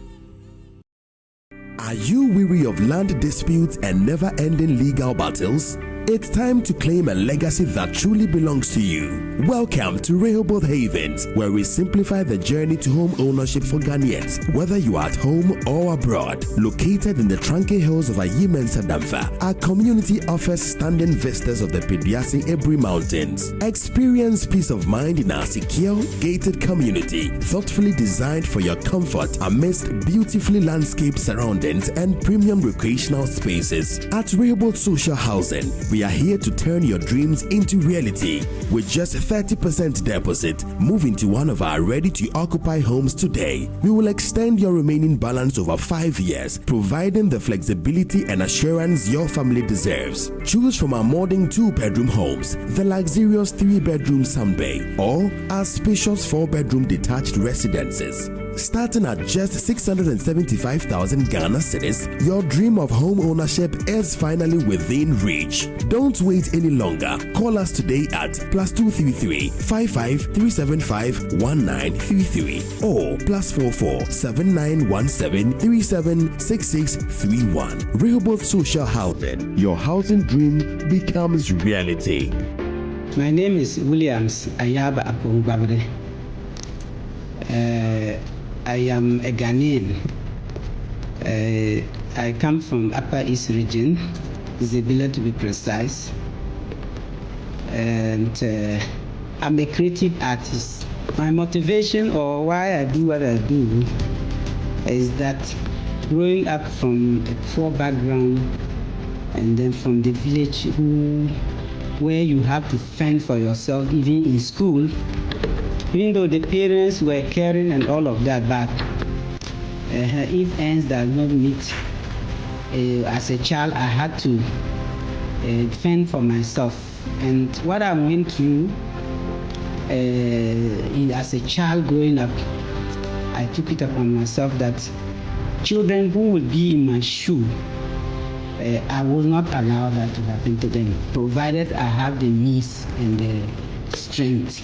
Are you weary of land disputes and never-ending legal battles? It's time to claim a legacy that truly belongs to you. Welcome to Rehoboth Havens, where we simplify the journey to home ownership for Ghanaians, whether you are at home or abroad. Located in the Tranke Hills of Ayimensa Damfa, our community offers stunning vistas of the Pediasi Ebri Mountains. Experience peace of mind in our secure, gated community, thoughtfully designed for your comfort amidst beautifully landscaped surroundings and premium recreational spaces. At Rehoboth Social Housing, we are here to turn your dreams into reality. With just 30% deposit, move into one of our ready-to-occupy homes today. We will extend your remaining balance over 5 years, providing the flexibility and assurance your family deserves. Choose from our modern 2-bedroom homes, the luxurious 3-bedroom sunbay, or our spacious 4-bedroom detached residences. Starting at just 675,000 Ghana cedis, your dream of home ownership is finally within reach. Don't wait any longer. Call us today at +233 55 375 1933 or +44 7917 376631. Rehoboth Social Housing. Your housing dream becomes reality. My name is Williams Ayaba Apungbabre. I am a Ghanaian. I come from Upper East region, Zebula to be precise. And I'm a creative artist. My motivation or why I do what I do is that growing up from a poor background and then from the village where you have to fend for yourself even in school, even though the parents were caring and all of that, but if ends does not meet, as a child I had to fend for myself. And what I went through as a child growing up, I took it upon myself that children who would be in my shoe, I will not allow that to happen to them, provided I have the means and the strength.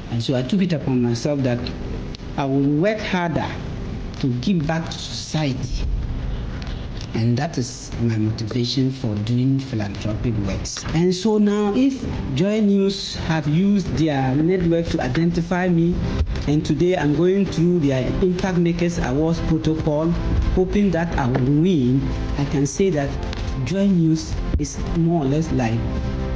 And so I took it upon myself that I will work harder to give back to society. And that is my motivation for doing philanthropic works. And so now if Joy News have used their network to identify me, and today I'm going through their Impact Makers Awards protocol, hoping that I will win, I can say that Joy News is more or less like,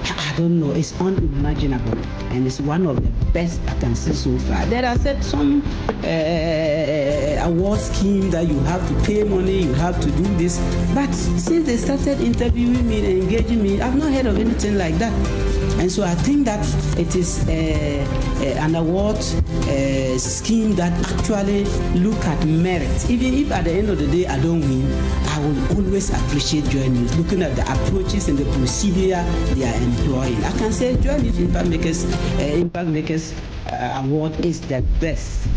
I don't know, it's unimaginable, and it's one of the best I can see so far. There are some award scheme that you have to pay money, you have to do this, but since they started interviewing me and engaging me, I've not heard of anything like that. And so I think that it is an award scheme that actually look at merit. Even if at the end of the day I don't win, I will always appreciate Joy News, looking at the approaches and the procedure they are employing. I can say Joy News Impact Makers Award is the best.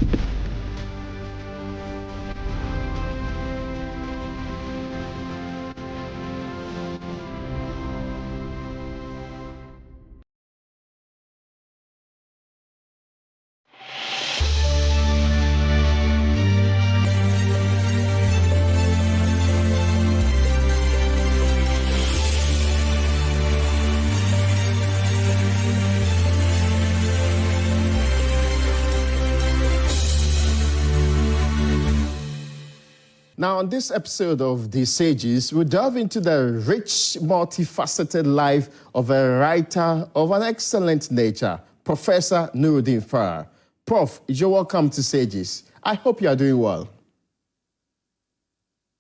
Now, on this episode of The Sages, we delve into the rich, multifaceted life of a writer of an excellent nature, Professor Nuruddin Farr. Prof, you're welcome to Sages. I hope you are doing well.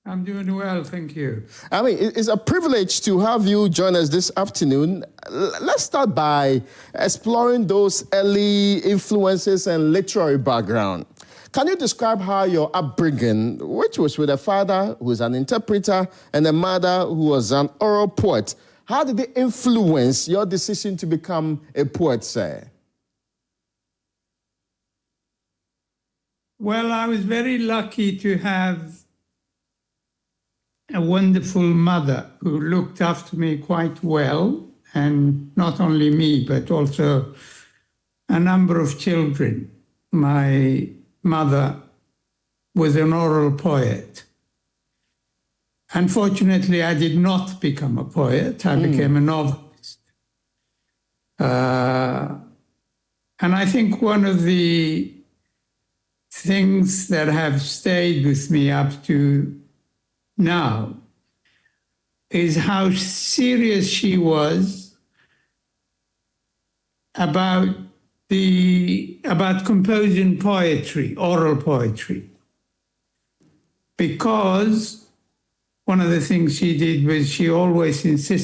I'm doing well, thank you. I mean, it's a privilege to have you join us this afternoon. Let's start by exploring those early influences and literary background. Can you describe how your upbringing, which was with a father who was an interpreter and a mother who was an oral poet, how did they influence your decision to become a poet, sir? Well, I was very lucky to have a wonderful mother who looked after me quite well, and not only me, but also a number of children. My mother was an oral poet. Unfortunately, I did not become a poet. I became a novelist. And I think one of the things that have stayed with me up to now is how serious she was about composing poetry, oral poetry. Because one of the things she did was she always insisted